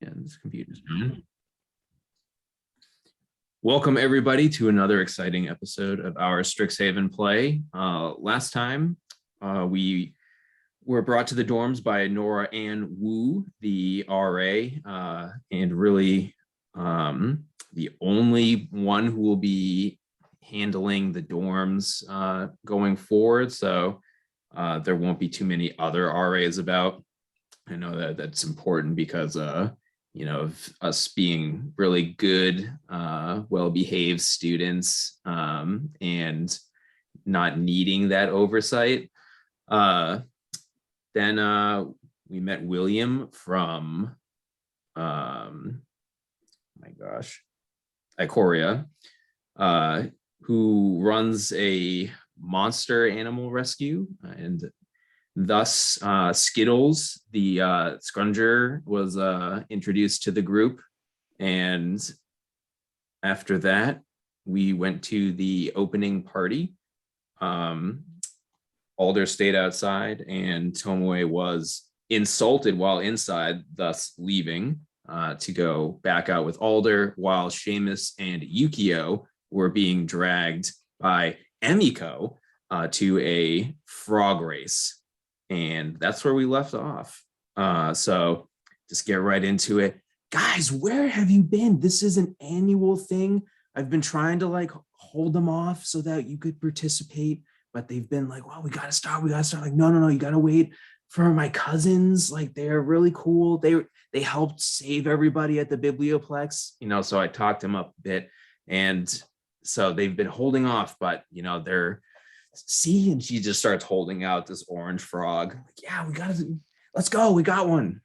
Yeah, this computer's Welcome everybody to another exciting episode of our Strixhaven play. Last time we were brought to the dorms by Nora Ann Wu, the RA, and really the only one who will be handling the dorms going forward. So there won't be too many other RAs about. I know that that's important because of us being really good, well-behaved students, and not needing that oversight. Then we met William from, Ikoria, who runs a monster animal rescue, and thus Skittles, the scrunger, was introduced to the group. And after that, we went to the opening party. Alder stayed outside, and Tomoe was insulted while inside, thus leaving to go back out with Alder, while Seamus and Yukio were being dragged by Emiko to a frog race. And that's where we left off. So just get right into it. Guys, where have you been? This is an annual thing. I've been trying to hold them off so that you could participate, but they've been like, well, we gotta start. Like, no, you gotta wait for my cousins. Like, they're really cool. They helped save everybody at the Biblioplex, so I talked them up a bit. And so they've been holding off, but they're see, and she just starts holding out this orange frog. Like, yeah, let's go. We got one.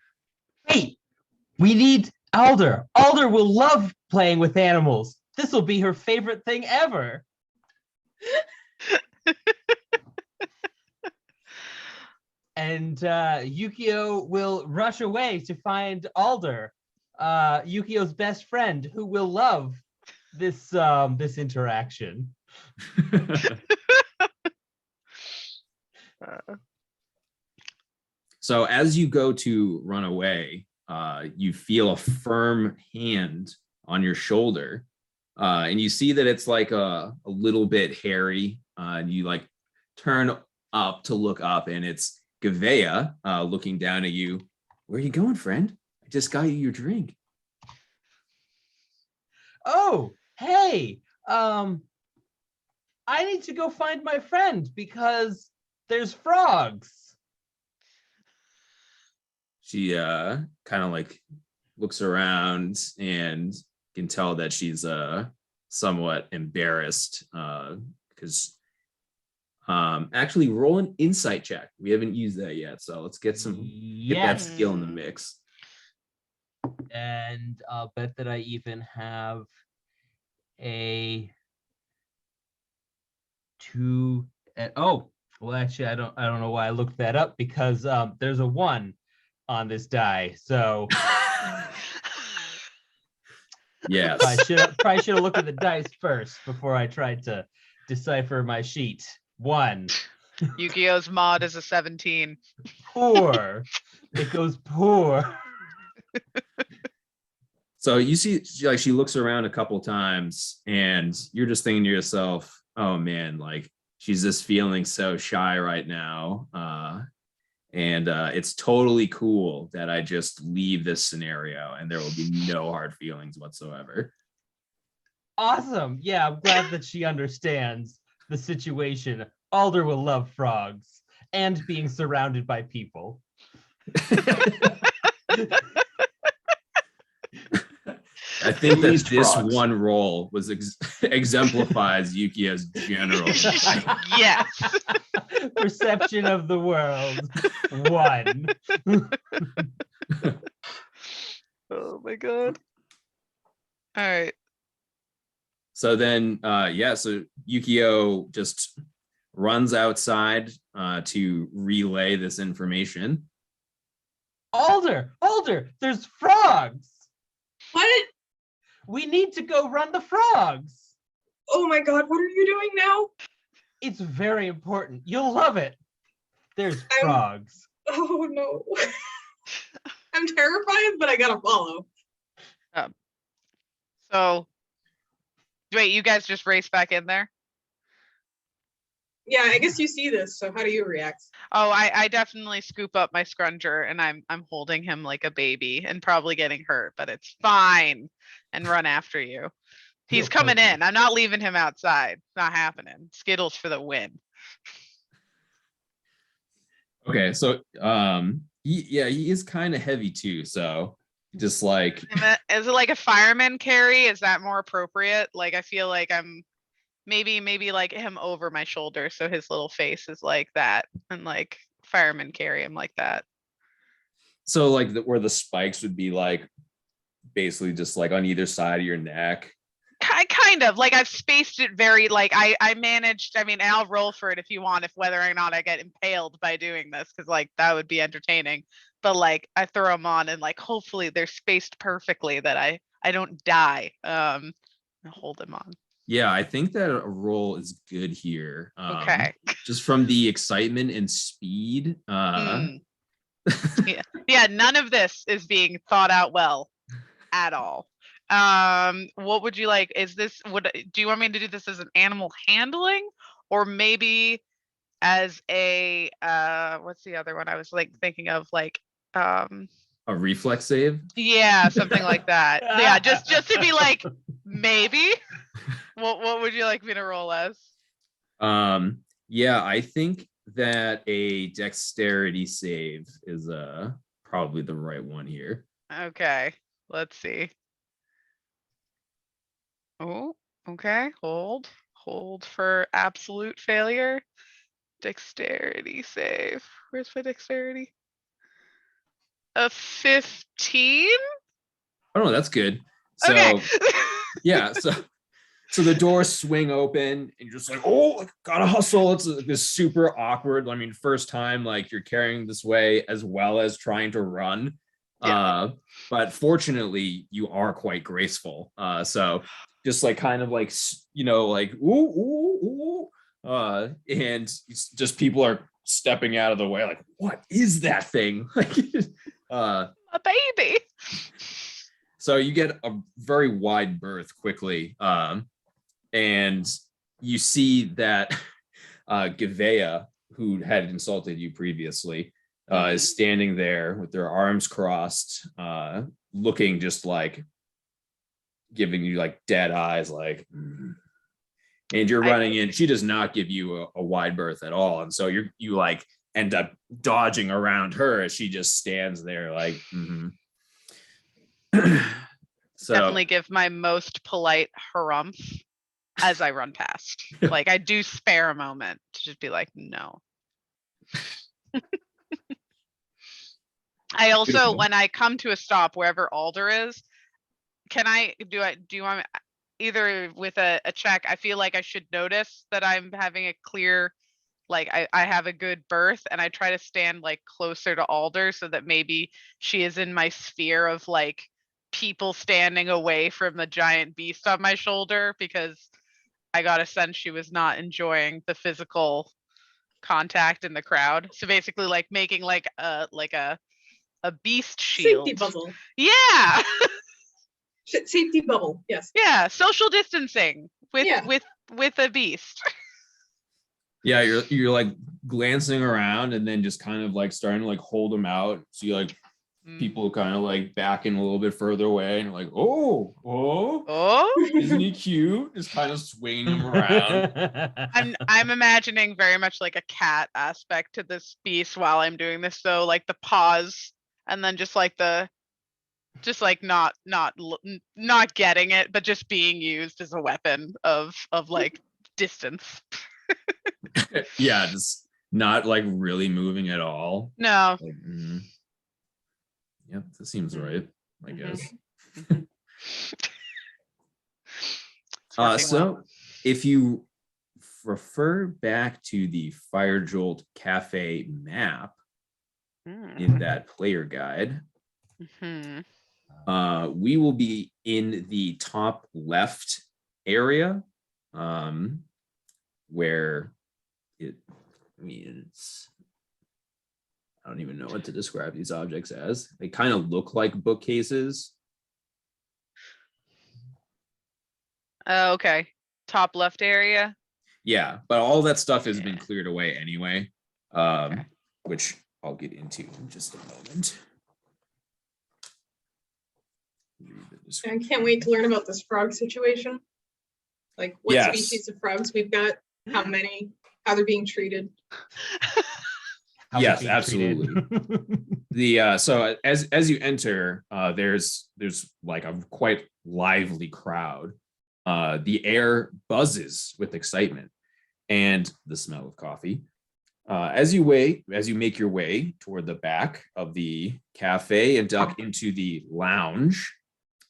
Wait, we need Alder. Alder will love playing with animals. This will be her favorite thing ever. And Yukio will rush away to find Alder, Yukio's best friend, who will love this interaction. So as you go to run away, you feel a firm hand on your shoulder, and you see that it's like a little bit hairy. And you turn up to look up, and it's Gavea looking down at you. Where are you going, friend? I just got you your drink. Oh, hey, I need to go find my friend because there's frogs. She kind of looks around and can tell that she's somewhat embarrassed, because actually roll an insight check. We haven't used that yet, so let's get that skill in the mix. And I'll bet that I even have a 2. Oh, well, actually, I don't know why I looked that up, because there's a 1 on this die. So yes, probably should have looked at the dice first before I tried to decipher my sheet. 1. Yukio's mod is a 17. Poor. It goes poor. So you see, she looks around a couple times, and you're just thinking to yourself, oh man, she's just feeling so shy right now. And it's totally cool that I just leave this scenario, and there will be no hard feelings whatsoever. Awesome. Yeah, I'm glad that she understands the situation. Alder will love frogs and being surrounded by people. I think that this one role was exemplifies Yukio's general. Yes. Perception of the world. 1. Oh my god. All right. So then, so Yukio just runs outside to relay this information. Alder, there's frogs. What? We need to go run the frogs. Oh my god, what are you doing now? It's very important. You'll love it. There's frogs. Oh no. I'm terrified, but I gotta follow. So, wait, you guys just race back in there? Yeah, I guess you see this, so how do you react? Oh, I definitely scoop up my scrunger and I'm holding him like a baby and probably getting hurt, but it's fine, and run after you. He's No, coming okay. in. I'm not leaving him outside. It's not happening. Skittles for the win. Okay, so he is kind of heavy too, so just like Is it like a fireman carry? Is that more appropriate? Like I feel like I'm maybe like him over my shoulder so his little face is like that, and like fireman carry him like that. so like where the spikes would be like basically just like on either side of your neck. Kind of like I've spaced it very like I managed. I mean, and I'll roll for it if you want, if whether or not I get impaled by doing this, because like that would be entertaining. But like I throw them on and like hopefully they're spaced perfectly that I don't die. And hold them on. Yeah, I think that a roll is good here. Okay. Just from the excitement and speed. Yeah, none of this is being thought out well at all. What would you like? Is this do you want me to do this as an animal handling, or maybe as a what's the other one I was like thinking of, like A reflex save. yeah, something like that. Yeah, just to be like maybe. What would you like me to roll as? Yeah, I think that a dexterity save is probably the right one here. Okay, let's see. Oh, okay. Hold for absolute failure. Dexterity save. Where's my dexterity? A 15? Oh no, that's good. So Okay. yeah, so the doors swing open and you're just like, oh, gotta hustle. It's this super awkward. I mean, first time like you're carrying this way as well as trying to run. Yeah. But fortunately, you are quite graceful. So just like kind of like like ooh. And it's just people are stepping out of the way, like, what is that thing? Like A baby. so you get a very wide berth quickly. And you see that Gavea, who had insulted you previously, is standing there with their arms crossed, looking just like giving you like dead eyes, like, and you're running in. She does not give you a wide berth at all. And so you like end up dodging around her as she just stands there like, So Definitely give my most polite harumph as I run past. Like I do spare a moment to just be like, no. I also, Beautiful. when I come to a stop wherever Alder is, do you want either with a check? I feel like I should notice that I'm having a clear, like I have a good berth, and I try to stand like closer to Alder so that maybe she is in my sphere of like people standing away from the giant beast on my shoulder, because I got a sense she was not enjoying the physical contact in the crowd. So basically like making like a beast shield. Safety puzzle. Yeah. Safety bubble. Yes. Yeah, social distancing with Yeah. with a beast. yeah, you're like glancing around and then just kind of like starting to like hold them out. So you like people kind of like backing a little bit further away, and you're like, Oh, isn't he cute? Just kind of swinging him around. I'm imagining very much like a cat aspect to this beast while I'm doing this. So like the paws, and then just like not getting it, but just being used as a weapon of like distance. Yeah, just not like really moving at all. No. Like, Yep, that seems right, I guess. So well. if you refer back to the Fire Jolt Cafe map in that player guide, we will be in the top left area, where it means don't even know what to describe these objects as. They kind of look like bookcases. Okay. Top left area. Yeah, but all that stuff has been cleared away anyway, Okay. which I'll get into in just a moment. I can't wait to learn about this frog situation. Like what Yes. species of frogs we've got, how many, how they're being treated. How Yes, we're being treated. The so as you enter, there's like a quite lively crowd. The air buzzes with excitement and the smell of coffee. As you make your way toward the back of the cafe and duck into the lounge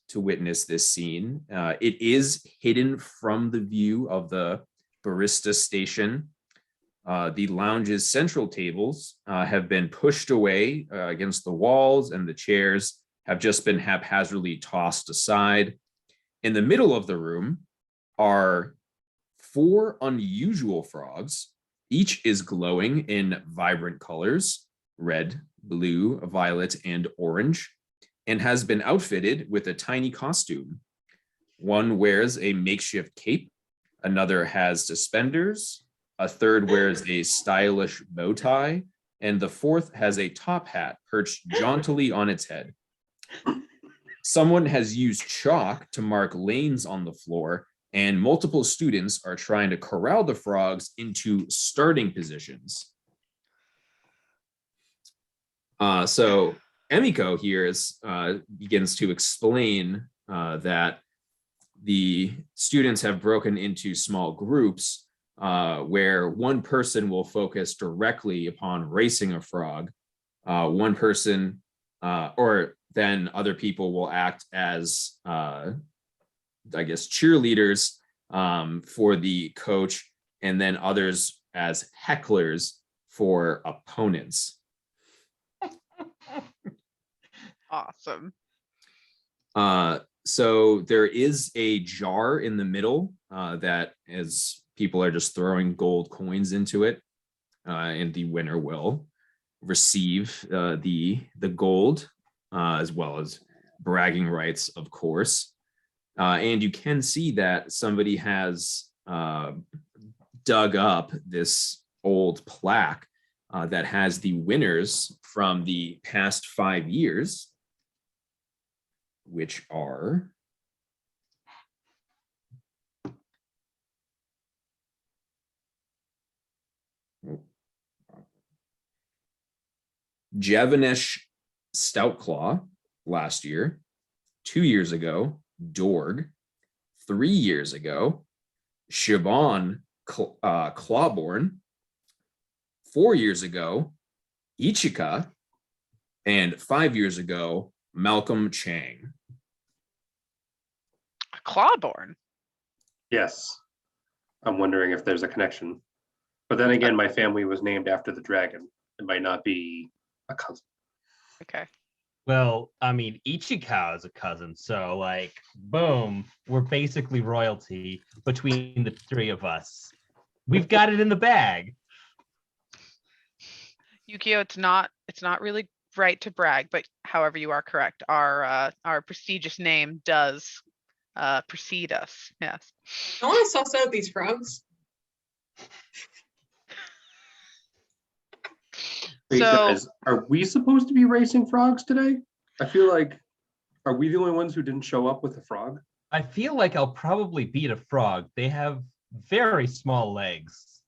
to witness this scene, it is hidden from the view of the barista station. The lounge's central tables have been pushed away against the walls, and the chairs have just been haphazardly tossed aside. In the middle of the room are 4 unusual frogs. Each is glowing in vibrant colors, red, blue, violet, and orange, and has been outfitted with a tiny costume. One wears a makeshift cape, another has suspenders, a third wears a stylish bow tie, and the fourth has a top hat perched jauntily on its head. Someone has used chalk to mark lanes on the floor, and multiple students are trying to corral the frogs into starting positions. So Emiko here begins to explain that the students have broken into small groups where one person will focus directly upon racing a frog. One person, or then other people will act as, I guess, cheerleaders for the coach, and then others as hecklers for opponents. Awesome. So there is a jar in the middle that as people are just throwing gold coins into it, and the winner will receive the gold as well as bragging rights, of course. And you can see that somebody has dug up this old plaque that has the winners from the past 5 years, which are Javanish Stoutclaw last year, 2 years ago, Dorg, 3 years ago, Siobhan Clawborn, 4 years ago, Ichika, and 5 years ago, Malcolm Chang. Clawborn. Yes. I'm wondering if there's a connection. But then again, my family was named after the dragon. It might not be a cousin. Okay. Well, I mean, Ichika is a cousin, so like, boom, we're basically royalty between the 3 of us. We've got it in the bag. Yukio, it's not really right to brag, but however, you are correct. Our prestigious name does precede us. Yes. I want to suss out these frogs. Wait, So guys, are we supposed to be racing frogs today? I feel like, are we the only ones who didn't show up with a frog? I feel like I'll probably beat a frog. They have very small legs.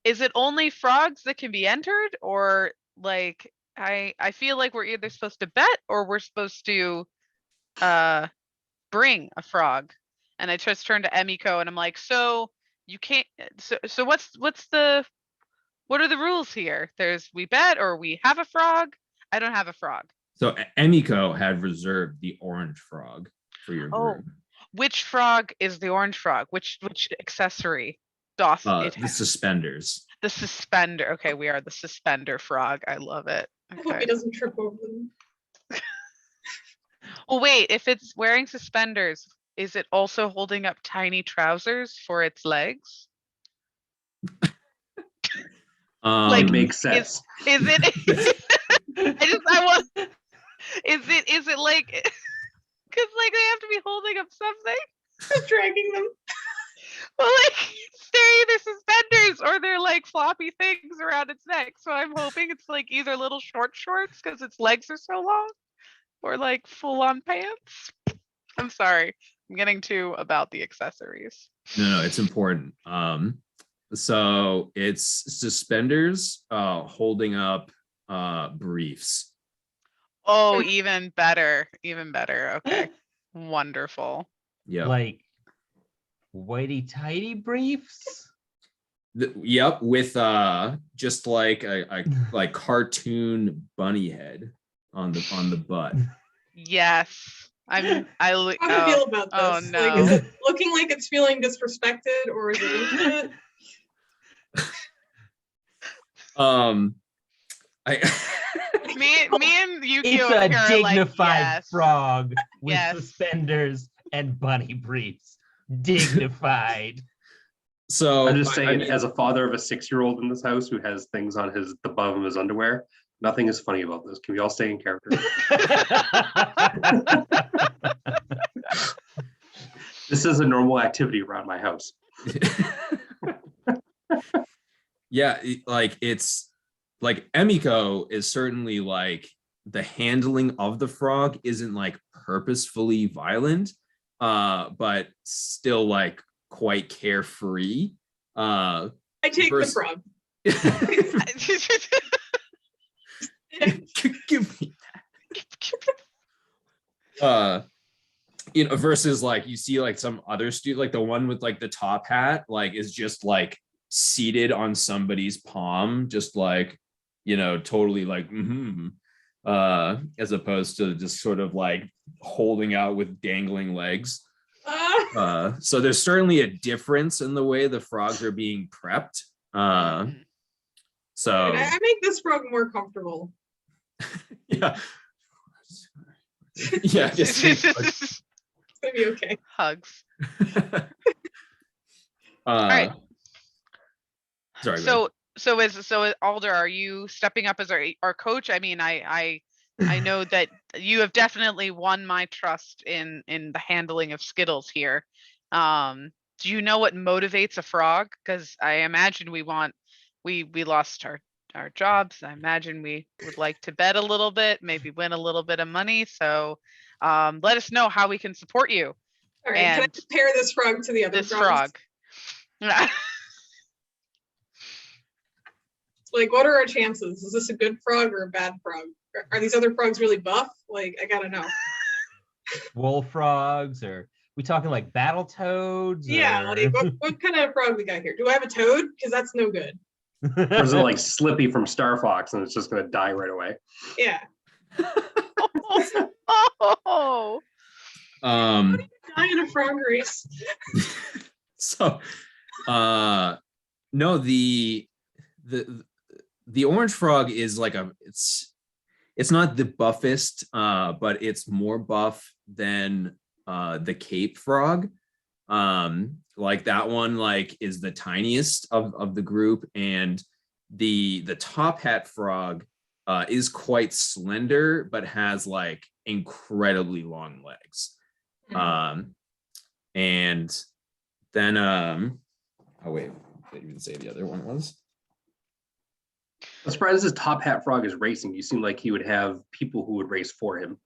is it only frogs that can be entered, or like I feel like we're either supposed to bet or we're supposed to bring a frog. And I just turned to Emiko and I'm like, so you can't, so what are the rules here? We bet or we have a frog. I don't have a frog. So Emiko had reserved the orange frog for your group. Which frog is the orange frog? Which accessory doth it The have? suspenders. The suspender. Okay, we are the suspender frog. I love it. I hope Okay. he doesn't trip over them. Well, wait, if it's wearing suspenders, is it also holding up tiny trousers for its legs? Like, It makes sense. Is it? I want. Is it like? Because like they have to be holding up something. Dragging them. Well, like they're either suspenders or they're like floppy things around its neck. So I'm hoping it's like either little shorts because its legs are so long, or like full on pants. I'm sorry, I'm getting too about the accessories. No, it's important. So it's suspenders holding up briefs. Oh, even better, even better. Okay, wonderful. Yeah. Like whitey tighty briefs. Yep, with just like a like cartoon bunny head on the butt. Yes, How do you feel about this? Oh Like, no. is it looking like it's feeling disrespected, or is it into it? I me and Yukio It's over a here are like, dignified yes. frog with Yes. suspenders and bunny briefs. Dignified. so I'm just I saying, mean, as a father of a 6-year-old in this house who has things on the bottom of his underwear, nothing is funny about this. Can we all stay in character? This is a normal activity around my house. yeah, like it's like Emiko is certainly like the handling of the frog isn't like purposefully violent, but still like quite carefree. I take Vers- the frog. Give me you know, versus like you see like some other student, like the one with like the top hat, like is just like seated on somebody's palm, just like, you know, totally like as opposed to just sort of like holding out with dangling legs. So there's certainly a difference in the way the frogs are being prepped. So I make this frog more comfortable. yeah. Yeah, just It's gonna be okay. Hugs. All right. Sorry. go ahead. So Alder, are you stepping up as our coach? I mean, I know that you have definitely won my trust in the handling of Skittles here. Do you know what motivates a frog? Because I imagine we lost our jobs. I imagine we would like to bet a little bit, maybe win a little bit of money. So let us know how we can support you. All right, can I compare this frog to the other This frogs? frog. Like, what are our chances? Is this a good frog or a bad frog? Are these other frogs really buff? Like, I gotta know. Wolf frogs, or we talking like battle toads? Yeah, or... like what kind of frog we got here? Do I have a toad? Because that's no good. Or is it like Slippy from Star Fox and it's just going to die right away? Yeah. Oh. Die in a frog race. So no, the orange frog is like it's not the buffest, but it's more buff than the Cape frog. Like that one like is the tiniest of the group, and the top hat frog is quite slender but has like incredibly long legs. And then oh wait, I didn't even say the other one was. I'm surprised this top hat frog is racing. You seem like he would have people who would race for him.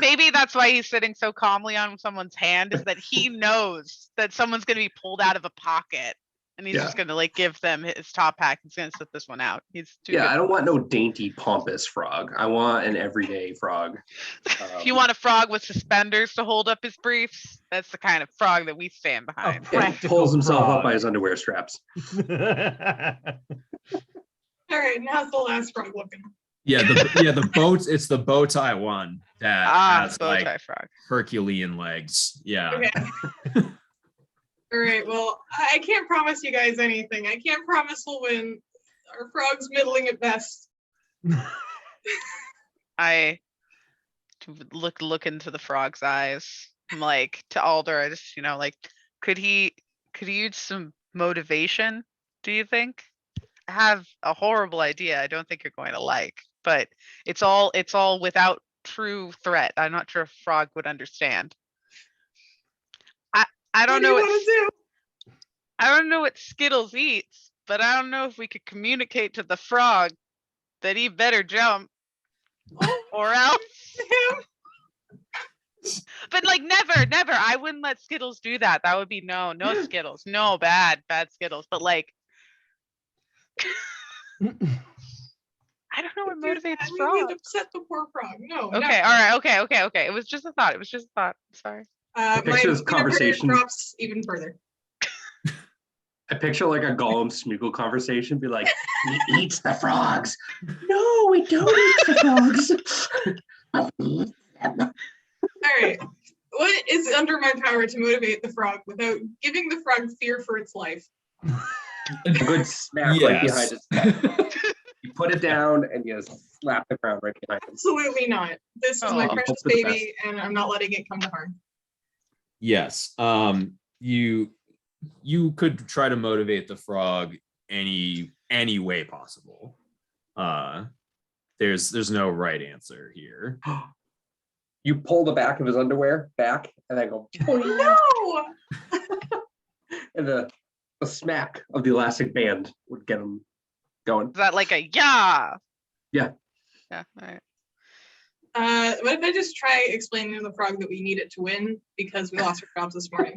Maybe that's why he's sitting so calmly on someone's hand, is that he knows that someone's going to be pulled out of a pocket and he's just going to like give them his top hat. He's going to sit this one out. He's too good. I don't want no dainty pompous frog. I want an everyday frog. If you want a frog with suspenders to hold up his briefs, that's the kind of frog that we stand behind. He pulls himself up by his underwear straps. All right, and how's the last frog looking? Yeah, the boat. It's the bow tie one that has bow like tie frog. Herculean legs. Yeah. Okay. All right, well, I can't promise you guys anything. I can't promise we'll win. Our frog's middling at best. I look into the frog's eyes. I'm like, to Alder, I just, like, could he use some motivation? Do you think? I have a horrible idea. I don't think you're going to like, but it's all without true threat. I'm not sure if Frog would understand. I What don't do know you what want to do? I don't know what Skittles eats, but I don't know if we could communicate to the frog that he better jump or else. Him? But like never. I wouldn't let Skittles do that. That would be no Skittles. No bad Skittles. But like I don't know what motivates I mean, Frog. we'd upset the poor frog. No. Okay, all right, okay. It was just a thought. Sorry. My picture this peanut butter conversation. drops even further. I picture like a Gollum Smeagol conversation, be like, he eats the frogs. No, we don't eat the frogs. All right. What is under my power to motivate the frog without giving the frog fear for its life? A good smack right behind Yes. its head. You put it down and you slap the ground right behind it. Absolutely not. This is my Oh. precious Hope for the baby, and I'm not letting it come to harm. Yes. You could try to motivate the frog any way possible. There's no right answer here. You pull the back of his underwear back and then go, No! and the smack of the elastic band would get him going. Is that like a yeah? Yeah. Yeah. All right. What if I just try explaining to the frog that we need it to win because we lost our jobs this morning?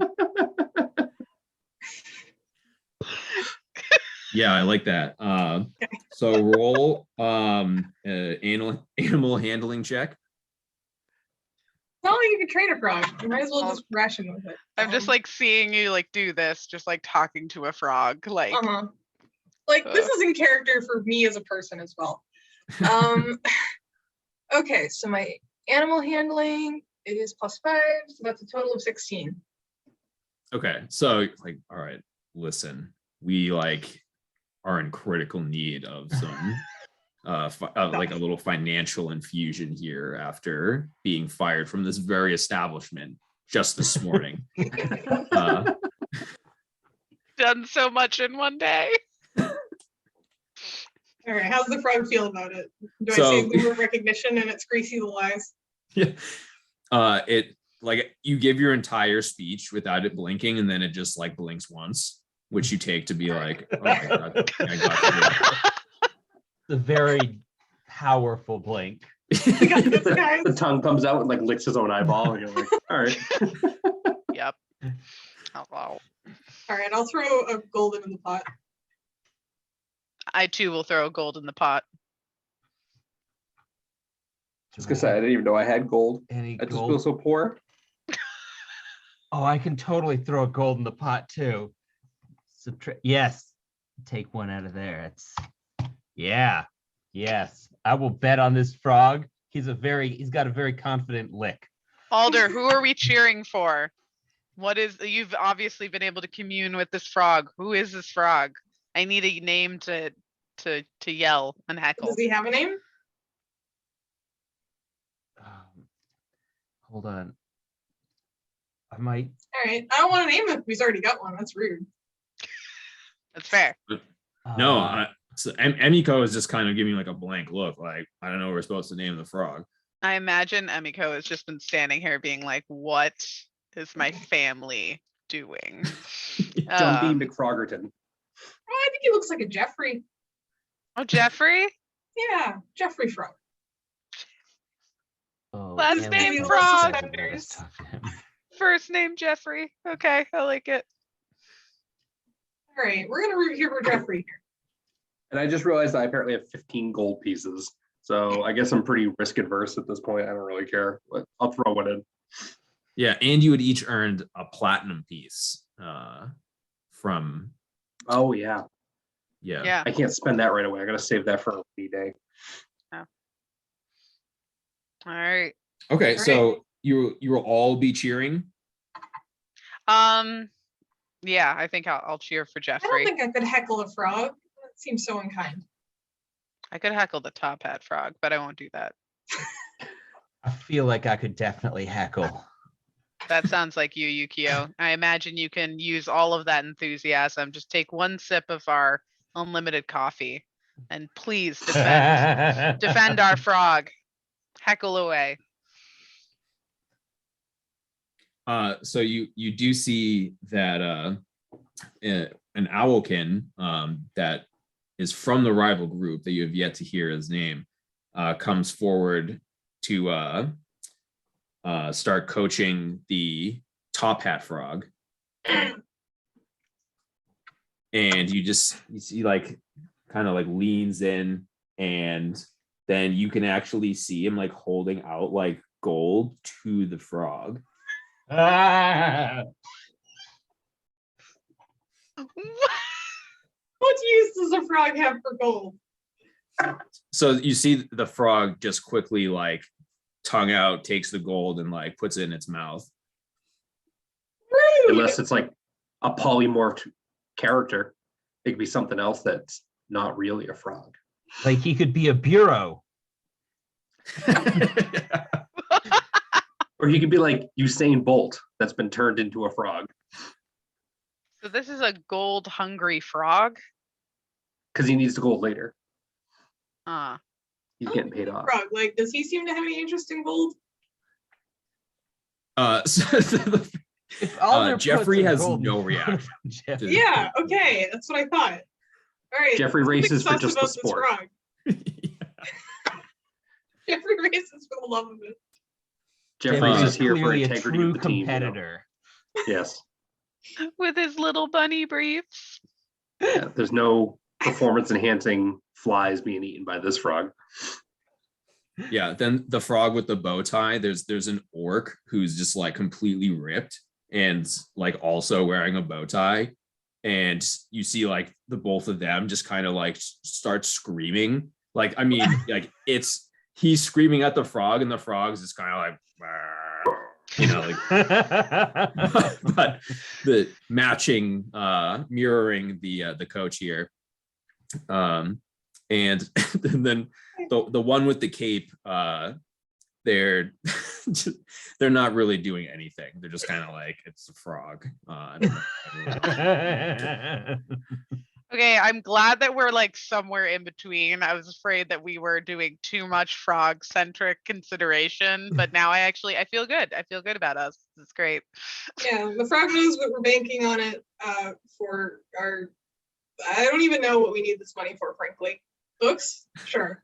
Yeah, I like that. So roll animal handling check. It's not like you can train a frog. You might as well just ration with it. I'm just like seeing you like do this, just like talking to a frog. Like Like this is in character for me as a person as well. Okay, so my animal handling is +5, so that's a total of 16. Okay, so like, all right, listen, we like are in critical need of some like a little financial infusion here after being fired from this very establishment just this morning. done so much in one day. All right, how's the frog feel about it? Do So- I save them with recognition and it's greasy little eyes? Yeah. It like you give your entire speech without it blinking, and then it just like blinks once, which you take to be like, oh my god, I got It's a very powerful blink. We got this, guys. The tongue comes out and like licks his own eyeball, and you're like, all right. Yep. Oh, wow. All right, I'll throw a golden in the pot. I too will throw gold in the pot. Just gonna say, I didn't even know I had gold. Any I just feel gold? so poor. Oh, I can totally throw a gold in the pot too. Yes, take one out of there. It's yes. I will bet on this frog. He's got a very confident lick. Alder, who are we cheering for? You've obviously been able to commune with this frog. Who is this frog? I need a name to yell and heckle. Does he have a name? Hold on. I might. All right, I don't want to name him if he's already got one. That's rude. That's fair. No, so Emiko is just kind of giving like a blank look, like I don't know what we're supposed to name the frog. I imagine Emiko has just been standing here being like, what is my family doing? Jumpy McFroggerton. Oh, I think he looks like a Jeffrey. Oh, Jeffrey? Yeah, Jeffrey Frog. Last Aaron name doesn't Frog. let us talk to him. First name Jeffrey. Okay, I like it. All right, we're gonna root here for Jeffrey here. And I just realized I apparently have 15 gold pieces. So I guess I'm pretty risk adverse at this point. I don't really care. But I'll throw one in. Yeah, and you had each earned a platinum piece from Oh yeah. Yeah. I can't spend that right away. I gotta save that for a rainy day. All right. Okay, All so you will all be cheering. Yeah, I think I'll cheer for I don't Jeffrey. think I could heckle a frog. That seems so unkind. I could heckle the top hat frog, but I won't do that. I feel like I could definitely heckle That sounds like you, Yukio. I imagine you can use all of that enthusiasm. Just take one sip of our unlimited coffee and please defend our frog. Heckle away. So you do see that an owlkin that is from the rival group that you have yet to hear his name comes forward to start coaching the top hat frog. And you see like kind of like leans in, and then you can actually see him like holding out like gold to the frog. Ah! What use does a frog have for gold? So you see the frog just quickly like tongue out, takes the gold and like puts it in its mouth. Rude. Unless it's like a polymorphed character. It could be something else that's not really a frog. Like he could be a bureau. Or he could be like Usain Bolt that's been turned into a frog. So this is a gold hungry frog. Because he needs the gold later. He's Oh, getting paid off. Frog, like, does he seem to have any interest in gold? If Alder puts Jeffrey a has gold no in front reaction. of Jeff- Yeah, okay, that's what I thought. All right. Jeffrey something races for sus just the about this sport. frog. Jeffrey races for the love of it. Jeffrey's Jeffrey just here for clearly a integrity true of the team. You know? competitor. Yes. With his little bunny briefs. Yeah, there's no performance enhancing flies being eaten by this frog. Yeah, then the frog with the bow tie, there's an orc who's just like completely ripped and like also wearing a bow tie. And you see like the both of them just kind of like start screaming. Like, I mean, like he's screaming at the frog and the frog's just kind of like, you know, like, but the matching, mirroring the coach here. And then the one with the cape, they're they're not really doing anything. They're just kind of like, it's a frog. I don't know. Okay, I'm glad that we're like somewhere in between. I was afraid that we were doing too much frog centric consideration, but now I feel good. I feel good about us. It's great. Yeah, the frog knows what we're banking on it for our. I don't even know what we need this money for, frankly. Books? Sure.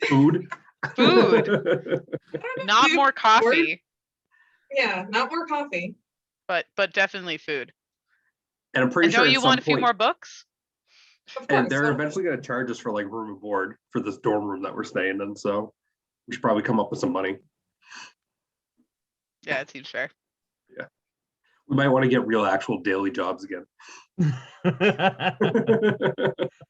Food. Food. I don't know, Not dude. more coffee, Yeah, not more coffee. but definitely food. And I'm pretty And sure don't at you some want a few point- more books? Of And course, they're so- eventually going to charge us for like room and board for this dorm room that we're staying in. So we should probably come up with some money. Yeah, it seems fair. We might want to get real actual daily jobs again.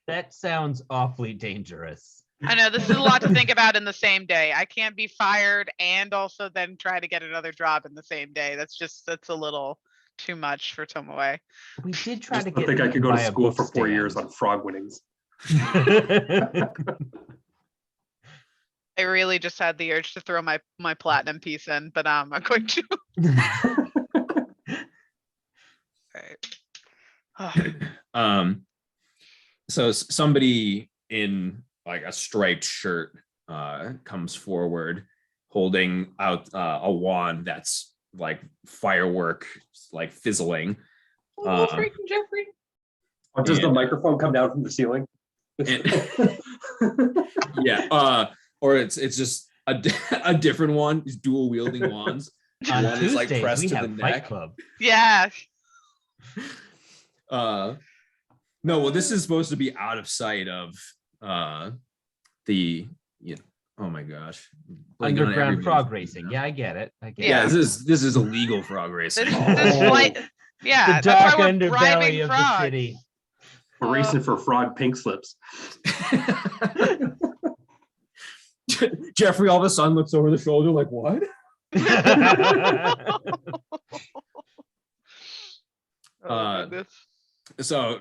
That sounds awfully dangerous. I know this is a lot to think about in the same day. I can't be fired and also then try to get another job in the same day. That's a little too much for Tomoe. We did try Just to don't get think I him could go to buy a school book for 4 years stand. on frog winnings. I really just had the urge to throw my platinum piece in, but I'm going to. Right. So somebody in like a striped shirt comes forward holding out a wand that's like firework, like fizzling. Oh, freaking Jeffrey. Or does the And- microphone come down from the ceiling? Yeah, or it's just a different one. These dual wielding wands. On One is like Tuesdays, pressed we to the have Fight neck. Club. Yeah. No, well, this is supposed to be out of sight of the, you know, oh my gosh, Blanking on Underground everybody's frog name racing. now. Yeah, I get it. I get Yeah, it. this is illegal frog racing. This flight. Yeah, The that's dark why we're underbelly bribing of frogs. the city. We're racing for frog pink slips. Jeffrey all of a sudden looks over the shoulder like, what? Oh, goodness. So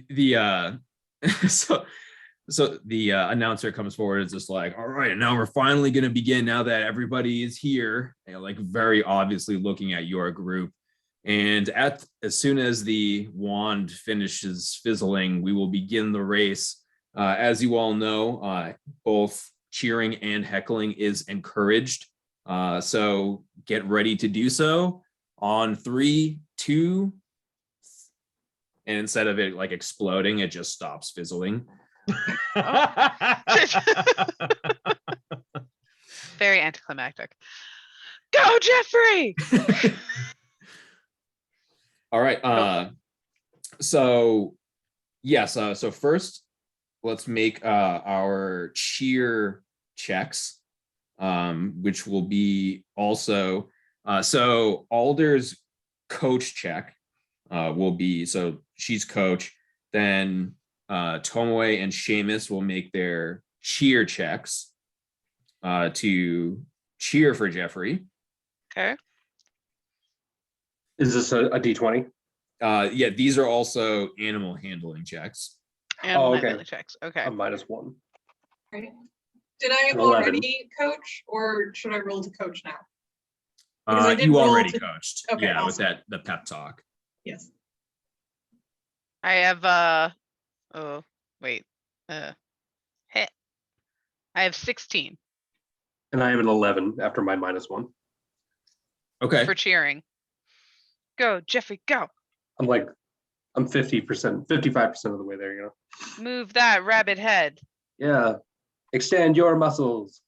the so so the announcer comes forward. It's just like, all right, now we're finally going to begin. Now that everybody is here, like very obviously looking at your group. And as soon as the wand finishes fizzling, we will begin the race. As you all know, both cheering and heckling is encouraged. So get ready to do so on 3, 2, and instead of it like exploding, it just stops fizzling. Very anticlimactic. Go, Jeffrey! All right. So yes. So first, let's make our cheer checks, which will be also so Alder's coach check will be, so she's coach. Then Tomoe and Seamus will make their cheer checks to cheer for Jeffrey. Okay. Is this a D20? Yeah, these are also animal handling checks. And Oh, my okay. daily checks. Okay. A -1. Right. Did I 11. already coach, or should I roll to coach now? Because I did You roll already to- coached. Okay, Yeah, with awesome. the pep talk. Yes. I have oh wait. Hit. I have 16 And I have an 11 after my -1. Okay. for cheering. Go, Jeffrey, go. I'm 50%, 55% of the way there, you know. Move that rabbit head. Yeah. Extend your muscles.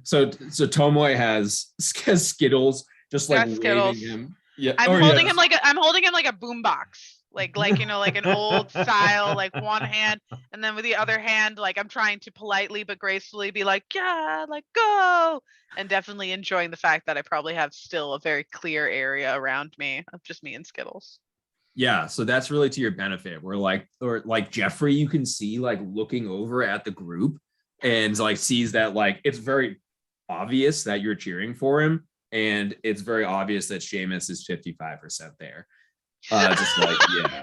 So Tomoe has Skittles, just like Got Skittles. waving him. Yeah. I'm Oh, holding yeah. him like I'm holding him like a boombox. Like you know, like an old style, like one hand, and then with the other hand, like I'm trying to politely but gracefully be like, yeah, like go, and definitely enjoying the fact that I probably have still a very clear area around me of just me and Skittles. Yeah, so that's really to your benefit. We're like, or like Jeffrey, you can see like looking over at the group and like sees that like it's very obvious that you're cheering for him, and it's very obvious that Seamus is 55% there. Just like, yeah.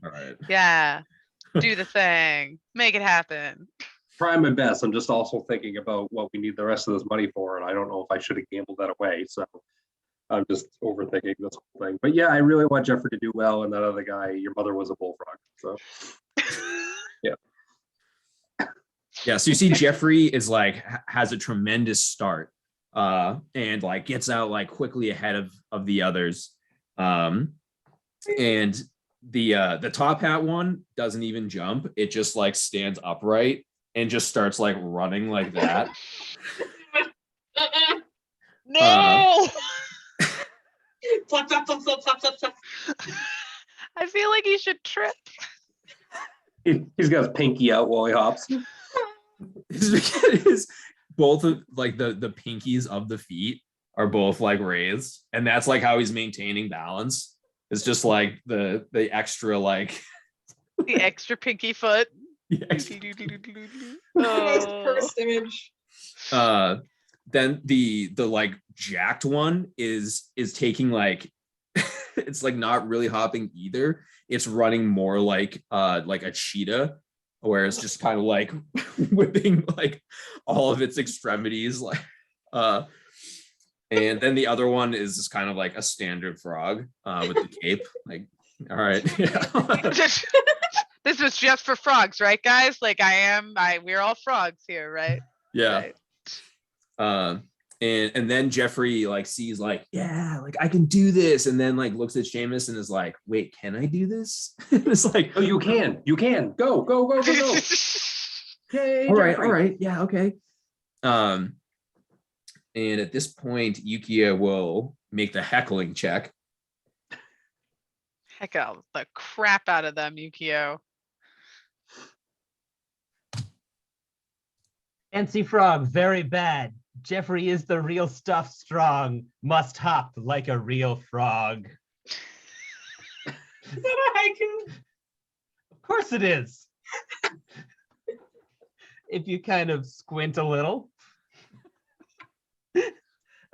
All right. Yeah, do the thing, make it happen. Trying my best. I'm just also thinking about what we need the rest of this money for, and I don't know if I should have gambled that away. So I'm just overthinking this whole thing. But yeah, I really want Jeffrey to do well, and that other guy, your mother was a bullfrog. So yeah. Yeah, so you see Jeffrey is like has a tremendous start, and like gets out like quickly ahead of the others. And the top hat one doesn't even jump. It just like stands upright and just starts like running like that. No. Flap, flap, flap, flap, flap, flap, flap. I feel like he should trip. He's got his pinky out while he hops. His both of like the pinkies of the feet are both like raised, and that's like how he's maintaining balance. It's just like the extra like The extra pinky foot. the extra, Most Oh. cursed image. then the like jacked one is taking like it's like not really hopping either. It's running more like a cheetah, where it's just kind of like whipping like all of its extremities like and then the other one is just kind of like a standard frog with the cape. Like, all right. Yeah. This was just for frogs, right, guys? Like we're all frogs here, right? Yeah. Right. And then Jeffrey like sees like, yeah, like I can do this, and then like looks at Seamus and is like, wait, can I do this? It's like, Oh, you can. Go, go, go, go, go. Yay, all right, Jeffrey. all right, yeah, okay. And at this point, Yukio will make the heckling check. Heck out the crap out of them, Yukio. Fancy frog, very bad. Jeffrey is the real stuff strong. Must hop like a real frog. Is that a haiku? Of course it is. If you kind of squint a little.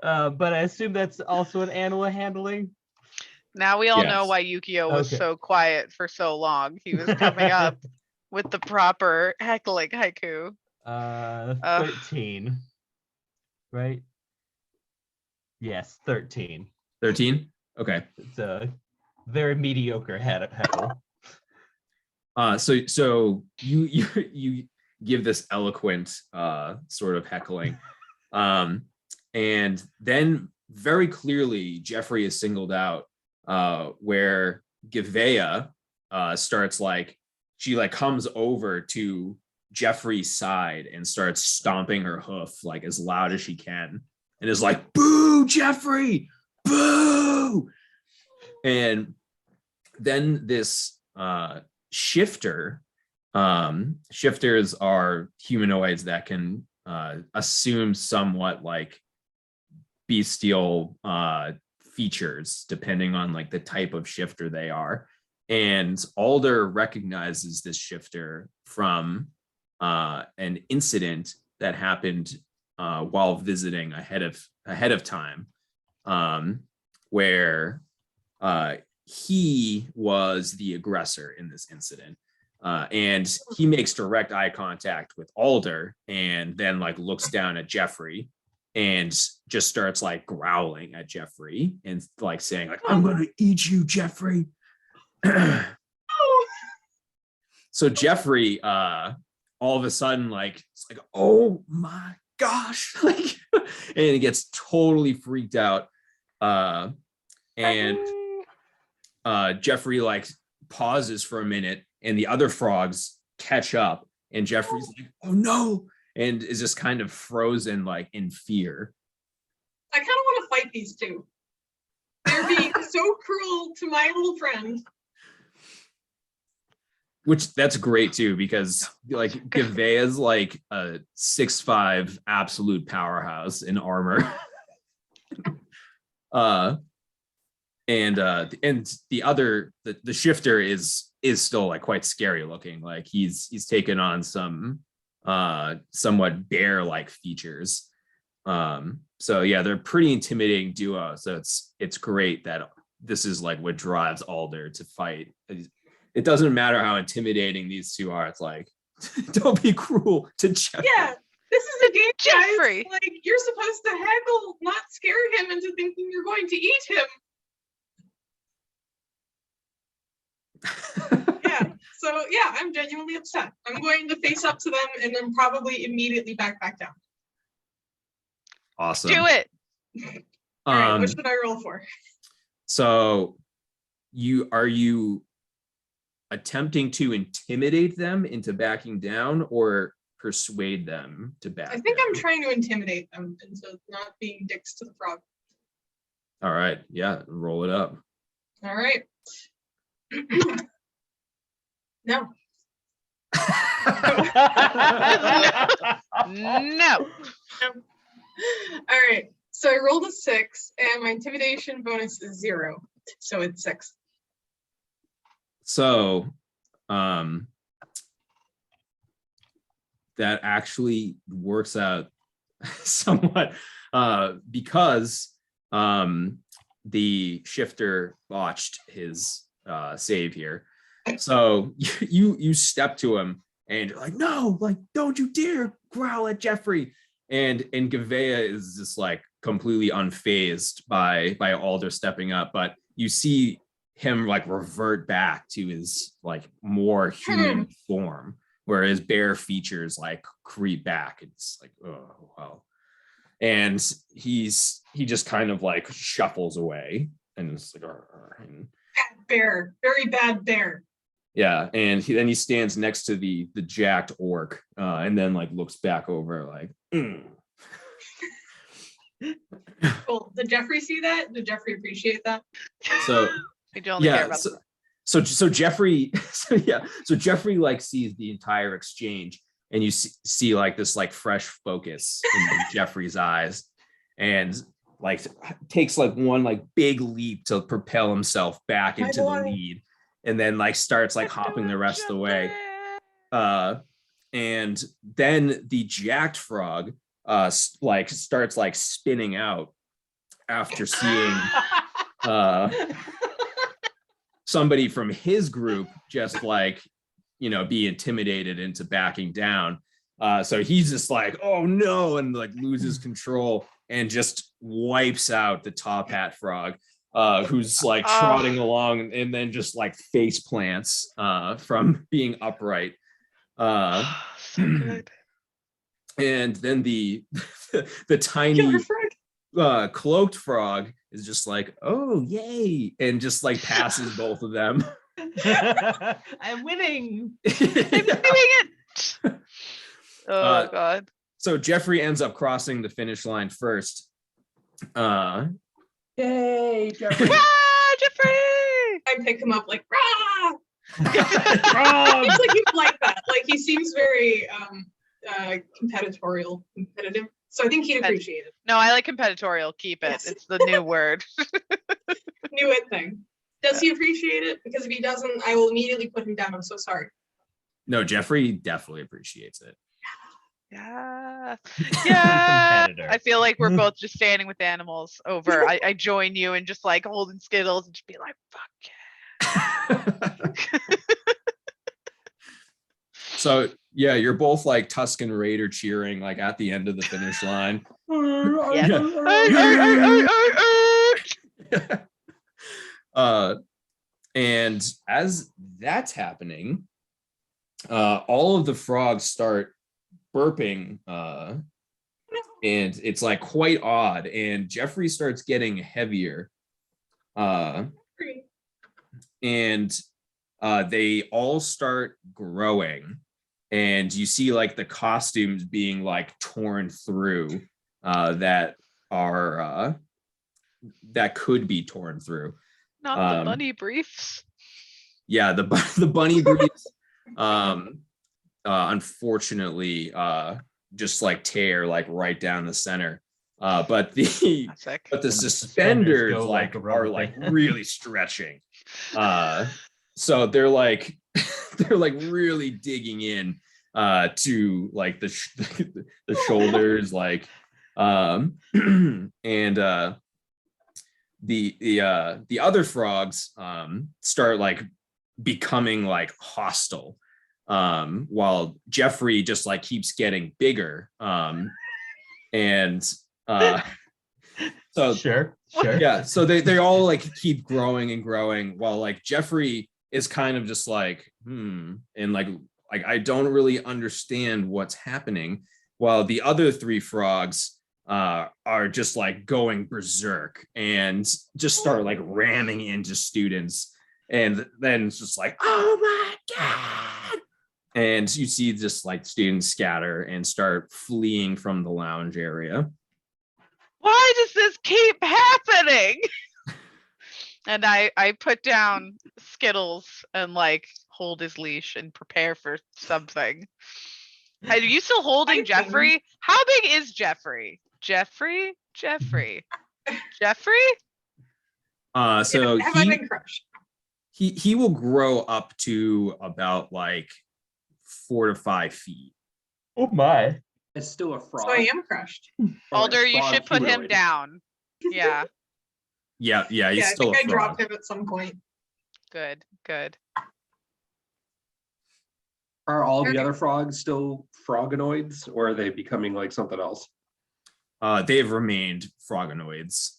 But I assume that's also an animal handling. Now we all know Yes. why Yukio was Okay. so quiet for so long. He was coming up with the proper heckling haiku. 13. Right? Yes, 13. 13. Okay. It's a very mediocre heckle. So you give this eloquent sort of heckling, and then very clearly Jeffrey is singled out, where Gavea starts like she like comes over to Jeffrey's side and starts stomping her hoof like as loud as she can, and is like, "Boo, Jeffrey! Boo!" And then this shifter. Shifters are humanoids that can assume somewhat like bestial features depending on like the type of shifter they are. And Alder recognizes this shifter from an incident that happened while visiting ahead of time, where he was the aggressor in this incident. And he makes direct eye contact with Alder and then like looks down at Jeffrey and just starts like growling at Jeffrey and like saying like, "I'm gonna eat you, Jeffrey." So Jeffrey all of a sudden like it's like, "Oh my gosh," like, and he gets totally freaked out. And Jeffrey like pauses for a minute and the other frogs catch up and Jeffrey's like, "Oh no," and is just kind of frozen like in fear. I kind of want to fight these two. They're being so cruel to my little friend. Which that's great too, because like Gavea's like a 6'5" absolute powerhouse in armor. And the other the shifter is still like quite scary looking. Like he's taken on some somewhat bear-like features. So yeah, they're pretty intimidating duo. So it's great that this is like what drives Alder to fight. It doesn't matter how intimidating these two are. It's like, don't be cruel to Jeffrey. Yeah, this is a game, Jeffrey. guys. Like, you're supposed to heckle, not scare him into thinking you're going to eat him. Yeah, so yeah, I'm genuinely upset. I'm going to face up to them and then probably immediately back down. Awesome. Do it. All right, what should I roll for? So are you attempting to intimidate them into backing down or persuade them to back I think down? I'm trying to intimidate them into not being dicks to the frog. All right, yeah, roll it up. All right. No. No. All right. So I rolled a 6 and my intimidation bonus is 0. So it's 6. So that actually works out somewhat because the shifter botched his save here. So you step to him and you're like, "No, like don't you dare growl at Jeffrey." And Gavea is just like completely unfazed by Alder stepping up, but you see him like revert back to his like more human form, where his bare features like creep back. It's like, oh wow. And he just kind of like shuffles away and it's like, and, Bad bear. Very bad bear. yeah, and then he stands next to the jacked orc, and then like looks back over like, Well, did Jeffrey see that? Did Jeffrey appreciate that? So We do only care yeah, about so Jeffrey, so Jeffrey like sees the entire exchange, and you see like this like fresh focus in Jeffrey's eyes, and like takes like one like big leap to propel himself back into the lead, and then like starts like hopping the rest of the way. And then the jacked frog like starts like spinning out after seeing somebody from his group just like, be intimidated into backing down. So he's just like, oh no, and like loses control and just wipes out the top hat frog, who's like trotting along and then just like face plants from being upright. So good. And then the tiny Killer frog. cloaked frog is just like, oh yay, and just like passes both of them. I'm winning. I'm doing it. Oh God. So Jeffrey ends up crossing the finish line first. Yay, Jeffrey. Ah, Jeffrey! I pick him up like, rah! Frog! Seems like he would like that. Like he seems very competitive. So I think he'd appreciate it. No, I like competitorial. Keep it. Yes. It's the new word. New it thing. Does he appreciate it? Because if he doesn't, I will immediately put him down. I'm so sorry. No, Jeffrey definitely appreciates it. Yeah. Yeah. Competitor. I feel like we're both just standing with animals over. I join you and just like holding Skittles and just be like, fuck yeah. So yeah, you're both like Tuscan Raider cheering like at the end of the finish line. And as that's happening, all of the frogs start burping, and it's like quite odd. And Jeffrey starts getting heavier, and they all start growing. And you see like the costumes being like torn through, that could be torn through. Not the bunny briefs. Yeah, the bunny briefs, unfortunately, just like tear like right down the center. But the Classic. suspenders go like like a are rubber like band. really stretching. So they're like really digging in to like the shoulders, like and the other frogs start like becoming like hostile, while Jeffrey just like keeps getting bigger, and so Sure. yeah, so they all like keep growing and growing while like Jeffrey is kind of just like and like I don't really understand what's happening, while the other three frogs are just like going berserk and just start like ramming into students, and then it's just like, oh my god, and you see just like students scatter and start fleeing from the lounge area. Why does this keep happening? And I put down Skittles and like hold his leash and prepare for something. Are you still holding Fighting. Jeffrey? How big is Jeffrey? Jeffrey? So Have I been crushed? he will grow up to about like 4 to 5 feet. Oh my. It's still a frog. So I am crushed. or a Alder, you frog should put him humanoid. down. Yeah, Yeah, he's Yeah, I still think a I frog. dropped him at some point. good. Are all the Okay. other frogs still froganoids, or are they becoming like something else? They've remained frogonoids,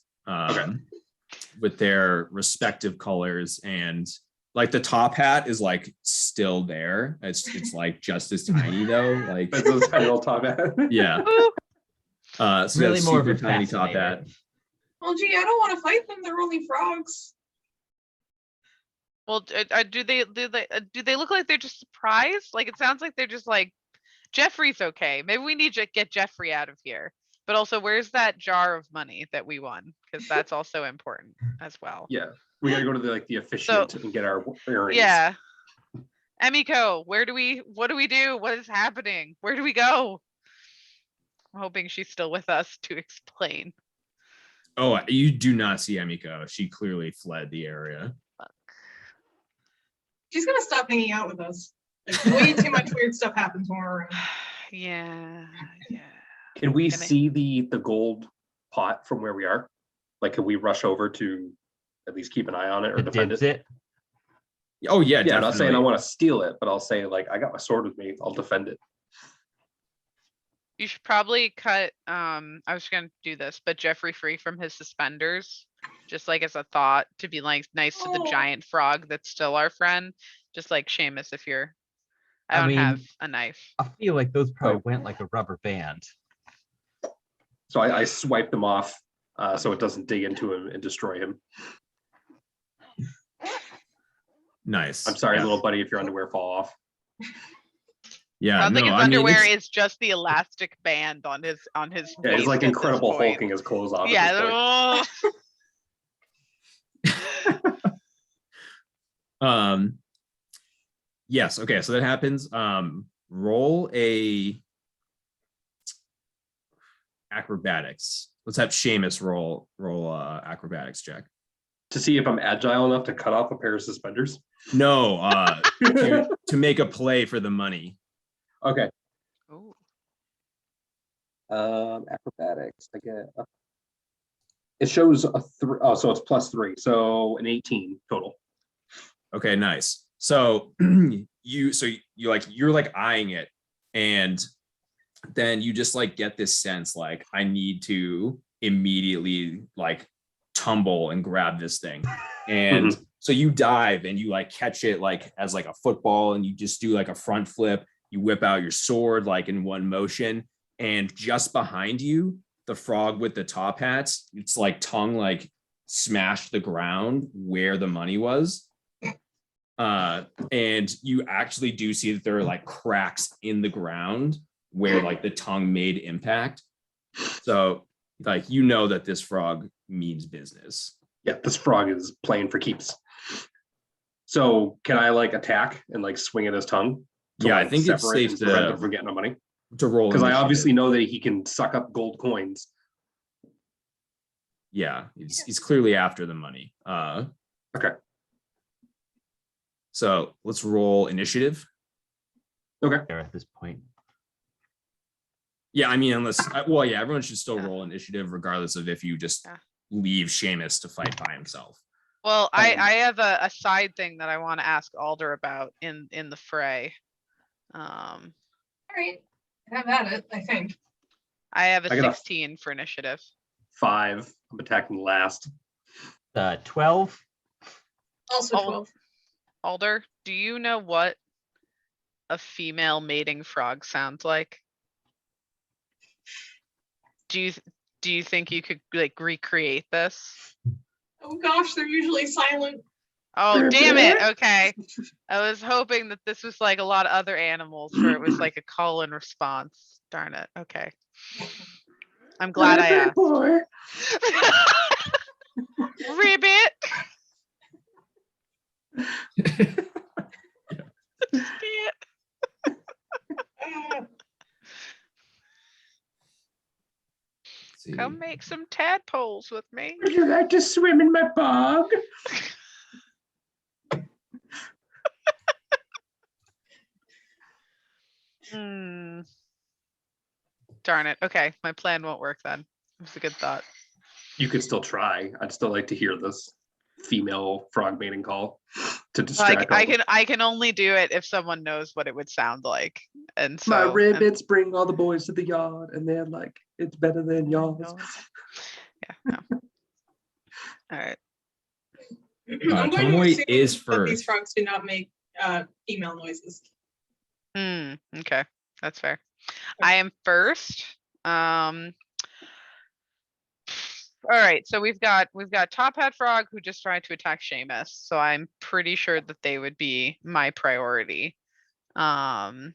with their respective colors, and like the top hat is like still there. It's like just as tiny though. Like But those tiny little top hat. yeah. Ooh, So Really that's more of super a tiny top hat. fascinator. Well, gee, I don't want to fight them. They're only frogs. well, do they look like they're just surprised? Like it sounds like they're just like, Jeffrey's okay. Maybe we need to get Jeffrey out of here. But also, where's that jar of money that we won? Because that's also important as well. Yeah, we gotta go to the officiant and get our earrings. Yeah. Emiko, what do we do? What is happening? Where do we go? I'm hoping she's still with us to explain. Oh, you do not see Emiko. She clearly fled the area. She's gonna stop hanging out with us. Like, way too much weird stuff happens when we're around. Yeah. Can we Can I- see the gold pot from where we are? Like, can we rush over to at least keep an eye on it or It defend dips it? it. Oh yeah, Yeah, I'm not saying I definitely. want to steal it, but I'll say like I got my sword with me. I'll defend it. You should probably cut, I was gonna do this, but Jeffrey free from his suspenders. Just like as a thought to be like nice to the Oh. giant frog that's still our friend. Just like Seamus, if you're, I I don't mean- have a knife. I feel like those probably Oh. went like a rubber band. So I swipe them off so it doesn't dig into him and destroy him. Nice. I'm sorry, Yeah. little buddy, if your underwear fall off. Yeah, I don't think no, his I mean, underwear it's- is just the elastic band on his Yeah, he's waist like at this Incredible point. hulking his clothes off. Yeah. At this point. oh. Yes, okay, so that happens. Roll a acrobatics. Let's have Seamus roll acrobatics check. To see if I'm agile enough to cut off a pair of suspenders. No, to make a play for the money. Okay. Ooh. Acrobatics. I get. It shows a 3. Oh, so it's +3. So an 18 total. Okay, nice. So you're like eyeing it, and then you just like get this sense like I need to immediately like tumble and grab this thing. And so you dive and you like catch it like as like a football, and you just do like a front flip. You whip out your sword like in one motion, and just behind you, the frog with the top hats, it's like tongue like smashed the ground where the money was. And you actually do see that there are like cracks in the ground where like the tongue made impact. So like you know that this frog means business. Yeah, this frog is playing for keeps. So can I like attack and like swing at his tongue? Yeah, I like, think it's separate safe and prevent him to from getting the money. roll Because I initiative. obviously know that he can suck up gold coins. Yeah, he's clearly after the money. Okay. So let's roll initiative. Okay. There at this point. Yeah, I mean, unless well, yeah, everyone should still Yeah. roll initiative regardless of if you just Yeah. leave Seamus to fight by himself. Well, Um, I have a side thing that I want to ask Alder about in the fray. All right, have at it, I think. I have a I got a- 16 for initiative. 5. I'm attacking last. 12. Also Oh. 12. Alder, do you know what a female mating frog sounds like? Do you think you could like recreate this? Oh gosh, they're usually silent. Oh, damn it. Okay. I was hoping that this was like a lot of other animals where it was like a call and response. Darn it. Okay. I'm glad I asked. Boy. Ribbit. Come make some tadpoles with me. Would you like to swim in my bog? Hmm. Darn it. Okay, my plan won't work then. It was a good thought. You could still try. I'd still like to hear this female frog mating call to Like distract. all the- I can only do it if someone knows what it would sound like. And so My and- ribbits bring all the boys to the yard, and they're like, it's better than yours. Yeah. No. All right. I'm going to Tomoe assume is that first. these frogs do not make female noises. Okay, that's fair. I am first. All right, so we've got Top Hat Frog who just tried to attack Seamus, so I'm pretty sure that they would be my priority. And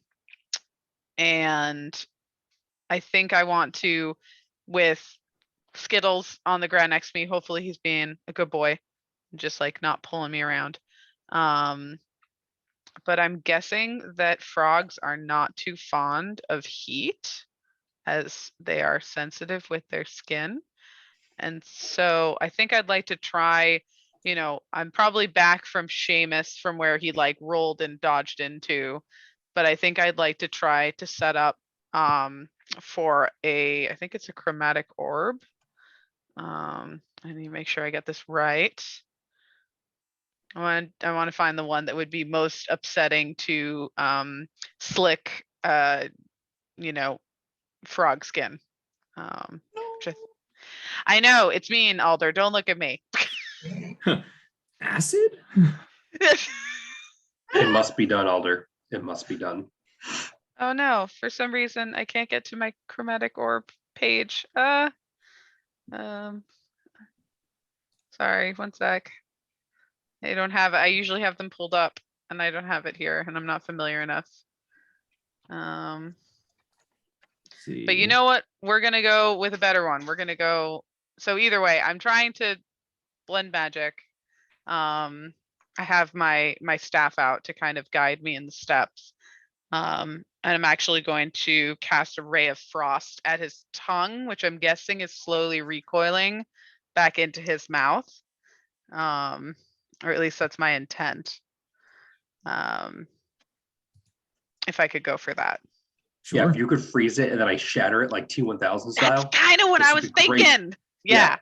I think I want to, with Skittles on the ground next to me, hopefully he's being a good boy, just like not pulling me around. But I'm guessing that frogs are not too fond of heat, as they are sensitive with their skin. And so I think I'd like to try, I'm probably back from Seamus from where he like rolled and dodged into, but I think I'd like to try to set up for I think it's a chromatic orb. I need to make sure I get this right. I want to find the one that would be most upsetting to Slick, you know, frog skin. Which I know it's mean, Alder. Don't look at me. Acid? It must be done, Alder. It must be done. Oh no, for some reason I can't get to my chromatic orb page. Sorry, one sec. I don't have it. I usually have them pulled up and I don't have it here and I'm not familiar enough. See. But you know what? We're gonna go with a better one. We're gonna go. So either way, I'm trying to blend magic. I have my staff out to kind of guide me in the steps. And I'm actually going to cast a ray of frost at his tongue, which I'm guessing is slowly recoiling back into his mouth. Or at least that's my intent. If I could go for that. Yeah, Sure. if you could freeze it and then I shatter it like T1000 style. That's kind of what this I would was be great. thinking. Yeah.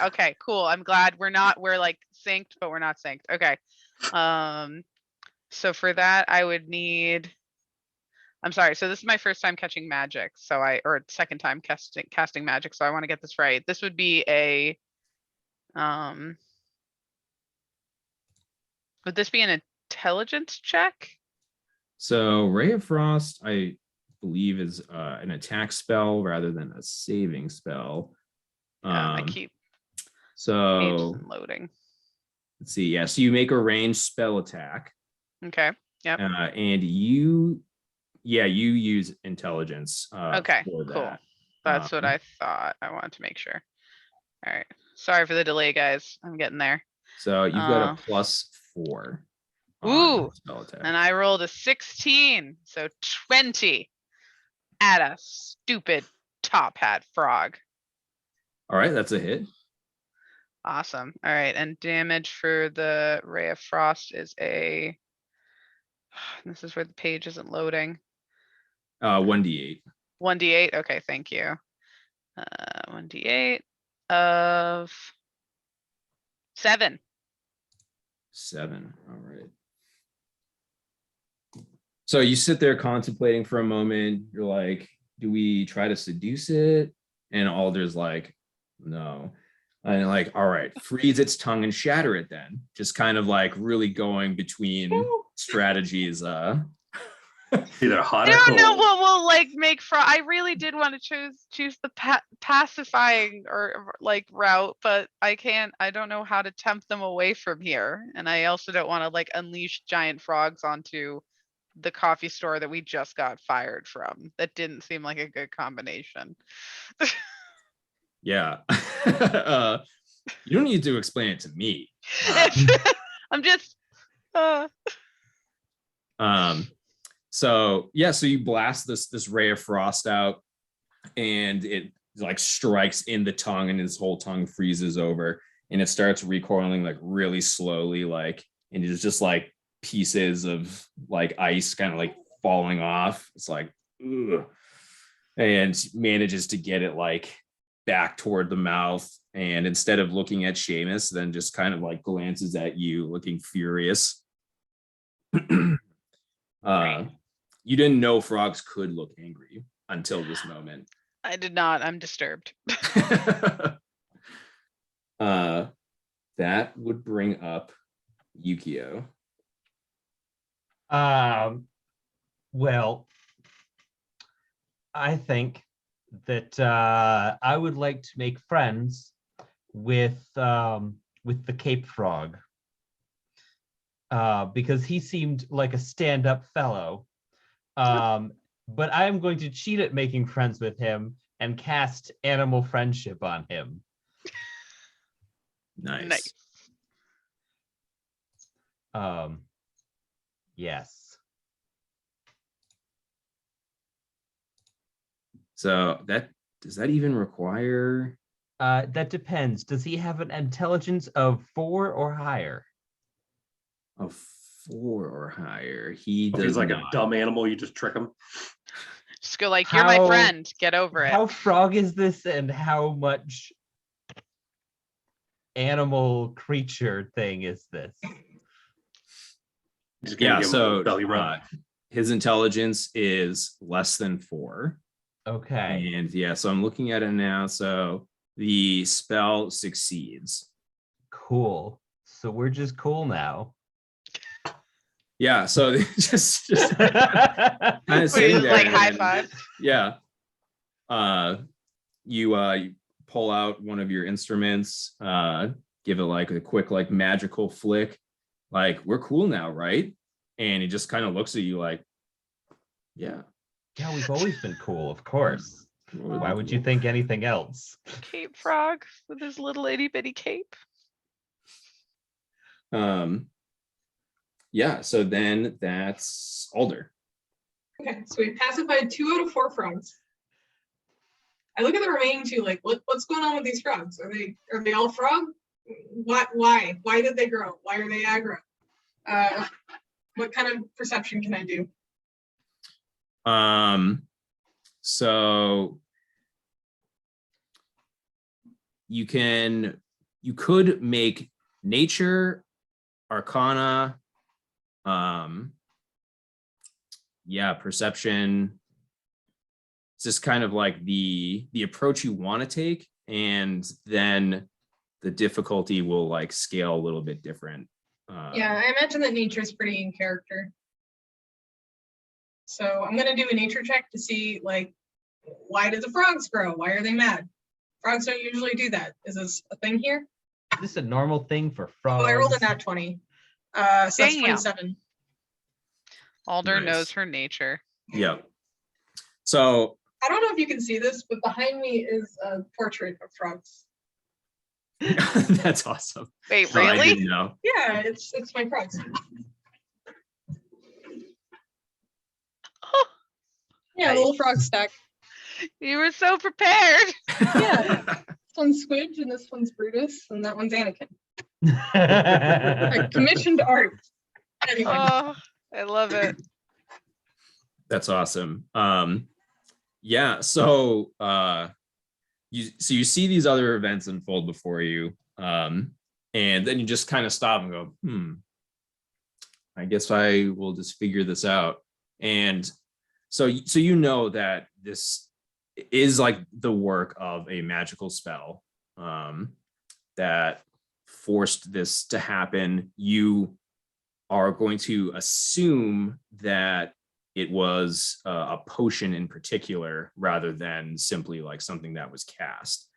Okay, cool. I'm glad we're like synced, but we're not synced. Okay. So for that, I would need. I'm sorry. So this is my first time catching magic. Or second time casting magic. So I want to get this right. This would be a. Would this be an intelligence check? So Ray of Frost, I believe, is an attack spell rather than a saving spell. I keep So pages and loading. let's see. Yeah, so you make a ranged spell attack. Okay. Yep. And you use intelligence. Okay, for cool. that. That's what I thought. I wanted to make sure. All right. Sorry for the delay, guys. I'm getting there. So you've got a +4. on Ooh, spell attack. and I rolled a 16, so 20 at a stupid top hat frog. All right, that's a hit. Awesome. All right, and damage for the ray of frost is a. This is where the page isn't loading. 1d8. 1d8. Okay, thank you. 1d8 of 7. 7. All right. So you sit there contemplating for a moment. You're like, do we try to seduce it? And Alder's like, no. And like, all right, freeze its tongue and shatter it then. Just kind of like really going between strategies. Either hot I or don't cold. know what will like make for. I really did want to choose the pacifying or like route, but I can't. I don't know how to tempt them away from here, and I also don't want to like unleash giant frogs onto the coffee store that we just got fired from. That didn't seem like a good combination. Yeah. You don't need to explain it to me. I'm just. So yeah, so you blast this ray of frost out, and it like strikes in the tongue, and his whole tongue freezes over, and it starts recoiling like really slowly, like, and it's just like pieces of like ice kind of like falling off. It's like, ugh. And manages to get it like back toward the mouth, and instead of looking at Seamus, then just kind of like glances at you, looking furious. You didn't know frogs could look angry until this moment. I did not. I'm disturbed. That would bring up Yukio. Well, I think that I would like to make friends with the Cape Frog, because he seemed like a stand-up fellow. But I'm going to cheat at making friends with him and cast animal friendship on him. Nice. Yes. So does that even require? That depends. Does he have an intelligence of 4 or higher? Of 4 or higher. He does. If he's like not. a dumb animal, you just trick him. Just go like, you're my friend. Get over it. How frog is this, and how much animal creature thing is this? Just gonna Yeah, give him a so belly rub. his intelligence is less than 4. Okay. And yeah, so I'm looking at it now. So the spell succeeds. Cool. So we're just cool now. Yeah, so just kind of Wait, sitting just there. like high and- five. Yeah. You pull out one of your instruments, give it like a quick like magical flick, like we're cool now, right? And he just kind of looks at you like, yeah. Yeah, we've always been cool, of course. Why would you think anything else? Cape Frog with his little itty bitty cape. Yeah, so then that's Alder. Okay, so we pacified 2 out of 4 frogs. I look at the remaining 2, like, what's going on with these frogs? Are they all frog? Why? Why did they grow? Why are they aggro? What kind of perception can I do? So you could make nature, arcana, perception. It's just kind of like the approach you want to take, and then the difficulty will like scale a little bit different. Yeah, I imagine that nature is pretty in character. So I'm gonna do a nature check to see, like, why did the frogs grow? Why are they mad? Frogs don't usually do that. Is this a thing here? Is this a normal thing for frogs? Oh, I rolled a nat 20. So that's Damn. 27. Alder Nice. knows her nature. Yeah. So I don't know if you can see this, but behind me is a portrait of frogs. that's awesome. Wait, I really? didn't know. Yeah, it's my frogs. Yeah, a little frog stack. You were so prepared. Yeah. This one's Squidge and this one's Brutus and that one's Anakin. Like, commissioned art. Anyway. Oh, I love it. That's awesome. Yeah, so you see these other events unfold before you, and then you just kind of stop and go, I guess I will just figure this out. And so you know that this is like the work of a magical spell that forced this to happen. You are going to assume that it was a potion in particular rather than simply like something that was cast.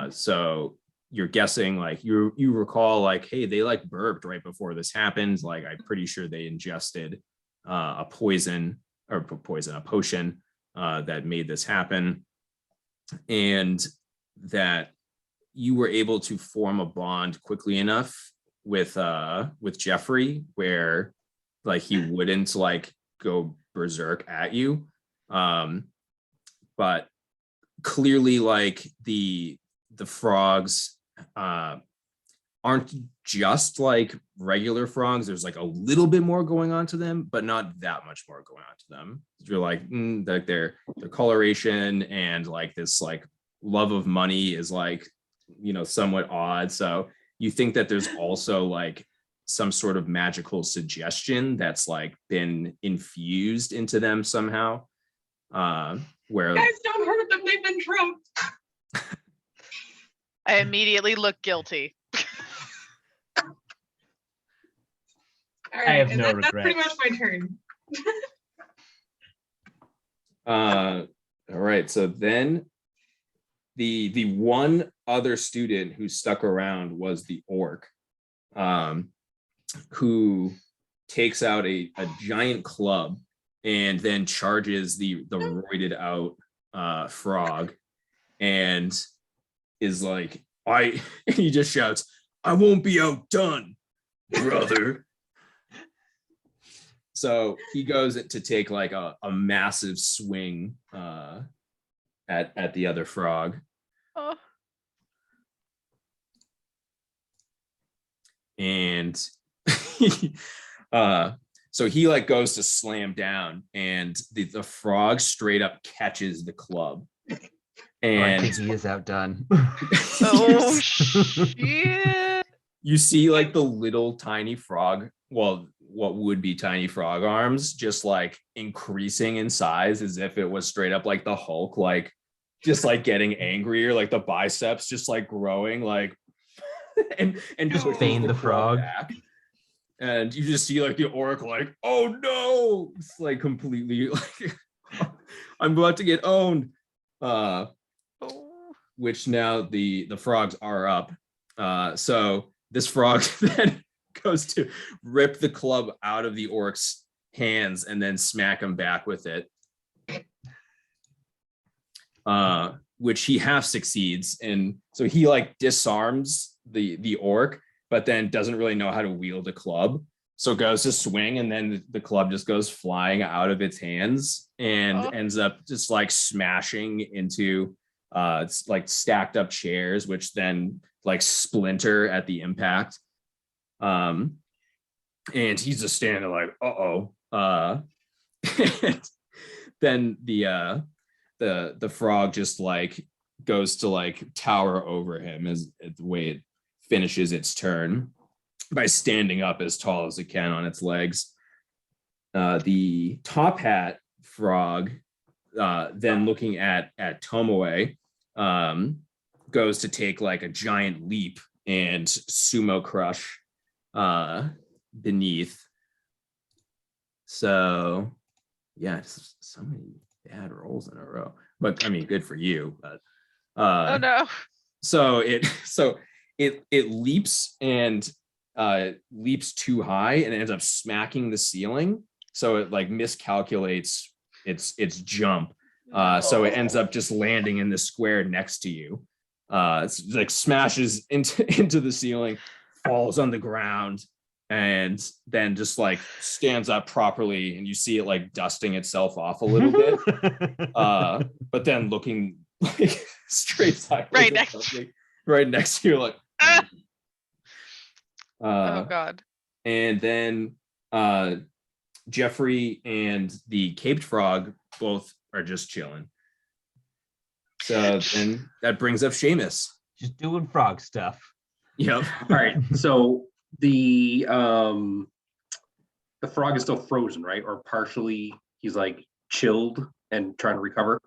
So you're guessing, like you recall like, hey, they like burped right before this happened. Like I'm pretty sure they ingested a potion that made this happen, and that you were able to form a bond quickly enough with Jeffrey where like he wouldn't like go berserk at you, but clearly like the frogs aren't just like regular frogs. There's like a little bit more going on to them, but not that much more going on to them. You're like, like their coloration and like this like love of money is like, you know, somewhat odd. So you think that there's also like some sort of magical suggestion that's like been infused into them somehow, where Guys, don't hurt them. They've been drugged. I immediately look guilty. All I have and no that's pretty much regrets. my turn. all right, so then the one other student who stuck around was the orc, who takes out a giant club and then charges the roided out frog and is like, he just shouts, "I won't be outdone, brother." So he goes to take like a massive swing at the other frog. Oh, And so he like goes to slam down, and the frog straight up catches the club. I And think he is outdone. oh shit. you see like the little tiny frog, well, what would be tiny frog arms just like increasing in size as if it was straight up like the Hulk, like just like getting angrier, like the biceps just like growing, like and just No. Bane the club frog. back. And you just see like the orc like, oh no, it's like completely like I'm about to get owned. Oh. Which now the frogs are up. So this frog then goes to rip the club out of the orc's hands and then smack him back with it. Which he half succeeds. And so he like disarms the orc, but then doesn't really know how to wield a club. So goes to swing, and then the club just goes flying out of its hands and ends up just like smashing into it's like stacked up chairs, which then like splinter at the impact. And he's just standing there like, and then the frog just like goes to like tower over him as the way it finishes its turn by standing up as tall as it can on its legs. The top hat frog, then looking at Tomoe, goes to take like a giant leap and sumo crush beneath. So yeah, just so many bad rolls in a row. But I mean, good for you. But Oh no. so it leaps and leaps too high and ends up smacking the ceiling. So it like miscalculates its jump. So it ends up just landing in the square next to you. It's like smashes into the ceiling, falls on the ground, and then just like stands up properly, and you see it like dusting itself off a little bit. But then looking like straight sideways, Right next. right next to you, like. Oh god. And then Jeffrey and the caped frog both are just chilling. So then that brings up Seamus. Just doing frog stuff. Yep. All right. So the frog is still frozen, right? Or partially, he's like chilled and trying to recover.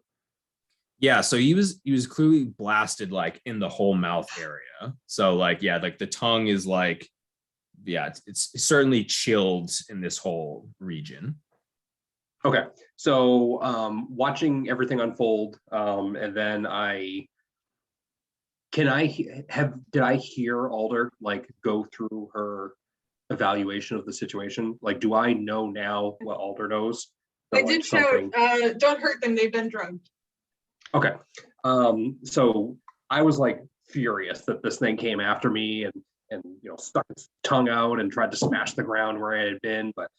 Yeah, so he was clearly blasted like in the whole mouth area. So like yeah, like the tongue is like yeah, it's certainly chilled in this whole region. Okay, so watching everything unfold, and then did I hear Alder like go through her evaluation of the situation? Like, do I know now what Alder knows? I did shout, don't hurt them, they've been drugged. Okay, so I was like furious that this thing came after me and stuck its tongue out and tried to smash the ground where I had been, but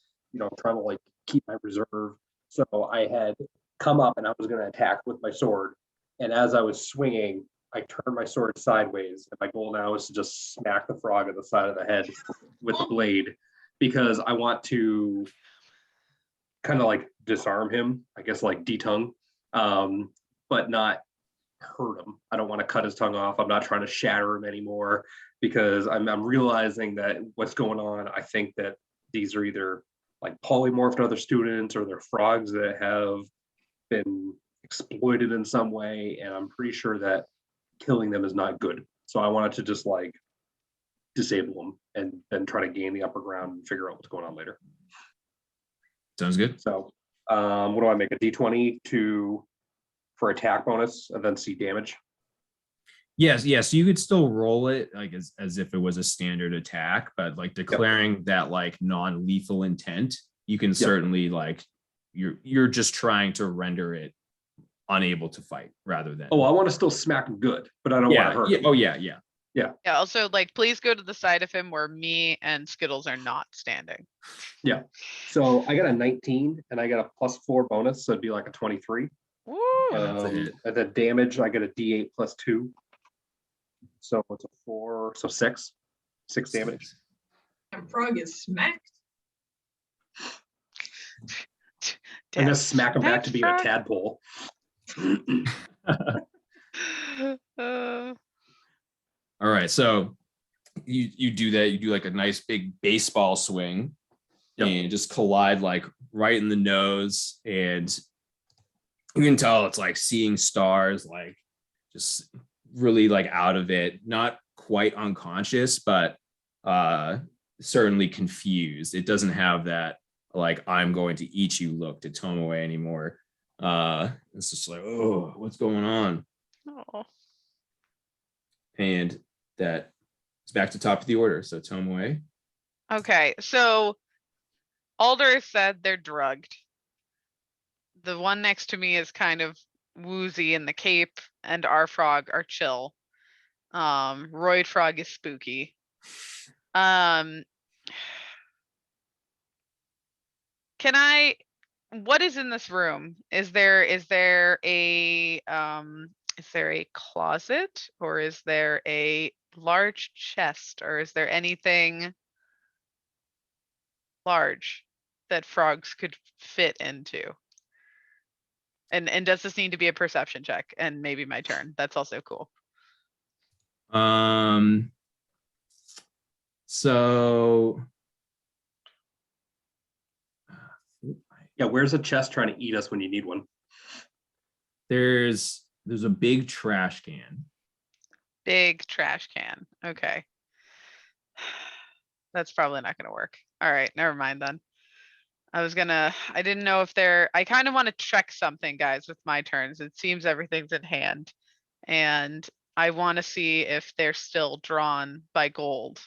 trying to like keep my reserve. So I had come up and I was going to attack with my sword, and as I was swinging, I turned my sword sideways, and my goal now is to just smack the frog at the side of the head with the blade, because I want to kind of like disarm him, I guess, like detongue, but not hurt him. I don't want to cut his tongue off. I'm not trying to shatter him anymore, because I'm realizing that what's going on, I think that these are either like polymorphed other students, or they're frogs that have been exploited in some way, and I'm pretty sure that killing them is not good. So I wanted to just like disable them and then try to gain the upper ground and figure out what's going on later. Sounds good. So what do I make, a D20 for attack bonus and then see damage? Yes, you could still roll it like as if it was a standard attack, but like declaring that like non-lethal intent, you can certainly like you're just trying to render it unable to fight rather than. Oh, I want to still smack him good, but I don't want to hurt him. Oh yeah. Yeah, also like please go to the side of him where me and Skittles are not standing. Yeah. So I got a 19 and I got a +4 bonus, so it'd be like a 23. Woo! And then damage, I get a D8 +2. So it's a 4, so 6 damage. That frog is smacked. I'm gonna smack him back to being a frog. tadpole. All right, so you do that. You do like a nice big baseball swing, Yep. and just collide like right in the nose, and you can tell it's like seeing stars, like just really like out of it, not quite unconscious, but certainly confused. It doesn't have that like I'm going to eat you look to Tomoe anymore. It's just like, oh, what's going on? Oh. And that is back to top of the order. So Tomoe. Okay, so Alder said they're drugged. The one next to me is kind of woozy in the cape, and our frog are chill. Royd frog is spooky. Can I, what is in this room? Is there a closet, or is there a large chest, or is there anything large that frogs could fit into? And does this need to be a perception check? And maybe my turn. That's also cool. So Yeah, where's a chest trying to eat us when you need one? there's a big trash can. Big trash can. Okay. That's probably not gonna work. All right, never mind then. I didn't know if I kind of want to check something, guys, with my turns. It seems everything's in hand. And I want to see if they're still drawn by gold.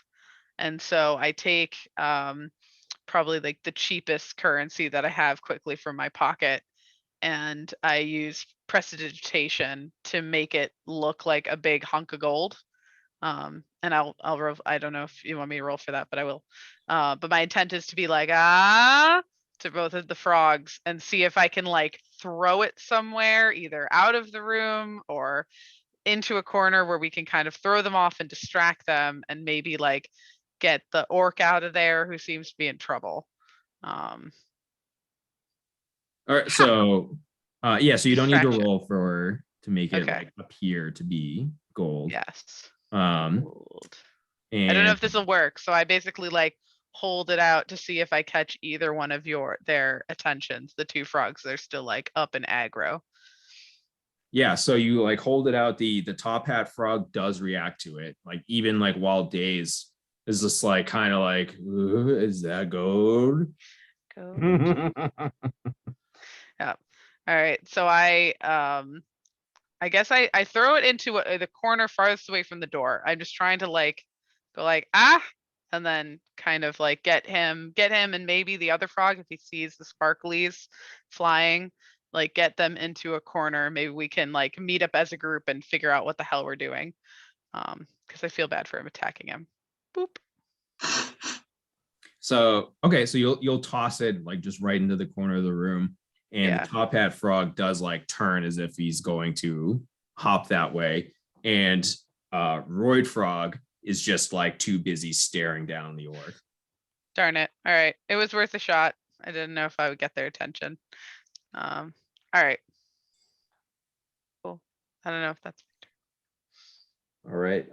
And so I take probably like the cheapest currency that I have quickly from my pocket, and I use prestidigitation to make it look like a big hunk of gold. And I'll roll. I don't know if you want me to roll for that, but I will. But my intent is to be like, to both of the frogs and see if I can like throw it somewhere, either out of the room or into a corner where we can kind of throw them off and distract them, and maybe like get the orc out of there who seems to be in trouble. All right, so yeah, so you don't need to roll to make it like appear to be gold. Yes. Gold. I don't know if this will work, so I basically like hold it out to see if I catch either one of their attentions. The two frogs, they're still like up and aggro. Yeah, so you like hold it out. The top hat frog does react to it, like even like while dazed, is just like kind of like, is that gold? Gold. Yeah. All right. So I guess I throw it into the corner farthest away from the door. I'm just trying to like go like and then kind of like get him and maybe the other frog, if he sees the sparklies flying, like get them into a corner. Maybe we can like meet up as a group and figure out what the hell we're doing. Because I feel bad for him attacking him. Boop. So okay, so you'll toss it like just right into the corner of the room, and the top hat frog does like turn as if he's going to hop that way, and Royd frog is just like too busy staring down the orc. Darn it. All right. It was worth a shot. I didn't know if I would get their attention. All right. Cool. I don't know if that's all right.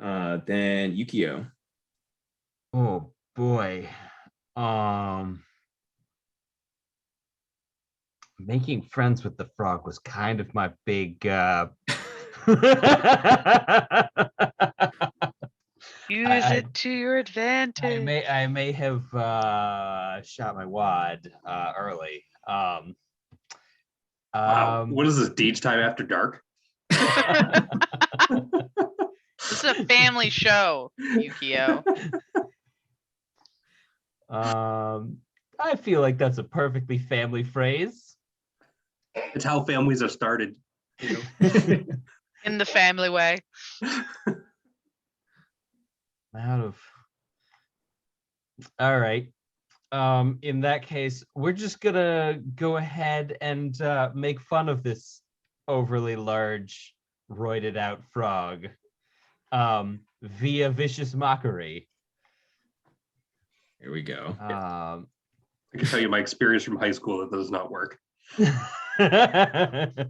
Then Yukio. Oh boy. Making friends with the frog was kind of my big use it to your advantage. I may have shot my wad early. Wow. What is this, Deej Time After Dark? This is a family show, Yukio. I feel like that's a perfectly family phrase. It's how families are started. You know? In the family way. All right. In that case, we're just gonna go ahead and make fun of this overly large, roided out frog via vicious mockery. Here we go. I can tell you my experience from high school, that does not work. And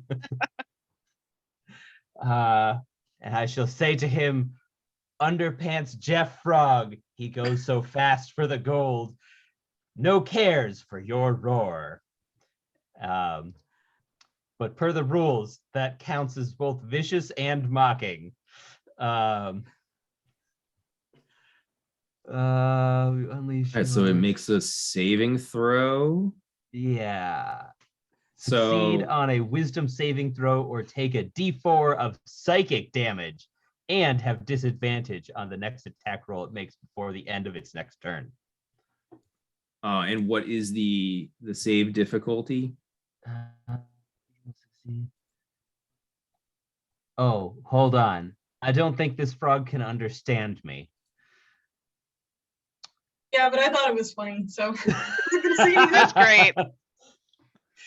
I shall say to him, Underpants Jeff Frog, he goes so fast for the gold. no cares for your roar. But per the rules, that counts as both vicious and mocking. Unleash. All right, so it makes a saving throw. Yeah. Succeed So on a wisdom saving throw or take a d4 of psychic damage and have disadvantage on the next attack roll it makes before the end of its next turn. and what is the save difficulty? Oh, hold on. I don't think this frog can understand me. Yeah, but I thought it was funny, so. That's great.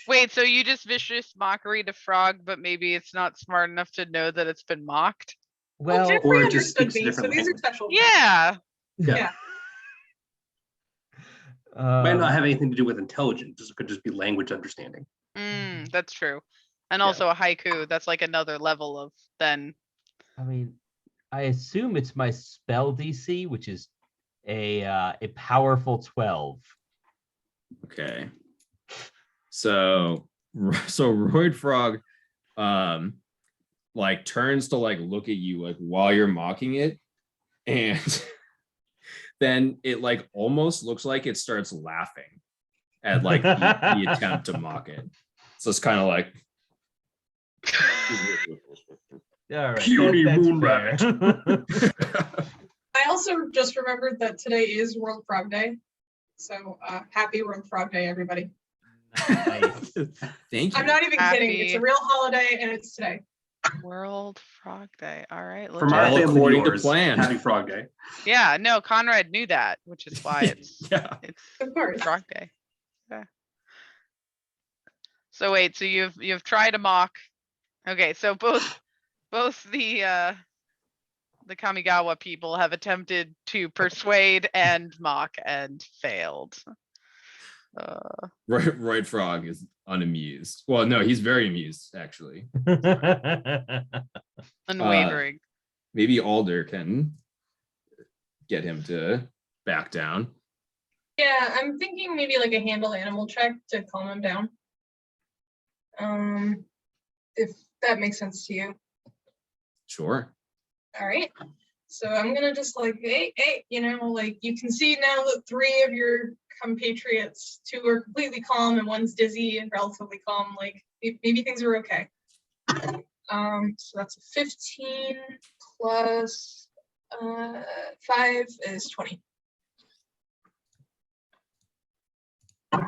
Wait, so you just vicious mockery to frog, but maybe it's not smart enough to know that it's been mocked? Well, Well, Jeffrey Or it just understood speaks a me, so different these are language. special. Yeah. Yeah. Might not have anything to do with intelligence. It could just be language understanding. That's true. And Yeah. also a haiku, that's like another level of then. I mean, I assume it's my spell DC, which is a powerful 12. Okay. So Roid Frog like turns to like look at you like while you're mocking it, and then it like almost looks like it starts laughing at like the attempt to mock it. So it's kind of like All right, Puny that's moon fair. I also just remembered that today is World Frog Day. So happy World Frog Day, everybody. Nice. Thank you. I'm not even kidding. It's a Happy- real holiday and it's today. World Frog Day. All right. From our All legit. family according to yours, plan. Happy Frog Day. Yeah, no, Conrad knew that, which is why it's Yeah. it's Of course. Frog Day. Yeah. So wait, so you've tried to mock. Okay, so both the Kamigawa people have attempted to persuade and mock and failed. Roid Frog is unamused. Well, no, he's very amused actually. Unwavering. Maybe Alder can get him to back down. Yeah, I'm thinking maybe like a handle animal check to calm him down. If that makes sense to you. Sure. All right. So I'm gonna just like, hey, like you can see now that 3 of your compatriots, 2 are completely calm and 1's dizzy and relatively calm. Like maybe things are okay. So that's a 15 plus 5 is 20.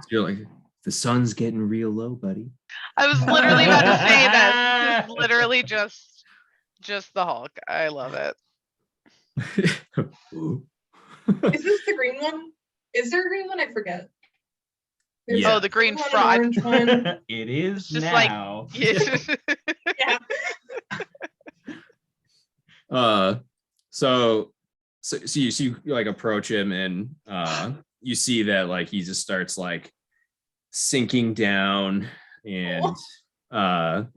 You're like, the sun's getting real low, buddy. I was literally about to say that. This is literally just the Hulk. I love it. Ooh. Is this the green one? Is there a green one? I forget. There's Yeah. Oh, the green one, an frog. orange one. It is Just like- now. Yeah. So you like approach him and you see that like he just starts like sinking down and like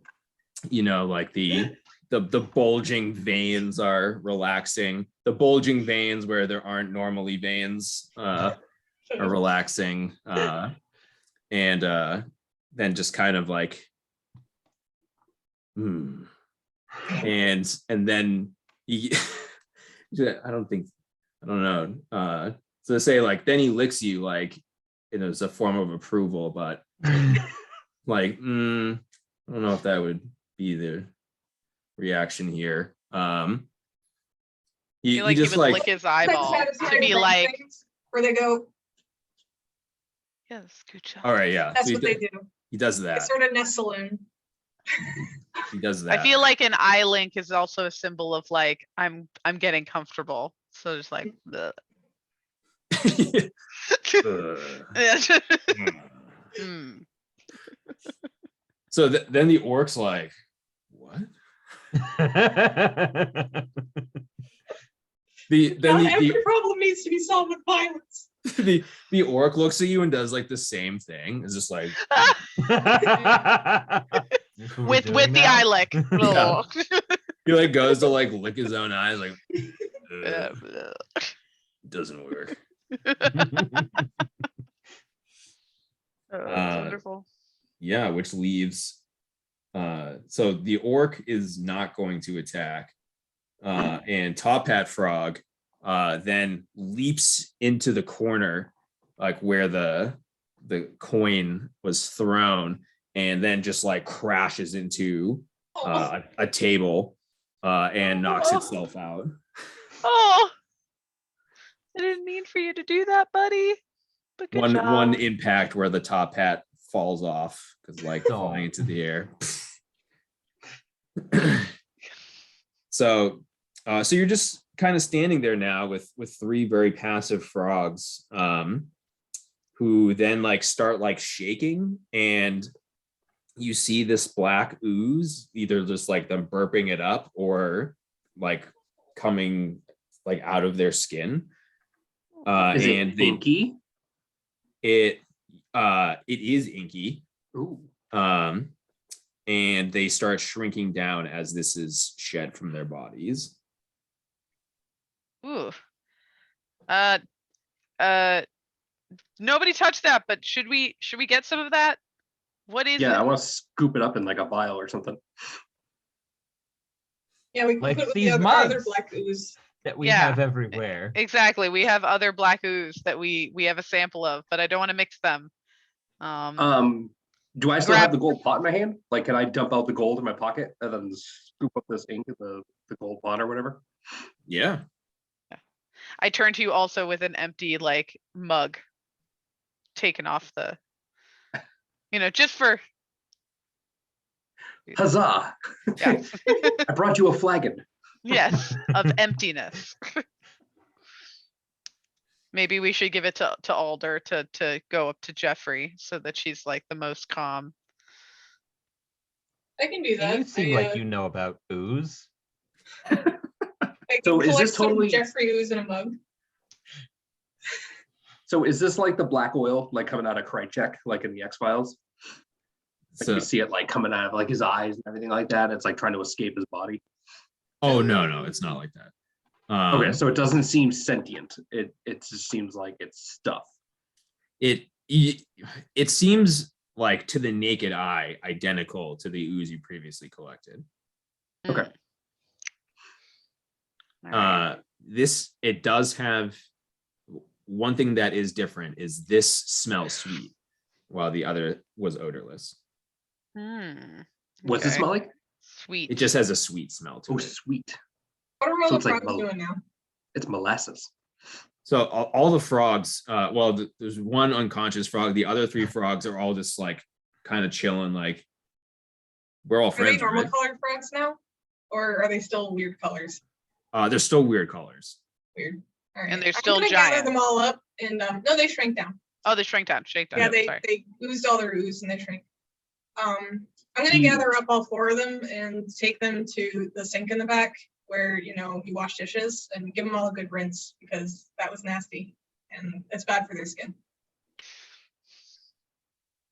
the bulging veins are relaxing. The bulging veins where there aren't normally veins are relaxing, and then just kind of like and then he I don't know. So to say like then he licks you like as a form of approval, but like I don't know if that would be the reaction here. I He feel like just he would like lick his eyeball to satisfying be frog like, things where they go, yes, good job. all right, yeah. that's So what they do. he does They that. sort of nestle in. He does that. I feel like an eye link is also a symbol of like I'm getting comfortable. So just like the Mm. So then the orc's like, what? Not every problem needs to be solved with violence. the orc looks at you and does like the same thing. It's just like with the eye lick. Yeah. he like goes to like lick his own eyes, like Yeah. doesn't work. Oh, that's Uh, wonderful. Yeah, which leaves so the orc is not going to attack. And Top Hat Frog then leaps into the corner, like where the coin was thrown, and then just like crashes into a table and knocks itself out. Oh, I didn't mean for you to do that, buddy. But good job. One impact where the top hat falls off because like Oh. flying into the air. So you're just kind of standing there now with three very passive frogs, who then like start like shaking, and you see this black ooze, either just like them burping it up or like coming like out of their skin. Is it and inky? it is inky. Ooh. And they start shrinking down as this is shed from their bodies. Ooh. Nobody touched that, but should we get some of that? What is Yeah, I it? want to scoop it up in like a vial or something. Yeah, we can Like put it with these the other mugs. black ooze. That we Yeah. have everywhere. Exactly. We have other black ooze that we have a sample of, but I don't want to mix them. Do I still Grab- have the gold pot in my hand? Like, can I dump out the gold in my pocket and then scoop up this ink in the gold pot or whatever? Yeah. I turn to you also with an empty like mug, taken off the, just for. Huzzah! Yeah. I brought you a flagon. Yes, of emptiness. Maybe we should give it to Alder to go up to Jeffrey so that she's like the most calm. I can do that. You seem like you know about ooze. I can So is collect this some totally- Jeffrey ooze in a mug. So is this like the black oil, like coming out of Krychek, like in the X-Files? Like So you see it like coming out of like his eyes and everything like that. It's like trying to escape his body. oh no, it's not like that. Okay, so it doesn't seem sentient. It just seems like it's stuff. It seems like to the naked eye identical to the ooze you previously collected. Okay. All right. It does have one thing that is different is this smells sweet while the other was odorless. What's it Okay. smell like? Sweet. It just has a sweet smell to Oh, it. sweet. What are all So the it's like frogs doing now? It's molasses. So all the frogs, there's one unconscious frog. The other three frogs are all just like kind of chilling, like we're all Are they friends. normal Right? colored frogs now? Or are they still weird colors? They're still weird colors. Weird. All right. And they're I'm still gonna gather giant. them all up and no, they shrank down. Oh, they shrank down. Yeah, Sorry. they oozed all their ooze and they shrank. I'm gonna Huge. gather up all four of them and take them to the sink in the back where you wash dishes and give them all a good rinse because that was nasty and it's bad for their skin.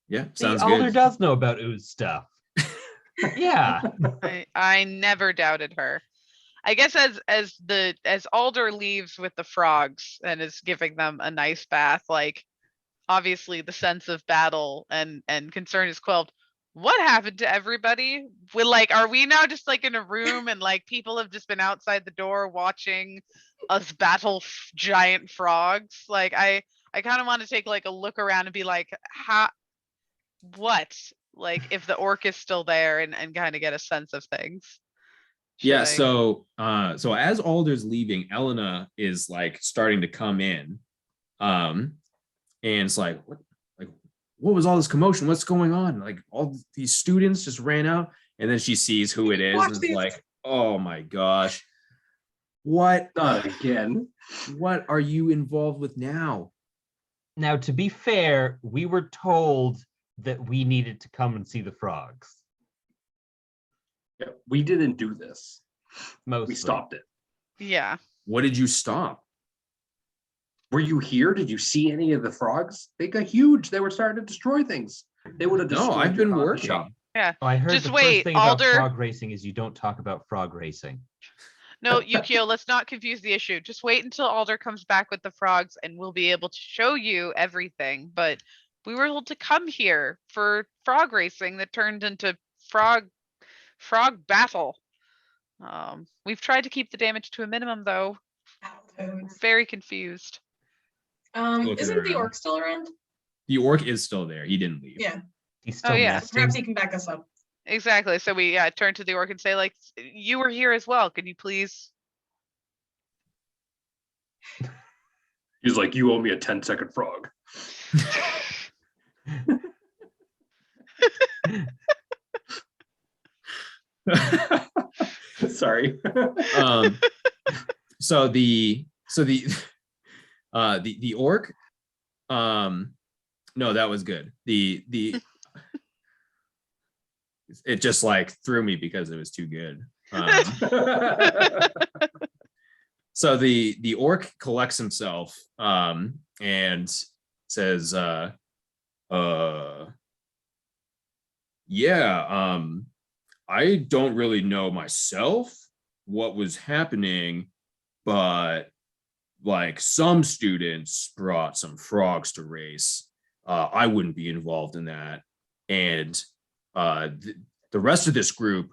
Yeah, See, sounds Alder good. does know about ooze stuff. Yeah. I never doubted her. I guess as Alder leaves with the frogs and is giving them a nice bath, like obviously the sense of battle and concern is quelled. What happened to everybody? Are we now just like in a room and like people have just been outside the door watching us battle giant frogs? Like I kind of want to take like a look around and be like, what? Like if the orc is still there and kind of get a sense of things. Yeah, Should I- so as Alder's leaving, Elena is like starting to come in. And it's like, what was all this commotion? What's going on? Like all these students just ran out, and then she sees who it is Watch and is these. like, oh my gosh. What Not again. what are you involved with now? Now, to be fair, we were told that we needed to come and see the frogs. Yeah, we didn't do this. Mostly. We stopped it. Yeah. What did you stop? Were you here? Did you see any of the frogs? They got huge. They were starting to destroy things. They would have destroyed No, I've your been coffee working. shop. Oh, I heard Just the wait, first thing about Alder- frog racing is you don't talk about frog racing. No, Yukio, let's not confuse the issue. Just wait until Alder comes back with the frogs and we'll be able to show you everything. But we were able to come here for frog racing that turned into frog battle. We've tried to keep the damage to a minimum though. We're very confused. Looking Isn't the around. orc still around? The orc is still there. He didn't leave. Yeah, He's still yeah. nesting. perhaps he can back us up. Exactly. So we turn to the orc and say, like, you were here as well. Could you please? He's like, you owe me a 10-second frog. Sorry. So the orc, no, that was good. The it just like threw me because it was too good. So the orc collects himself and says, yeah, I don't really know myself what was happening, but like some students brought some frogs to race. I wouldn't be involved in that. And the rest of this group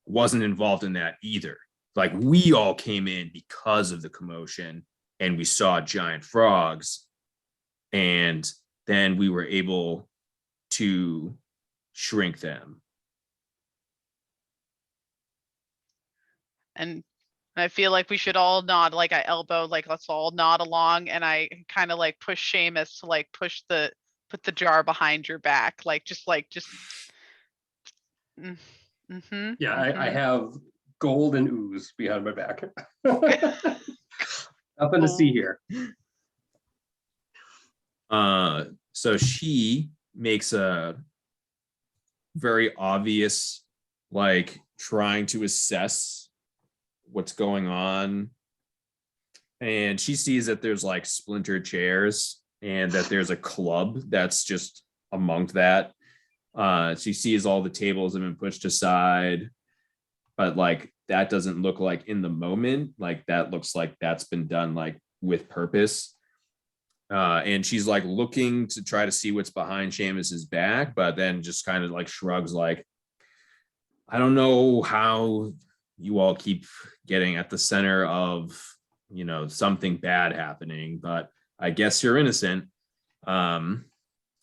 wasn't involved in that either. Like we all came in because of the commotion and we saw giant frogs, and then we were able to shrink them. And I feel like we should all nod, like I elbowed, like let's all nod along, and I kind of like push Seamus to like put the jar behind your back, just mm-hmm, Yeah, mm-hmm. I have gold and ooze behind my back. Nothing to see here. So she makes a very obvious, like trying to assess what's going on. And she sees that there's like splintered chairs and that there's a club that's just among that. She sees all the tables have been pushed aside, but like that doesn't look like in the moment, like that looks like that's been done like with purpose. And she's like looking to try to see what's behind Seamus's back, but then just kind of like shrugs like, I don't know how you all keep getting at the center of, you know, something bad happening, but I guess you're innocent.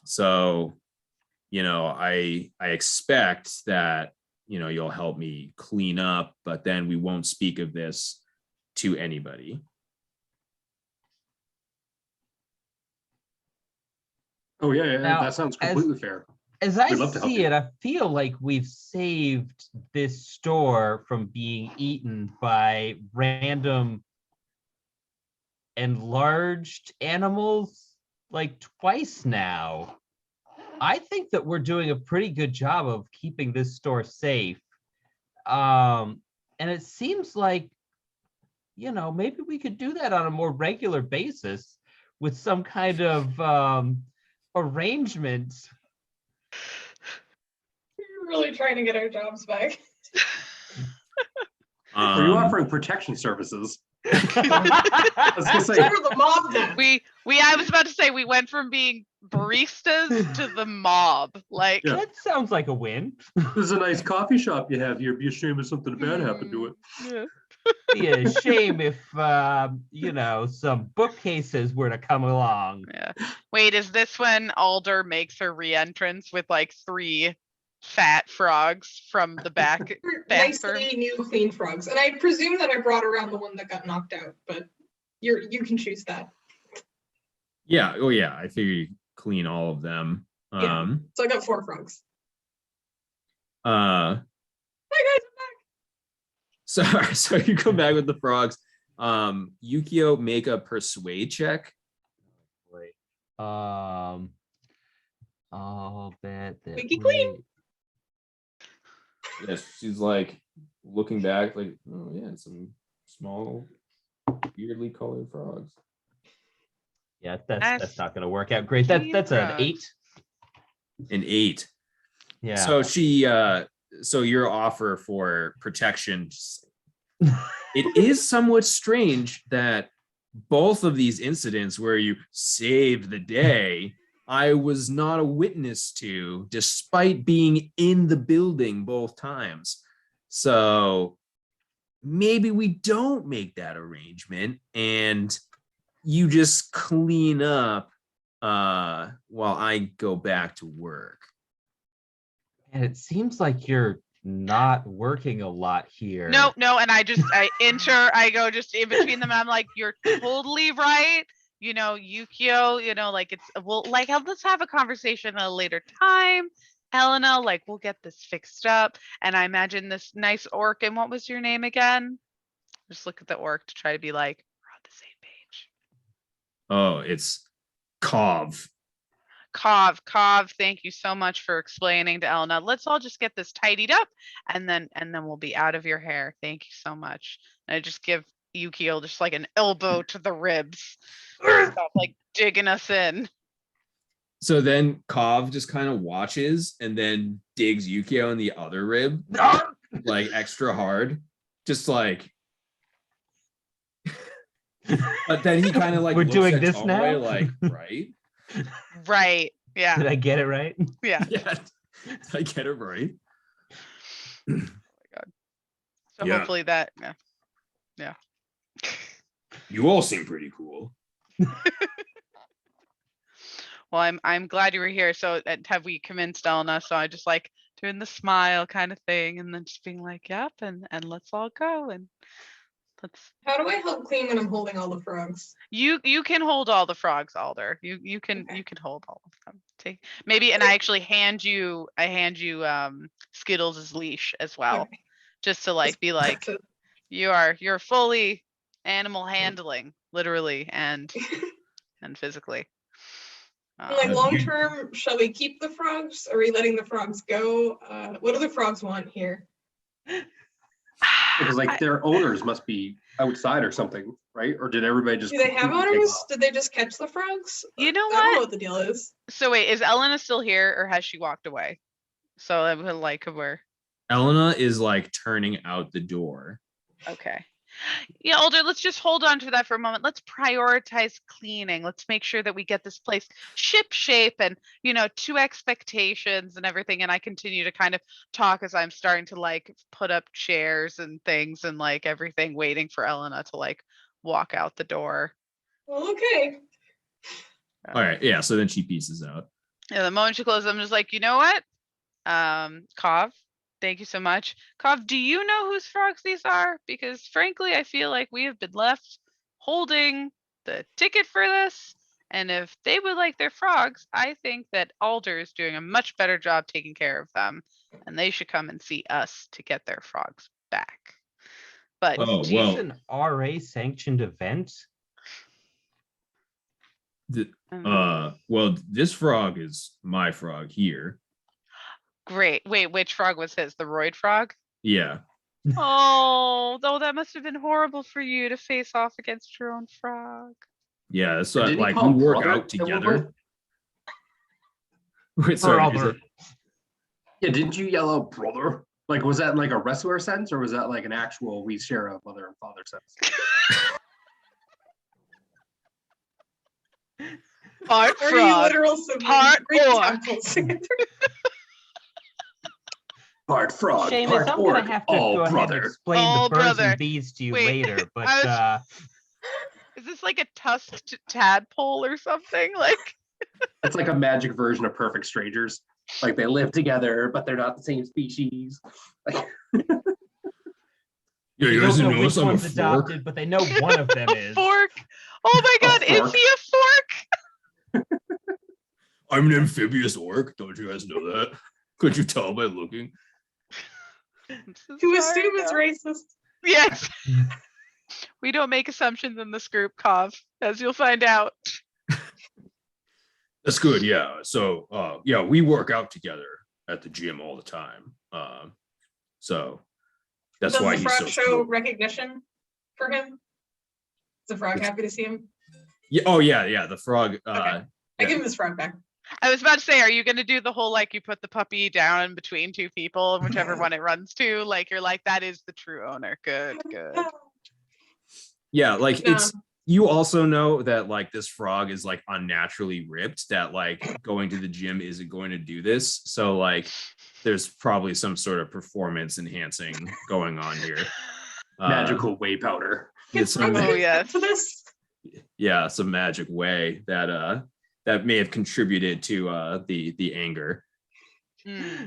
So, you know, I expect that, you know, you'll help me clean up, but then we won't speak of this to anybody. Oh yeah, Now, that sounds completely fair. As I We'd love to help see you. it, I feel like we've saved this store from being eaten by random enlarged animals like twice now. I think that we're doing a pretty good job of keeping this store safe. And it seems like, you know, maybe we could do that on a more regular basis with some kind of arrangement. We're really trying to get our jobs back. Are you offering protection services? I was gonna say, We're the mob then. I was about to say we went from being baristas to the mob. Like, Yeah. That sounds like a win. this is a nice coffee shop you have here. Be a shame if something bad happened to it. yeah. Be a shame if you know, some bookcases were to come along. Yeah. Wait, is this when Alder makes her re-entrance with like 3 fat frogs from the back bathroom? Nicely new clean frogs. And I presume that I brought around the one that got knocked out, but you can choose that. Yeah. Oh yeah. I figure you clean all of them. Yeah. So I got 4 frogs. Hi guys, I'm back. So you come back with the frogs. Yukio, make a persuade check. Wait. I'll bet that Squeaky clean. Yes, she's like looking back, like, oh yeah, some small, weirdly colored frogs. Yeah, Nice. that's not gonna work out great. That's an frogs. 8. An 8. Yeah. So she so your offer for protection, it is somewhat strange that both of these incidents where you saved the day I was not a witness to, despite being in the building both times. So maybe we don't make that arrangement and you just clean up while I go back to work. And it seems like you're not working a lot here. No, and I go just in between them and I'm like, you're totally right. You know, Yukio, you know, like let's have a conversation at a later time. Elena, like we'll get this fixed up. And I imagine this nice orc, and what was your name again? Just look at the orc to try to be like, we're on the same page. Oh, it's Kov. Kov, thank you so much for explaining to Elena. Let's all just get this tidied up and then we'll be out of your hair. Thank you so much. And I just give Yukio just like an elbow to the ribs. Stop like digging us in. So then Kov just kind of watches and then digs Yukio in the other rib, like extra hard. Just like but then he kind of like We're looks doing at this Tomoe, now? like, right? Right. Yeah. Did I get it right? Yeah. Yeah. Did I get it right? So Yeah. hopefully that yeah. You all seem pretty cool. Well, I'm glad you were here. So have we convinced Elena? So I just like doing the smile kind of thing and then just being like, yep, and let's all go and let's. How do I help clean when I'm holding all the frogs? You can hold all the frogs, Alder. You can hold all of them. Take maybe, and I actually hand you Skittles' leash as well, Okay. just to like be like, you're fully animal handling, literally and physically. Like long term, shall we keep the frogs? Are we letting the frogs go? What do the frogs want here? Because like their owners must be outside or something, right? Or did everybody just? Do they have completely take owners? off? Did they just catch the frogs? You know I don't know what? what the deal is. So wait, is Elena still here or has she walked away? So I'm like where? Elena is like turning out the door. Okay. Yeah, Alder, let's just hold on to that for a moment. Let's prioritize cleaning. Let's make sure that we get this place ship shape and, you know, to expectations and everything. And I continue to kind of talk as I'm starting to like put up chairs and things and like everything, waiting for Elena to like walk out the door. Well, okay. All right. Yeah. So then she pieces out. Yeah, the moment she closes, I'm just like, you know what? Kov, thank you so much. Kov, do you know whose frogs these are? Because frankly, I feel like we have been left holding the ticket for this. And if they would like their frogs, I think that Alder is doing a much better job taking care of them. And they should come and see us to get their frogs back. But Oh, Is well. this an RA sanctioned event? Well, this frog is my frog here. great. Wait, which frog was his? The Royd frog? Yeah. Oh, though that must have been horrible for you to face off against your own frog. Yeah. That's Didn't he like call we work brother out at one together. Wait, sorry. is Brother. it- Yeah, didn't you yell out brother? Like, was that in like a wrestler sense or was that like an actual we share a mother and father sense? Part Are you frog. literal siblings? part Great orc. temples. Part frog, Seamus, part I'm orc, gonna have to all go ahead and brother. explain All the birds brother. and bees to you Wait, later, but I Is this like a tusked tadpole or something? Like, It's like a magic version of Perfect Strangers. Like they live together, but they're not the same species. Like, Yeah, they you don't guys know didn't which notice I'm a one's fork? adopted, but they know one of them a is. fork. Oh my A god, is fork. he a fork? I'm an amphibious orc. Don't you guys know that? Could you tell by looking? I'm so To sorry, assume it's no. racist. Yes. We don't make assumptions in this group, Kov, as you'll find out. That's good. Yeah. So, yeah, we work out together at the gym all the time. So that's Does why the he's frog so show cool. recognition for him? Is the frog It's- happy to see him? Yeah. Oh, yeah. Yeah. The frog. Okay. I yeah. give him his frog back. I was about to say, are you going to do the whole like you put the puppy down in between two people, and whichever one it runs to, like you're like that is the true owner. Good, good. Yeah. Like No. You also know that like this frog is like unnaturally ripped, that like going to the gym isn't going to do this. So like there's probably some sort of performance enhancing going on here. Magical whey powder. Get It's some, Oh, yes. to this. yeah, some magic way that that may have contributed to the anger. Hmm.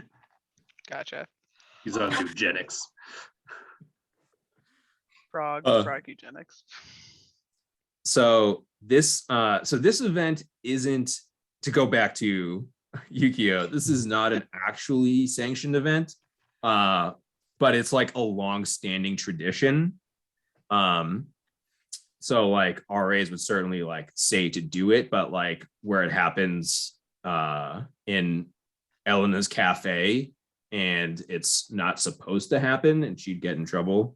Gotcha. He's on eugenics. Frog Uh, eugenics. So this event isn't, to go back to Yukio, this is not an actually sanctioned event, but it's like a long-standing tradition. So like RAs would certainly like say to do it, but like where it happens in Elena's cafe and it's not supposed to happen and she'd get in trouble.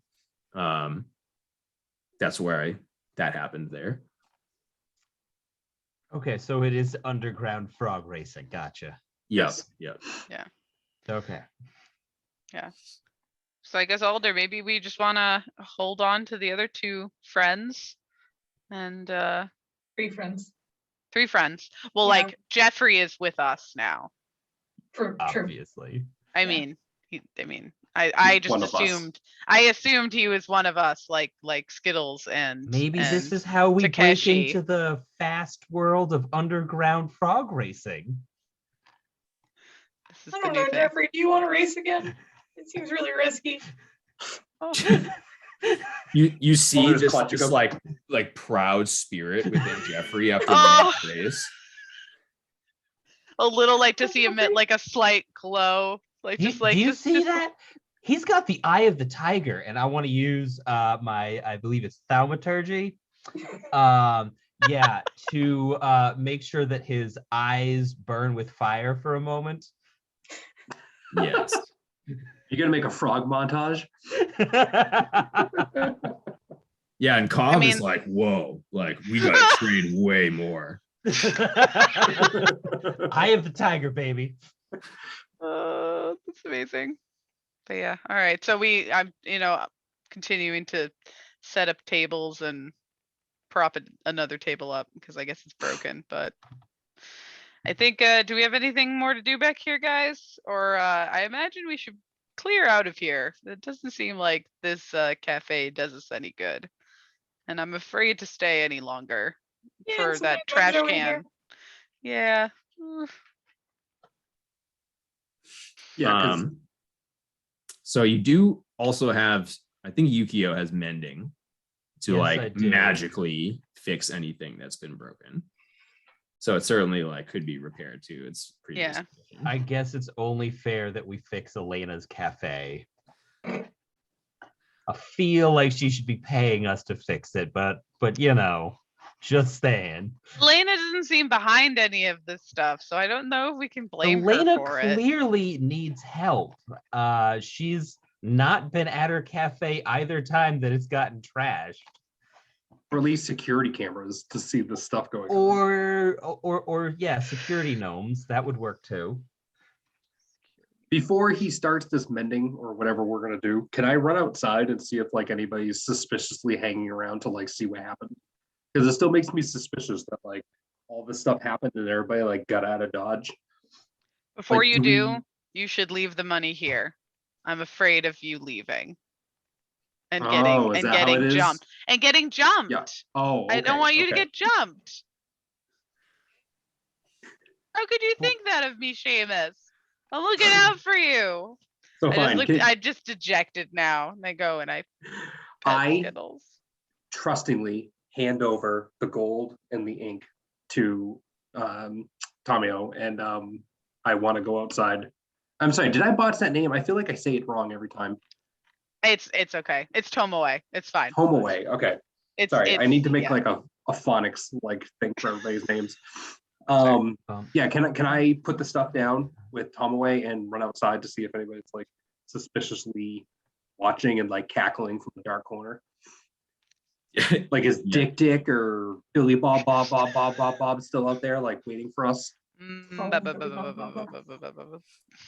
That's where that happened there. Okay, so it is underground frog racing. Gotcha. Yes. Yeah. Okay. So I guess Alder, maybe we just wanna hold on to the other two friends and 3 friends. 3 friends. Well, Yeah. like Jeffrey is with us now. For true. Obviously. I Yeah. mean, I just one of us. assumed he was one of us, like Skittles and Maybe this and is how we break Takeshi. into the fast world of underground frog racing. This is I the don't new know, thing. Jeffrey. Do you want to race again? It seems really risky. Oh, You see there's this clutching just him. like proud spirit within Jeffrey after Oh. winning the race. a little like to see him at like a slight glow, like just like do you just see just that? He's got the eye of the tiger, and I want to use my, I believe it's thaumaturgy. Yeah, to make sure that his eyes burn with fire for a moment. Yes. You gonna make a frog montage? Yeah, and Cobb is mean- like, whoa, like we gotta train way more. Eye of the tiger, baby. that's amazing. But yeah, all right. So I'm continuing to set up tables and prop another table up because I guess it's broken. But I think do we have anything more to do back here, guys? Or I imagine we should clear out of here. It doesn't seem like this cafe does us any good, and I'm afraid to stay any longer Yeah, for it's that okay, trash nobody can. here. Yeah. Yeah, because So you do also have, I think Yukio has mending to Yes, I like do. magically fix anything that's been broken. So it certainly like could be repaired to its previous Yeah. condition. I guess it's only fair that we fix Elena's cafe. I feel like she should be paying us to fix it, but you know, just saying. Elena doesn't seem behind any of this stuff, so I don't know if we can blame Elena her for it. clearly needs help. She's not been at her cafe either time that it's gotten trashed. release security cameras to see the stuff going on. Or yeah, security gnomes, that would work too. Before he starts this mending or whatever we're gonna do, can I run outside and see if like anybody's suspiciously hanging around to like see what happened? Because it still makes me suspicious that like all this stuff happened and everybody like got out of Dodge. Before Like, you do do, we- you should leave the money here. I'm afraid of you leaving and Oh, getting is and that how it getting is? jumped and getting jumped. Oh, I don't okay, want you to okay. get jumped. How could you think that of me, Seamus? I'm looking out for you. So I fine. just dejected now. And I go and I pet I Skittles. trustingly hand over the gold and the ink to Tomoe, and I want to go outside. I'm sorry, did I botch that name? I feel like I say it wrong every time. It's okay. It's Tomoe. It's fine. Tomoe. Okay, It's sorry. I it's- need to make yeah. like a phonics like thing for everybody's names. Sure. Yeah, can I put the stuff down with Tomoe and run outside to see if anybody's like suspiciously watching and like cackling from the dark corner? Like is Yeah. Dick or Billy Bob still out there like waiting for us?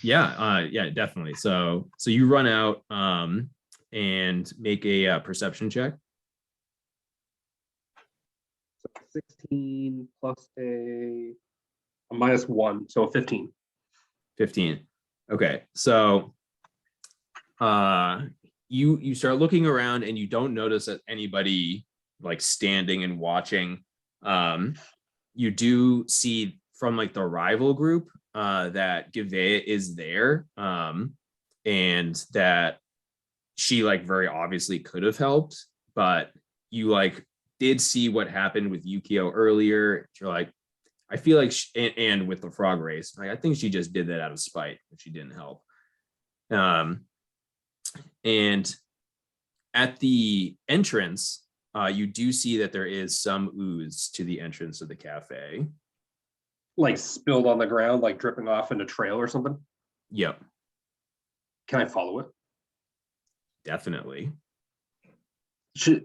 Yeah, definitely. So you run out and make a perception check. 16 plus a -1, so 15. 15. Okay, so you start looking around and you don't notice that anybody like standing and watching. You do see from like the rival group that Gavea is there, and that she like very obviously could have helped, but you like did see what happened with Yukio earlier. You're like, I feel like and with the frog race, like I think she just did that out of spite if she didn't help. And at the entrance, you do see that there is some ooze to the entrance of the cafe. Like spilled on the ground, like dripping off in a trail or something. Yep, Can I follow it? definitely. I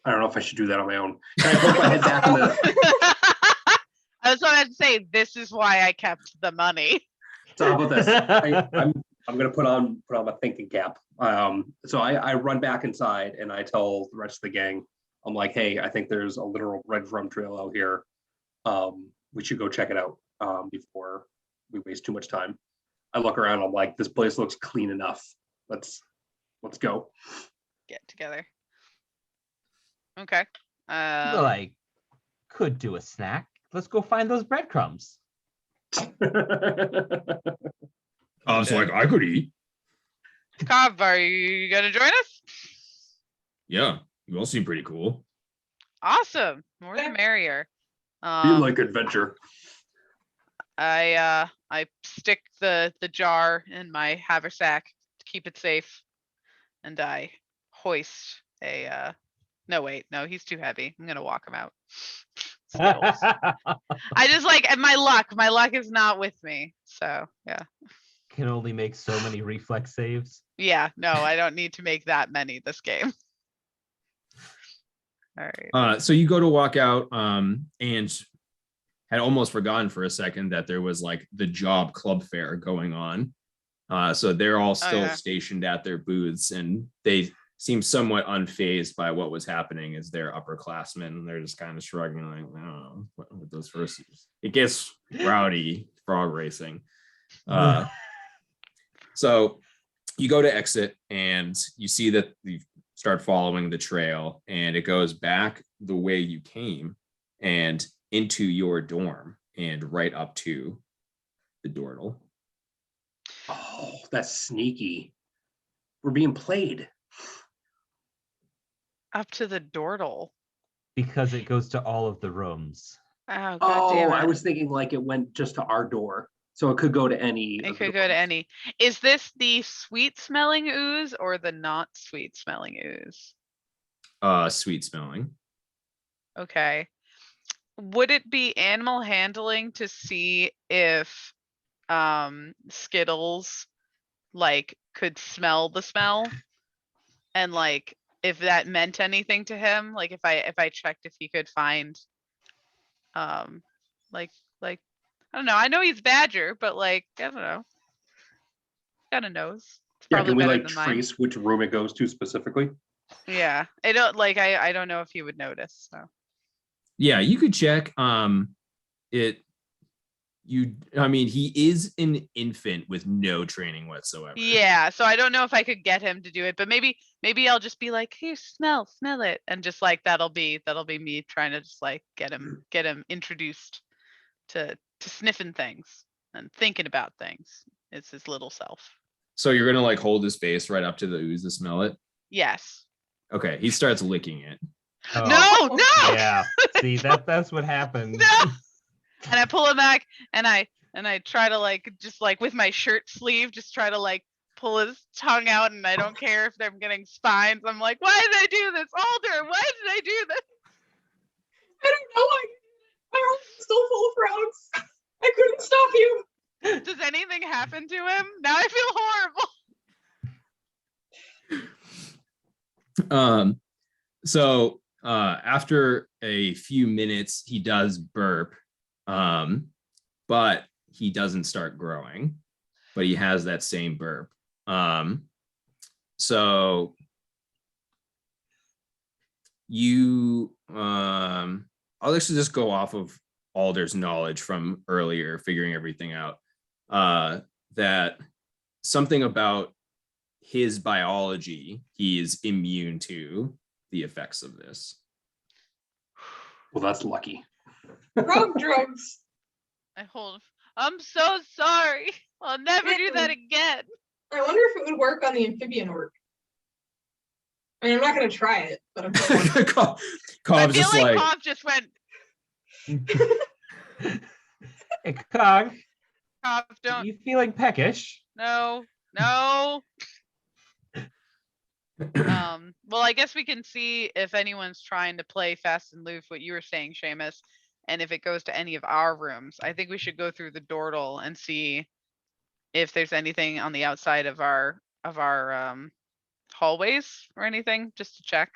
don't know if I should do that on my own. Can I poke my head back in the I was about to say, this is why I kept the money. So how about this? I'm gonna put on my thinking cap. So I run back inside and I tell the rest of the gang, I'm like, hey, I think there's a literal red drum trail out here. We should go check it out before we waste too much time. I look around, I'm like, this place looks clean enough. Let's go. Get together. Okay. Well, I could do a snack. Let's go find those breadcrumbs. I was like, I could eat. Cobb, are you gonna join us? Yeah, you all seem pretty cool. Awesome. More the merrier. You like adventure. I stick the jar in my haversack to keep it safe, and I hoist a no wait, no, he's too heavy. I'm gonna walk him out. Skittles. I just like, and my luck is not with me. So yeah. Can only make so many reflex saves. Yeah, no, I don't need to make that many this game. All right. So you go to walk out, and had almost forgotten for a second that there was like the job club fair going on. So they're all still stationed at their booths, and they seem somewhat unfazed by what was happening as they're upperclassmen. And they're just kind of shrugging, like, I don't know, what with those first. It gets rowdy frog racing. So you go to exit and you see that you start following the trail and it goes back the way you came and into your dorm and right up to the Dordle. Oh, that's sneaky. We're being played. Up to the Dordle. Because it goes to all of the rooms. Oh, God damn it. I was thinking like it went just to our door. So it could go to any. It could go to any. Is this the sweet smelling ooze or the not sweet smelling ooze? Sweet smelling. Okay. Would it be animal handling to see if Skittles like could smell the smell and like if that meant anything to him? Like if I checked if he could find like I don't know. I know he's Badger, but like I don't know. Got a nose. It's Yeah, probably can we better like than mine. trace which room it goes to specifically? Yeah. I don't like I don't know if he would notice. So Yeah, you could check. I mean, he is an infant with no training whatsoever. yeah, so I don't know if I could get him to do it, but maybe I'll just be like, here, smell it, and just like that'll be me trying to just like get him introduced to sniffing things and thinking about things. It's his little self. So you're gonna like hold his face right up to the ooze to smell it. Yes. Okay, he starts licking it. Oh, No. Yeah. See, that's what happens. No. And I pull him back, and I try to like just like with my shirt sleeve, just try to like pull his tongue out, and I don't care if they're getting spines. I'm like, why did I do this, Alder? Why did I do this? I don't know why. My arms are still full of frogs. I couldn't stop you. Does anything happen to him? Now I feel horrible. So after a few minutes, he does burp, but he doesn't start growing, but he has that same burp. So you I'll actually just go off of Alder's knowledge from earlier, figuring everything out. That something about his biology, he is immune to the effects of this. Well, that's lucky. Frog drugs. I'm so sorry. I'll never do that again. I wonder if it would work on the amphibian orc. I mean, I'm not gonna try it, but I'm I Cobb's feel just like like, Cobb just went, Hey, Cog, Cobb, don't. you feeling peckish? No. Well, I guess we can see if anyone's trying to play fast and loose, what you were saying, Seamus, and if it goes to any of our rooms. I think we should go through the Dordle and see if there's anything on the outside of our hallways or anything, just to check.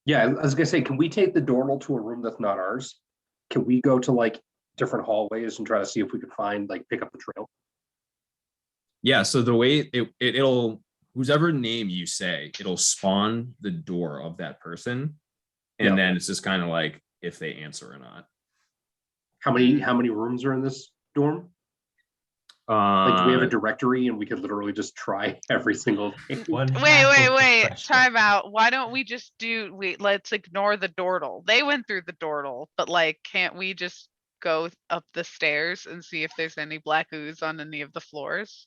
Yeah, I was gonna say, can we take the Dormal to a room that's not ours? Can we go to like different hallways and try to see if we could find, like, pick up the trail? yeah. So the way it'll whoever name you say, it'll spawn the door of that person, and Yeah. then it's just kind of like if they answer or not. How many rooms are in this dorm? Like, do we have a directory and we could literally just try every single thing? Wait, time out. Why don't we just let's ignore the Dordle. They went through the Dordle, but like, can't we just go up the stairs and see if there's any black ooze on any of the floors?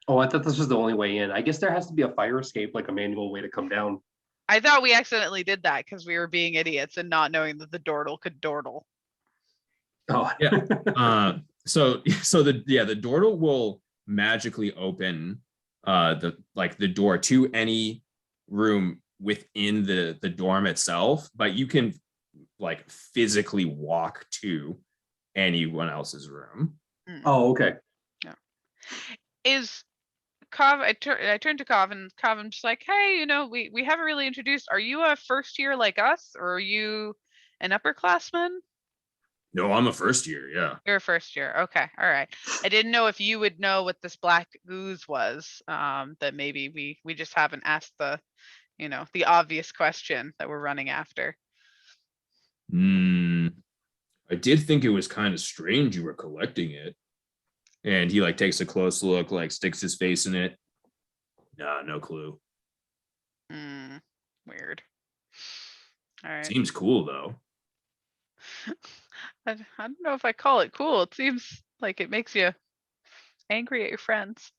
Oh, I thought this was the only way in. I guess there has to be a fire escape, like a manual way to come down. I thought we accidentally did that because we were being idiots and not knowing that the Dordle could Dordle. Oh, Yeah. So the Dordle will magically open the door to any room within the dorm itself, but you can like physically walk to anyone else's room. Oh, okay. Is Kav, I turned to Kav, and Kav, I'm just like, hey, we haven't really introduced. Are you a first year like us, or are you an upperclassman? No, I'm a first year. Yeah. You're a first year. Okay. All right. I didn't know if you would know what this black ooze was. That maybe we just haven't asked the obvious question that we're running after. I did think it was kind of strange you were collecting it. And he like takes a close look, like sticks his face in it. Nah, no clue. Weird. All right. Seems cool though. I don't know if I call it cool. It seems like it makes you angry at your friends.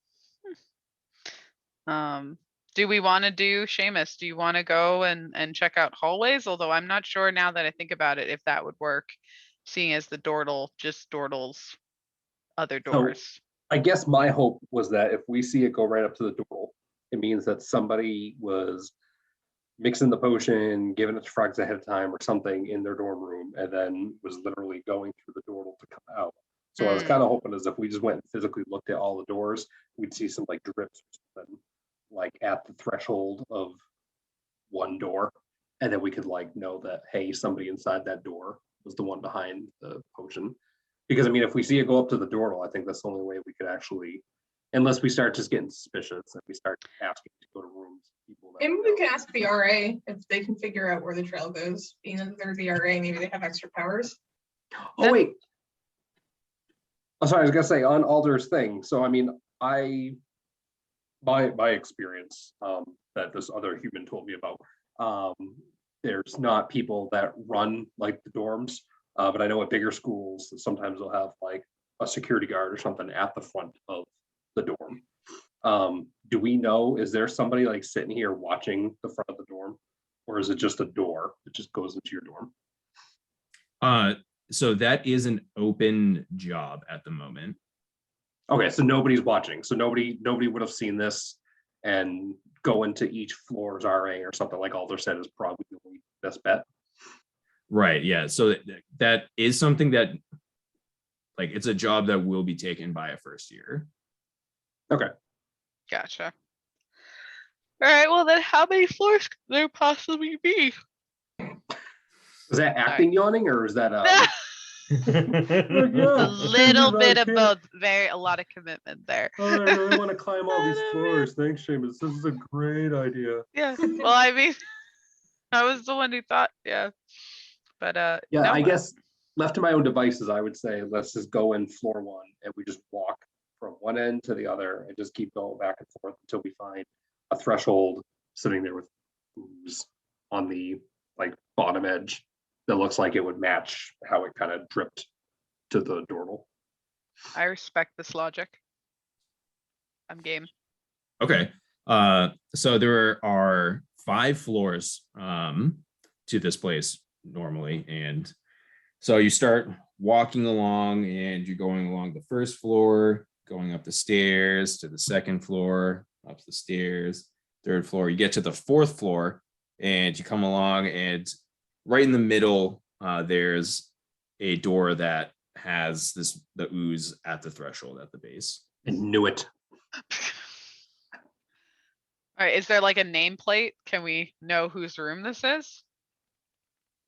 Do we want to do Seamus? Do you want to go and check out hallways? Although I'm not sure now that I think about it if that would work, seeing as the Dordle just Dordles other doors. I guess my hope was that if we see it go right up to the door, it means that somebody was mixing the potion, giving it to frogs ahead of time or something in their dorm room, and then was literally going through the door to come out. So I was kind of hoping as if we just went and physically looked at all the doors, we'd see some like drips or something, like at the threshold of one door, and then we could like know that, hey, somebody inside that door was the one behind the potion. Because I mean, if we see it go up to the door, I think that's the only way we could actually, unless we start just getting suspicious and we start asking to go to rooms. People Maybe we can ask the RA if they can figure out where the trail goes. Being that they're the RA, maybe they have extra powers. Oh wait. Oh, sorry, I was gonna say on Alder's thing. So I mean, my experience that this other human told me about. There's not people that run like the dorms. But I know at bigger schools, sometimes they'll have like a security guard or something at the front of the dorm. Do we know, is there somebody like sitting here watching the front of the dorm? Or is it just a door that just goes into your dorm? So that is an open job at the moment. Okay, so nobody's watching. So nobody would have seen this and go into each floor's RA or something like Alder said is probably the best bet. Right. Yeah. So that is something that, like, it's a job that will be taken by a first year. Okay. Gotcha. All right. Well, then how many floors could there possibly be? Is that acting yawning or is that a little bit of both. A lot of commitment there. Oh, I really want to climb all these floors. Thanks, Seamus. This is a great idea. Yeah. Well, I mean, I was the one who thought, yeah. But Yeah, no, I guess left to my own devices, I would say let's just go in floor one and we just walk from one end to the other and just keep going back and forth until we find a threshold sitting there with ooze on the like bottom edge that looks like it would match how it kind of dripped to the doorway. I respect this logic. I'm game. Okay. So there are 5 floors to this place normally, and so you start walking along, and you're going along the first floor, going up the stairs to the second floor, up the stairs, third floor. You get to the 4th floor, and you come along, and right in the middle, there's a door that has the ooze at the threshold at the base. I knew it. All right, is there like a nameplate? Can we know whose room this is?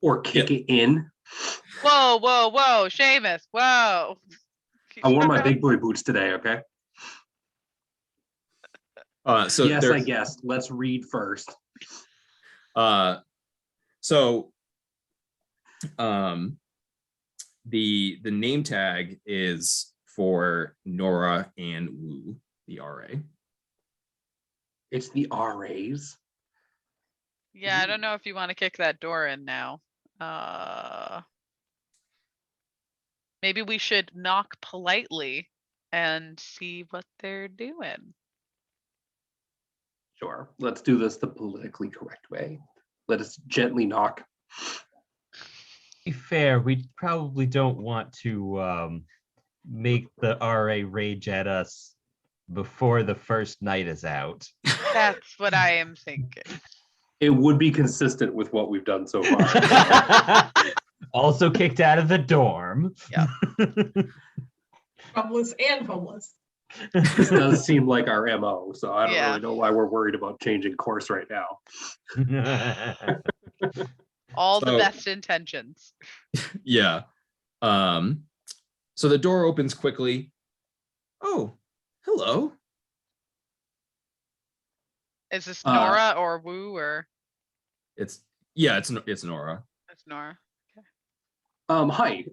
Or kick it in. Whoa, whoa, whoa, Seamus, whoa. I wore my big boy boots today, okay? So yes, there, I guess. Let's read first. So the name tag is for Nora and Wu, the RA. It's the RAs. Yeah, I don't know if you want to kick that door in now. Maybe we should knock politely and see what they're doing. Sure. Let's do this the politically correct way. Let us gently knock. To be fair, we probably don't want to make the RA rage at us before the first night is out. That's what I am thinking. It would be consistent with what we've done so far. Also kicked out of the dorm. Yeah. Homeless and homeless. This does seem like our MO, so I don't Yeah. really know why we're worried about changing course right now. All the So- best intentions. Yeah. So the door opens quickly. Oh, hello. Is this Uh, Nora or Wu or It's Nora. it's Nora? Hi.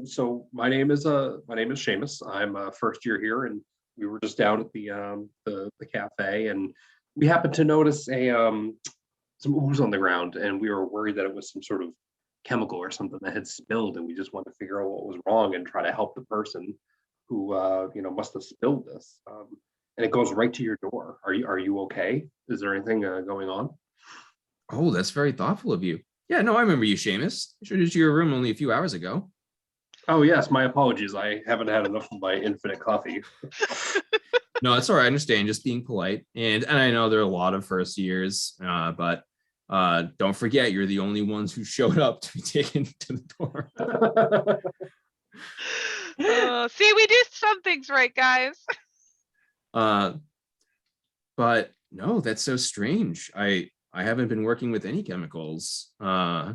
So my name is Seamus. I'm first year here, and we were just down at the cafe, and we happened to notice some ooze on the ground, and we were worried that it was some sort of chemical or something that had spilled, and we just wanted to figure out what was wrong and try to help the person who must have spilled this. And it goes right to your door. Are you okay? Is there anything going on? Oh, that's very thoughtful of you. Yeah, no, I remember you, Seamus. I showed you to your room only a few hours ago. Oh yes, my apologies. I haven't had enough of my infinite coffee. No, it's all right. I understand, just being polite. And I know there are a lot of first years, but don't forget, you're the only ones who showed up to be taken to the door. See, we do some things right, guys. But no, that's so strange. I haven't been working with any chemicals. Yeah,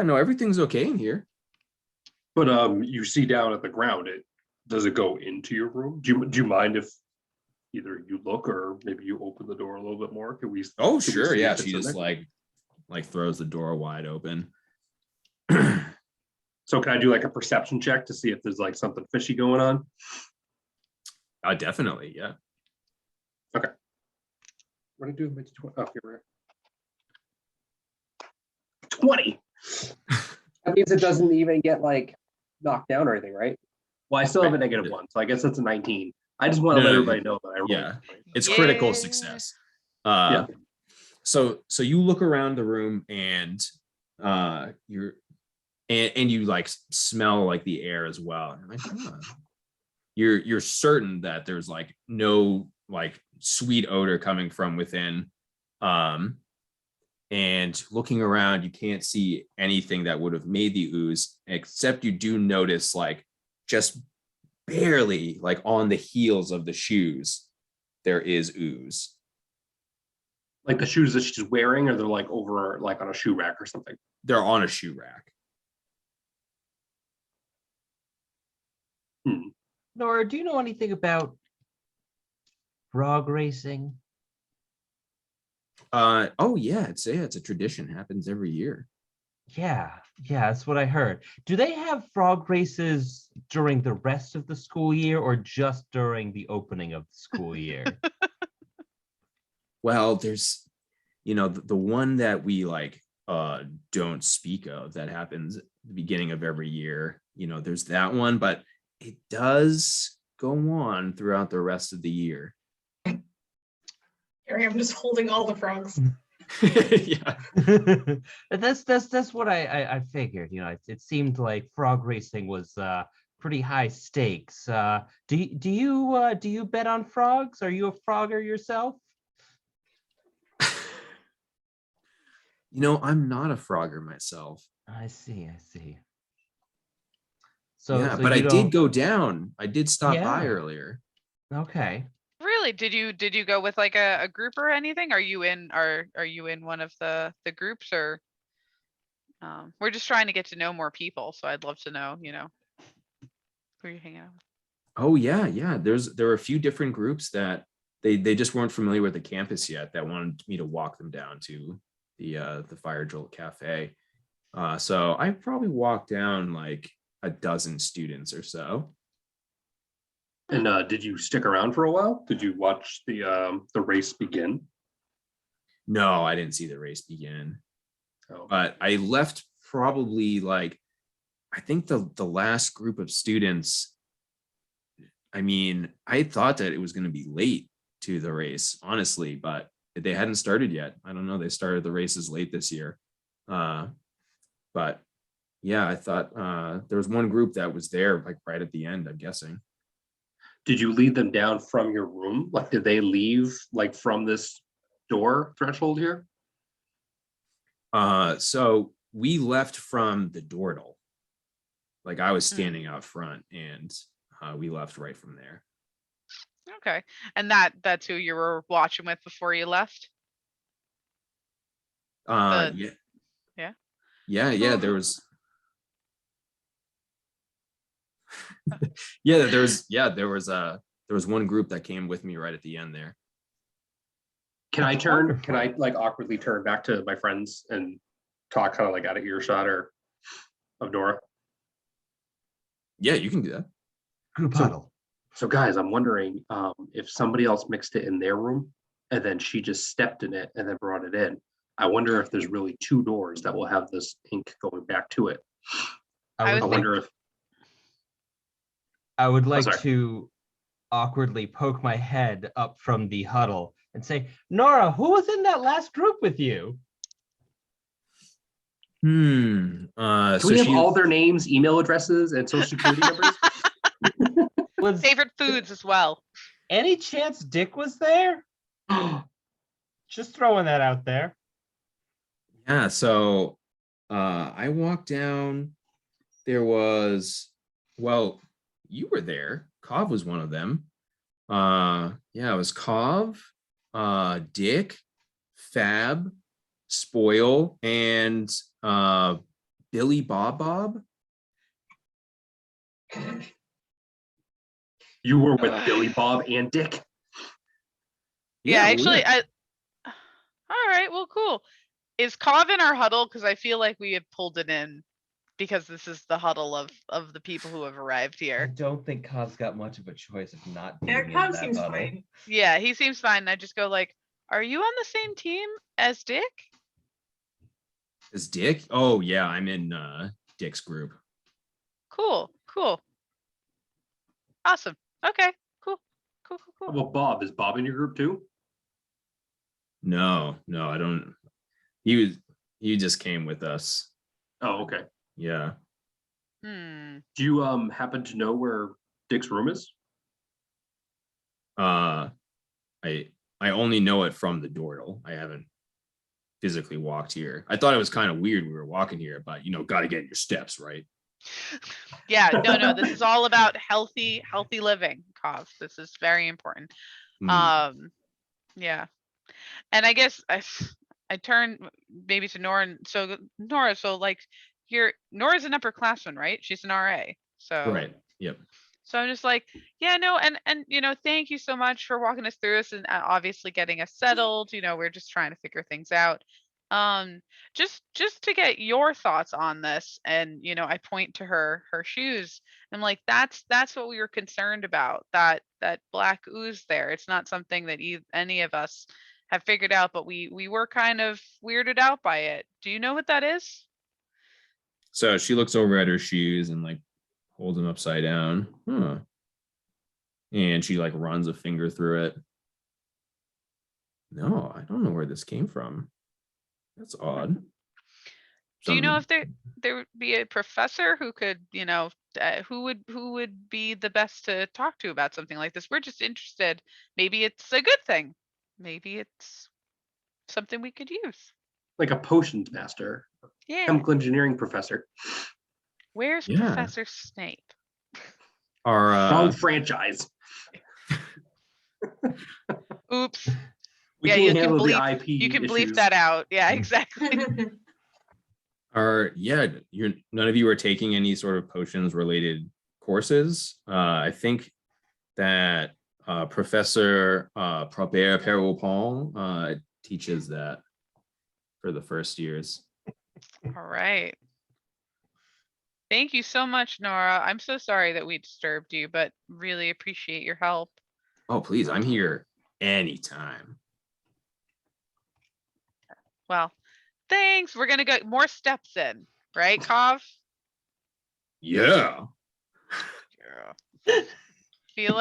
no, everything's okay in here. But you see down at the ground, does it go into your room? Do you mind if either you look or maybe you open the door a little bit more? Can we? Oh, can we sure. see Yeah, if it's she in just there? like throws the door wide open. So can I do like a perception check to see if there's like something fishy going on? Definitely, yeah. What did I do? Oh, here we are. 20. That means it doesn't even get like knocked down or anything, right? Well, I still have a Right. -1, so I guess that's a 19. I just want to No, let no, everybody know that I rolled. yeah. It's critical Yeah. success. Yeah. So you look around the room, and you're and you like smell like the air as well. And like, you're certain that there's like no like sweet odor coming from within. And looking around, you can't see anything that would have made the ooze, except you do notice like just barely like on the heels of the shoes, there is ooze. Like the shoes that she's wearing, or they're like over like on a shoe rack or something. They're on a shoe rack. Nora, do you know anything about frog racing? Oh yeah, it's a tradition. Happens every year. Yeah, that's what I heard. Do they have frog races during the rest of the school year or just during the opening of the school year? Well, there's the one that we like don't speak of that happens at the beginning of every year. There's that one, but it does go on throughout the rest of the year. Here I am just holding all the frogs. Yeah. That's what I figured. It seemed like frog racing was pretty high stakes. Do you bet on frogs? Are you a frogger yourself? I'm not a frogger myself. I see. Yeah, So but I you did don't. go down. I did stop by Yeah. earlier. Okay. Really? Did you go with like a group or anything? Are you in one of the groups, or we're just trying to get to know more people, so I'd love to know, who you're hanging out with. Oh yeah. There were a few different groups that they just weren't familiar with the campus yet that wanted me to walk them down to the Fire Jolt Cafe. So I probably walked down like a dozen students or so. And did you stick around for a while? Did you watch the race begin? No, I didn't see the race begin. Oh. But I left probably like, I think the last group of students, I mean, I thought that it was going to be late to the race, honestly, but they hadn't started yet. I don't know. They started the races late this year. But yeah, I thought there was one group that was there like right at the end, I'm guessing. Did you lead them down from your room? Like, did they leave like from this door threshold here? So we left from the dordle. Like I was standing out front and we left right from there. Okay. And that's who you were watching with before you left? Yeah. Yeah. Yeah, there was there was one group that came with me right at the end there. Can That's I wonderful. like awkwardly turn back to my friends and talk kind of like out of earshot or of Dora? Yeah, you can do that. Group So- huddle. So guys, I'm wondering if somebody else mixed it in their room and then she just stepped in it and then brought it in. I wonder if there's really two doors that will have this ink going back to it. I I was I would like wonder if I would like sorry. to awkwardly poke my head up from the huddle and say, Nora, who was in that last group with you? Can So we have she all their names, email addresses, and social security numbers? Was Favorite foods as well. any chance Dick was there? Just throwing that out there. Yeah, so I walked down. There was, well, you were there. Kov was one of them. Yeah, it was Kov, Dick, Fab, Spoil, and Billy Bob. You were with Billy Bob and Dick. Yeah, we actually, were. all right, well, cool. Is Cov in our huddle? Because I feel like we had pulled it in because this is the huddle of the people who have arrived I here. don't think Kov's got much of a choice of not being Yeah, in Cobb that seems huddle. fine. Yeah, he seems fine. And I just go like, are you on the same team as Dick? Is Dick? Oh yeah, I'm in Dick's group. Cool. Awesome. Okay, cool. Well, Bob, is Bob in your group too? No, I don't. He just came with us. Oh, okay. Yeah. Hmm. Do you happen to know where Dick's room is? I only know it from the dordle. I haven't physically walked here. I thought it was kind of weird we were walking here, but got to get your steps right. Yeah, no, this is all about healthy living, Cov. This is very important. Yeah. And I guess I turn maybe to Nora. So Nora, so like Nora's an upperclassman, right? She's an RA. So Right. Yep. So I'm just like, yeah, no, and thank you so much for walking us through this and obviously getting us settled. We're just trying to figure things out. Um, just to get your thoughts on this, and I point to her shoes. I'm like, that's what we were concerned about. That black ooze there. It's not something that any of us have figured out, but we were kind of weirded out by it. Do you know what that is? So she looks over at her shoes and like holds them upside down. Huh. And she like runs a finger through it. No, I don't know where this came from. That's odd. Do you know Some- if there would be a professor who could, who would be the best to talk to about something like this? We're just interested. Maybe it's a good thing. Maybe it's something we could use. Like a potions master, Yeah. chemical engineering professor. Where's Yeah. Professor Snape? Our Wrong franchise. Oops. We Yeah, can't you can handle the bleep- IP You can bleep issues. that out. Yeah, exactly. you're none of you are taking any sort of potions related courses. I think that Professor Probert Perropon teaches that for the first years. All right. Thank you so much, Nora. I'm so sorry that we disturbed you, but really appreciate your help. Oh, please, I'm here anytime. Well, thanks. We're gonna get more steps in, right, Kov? Yeah. Yeah. I feel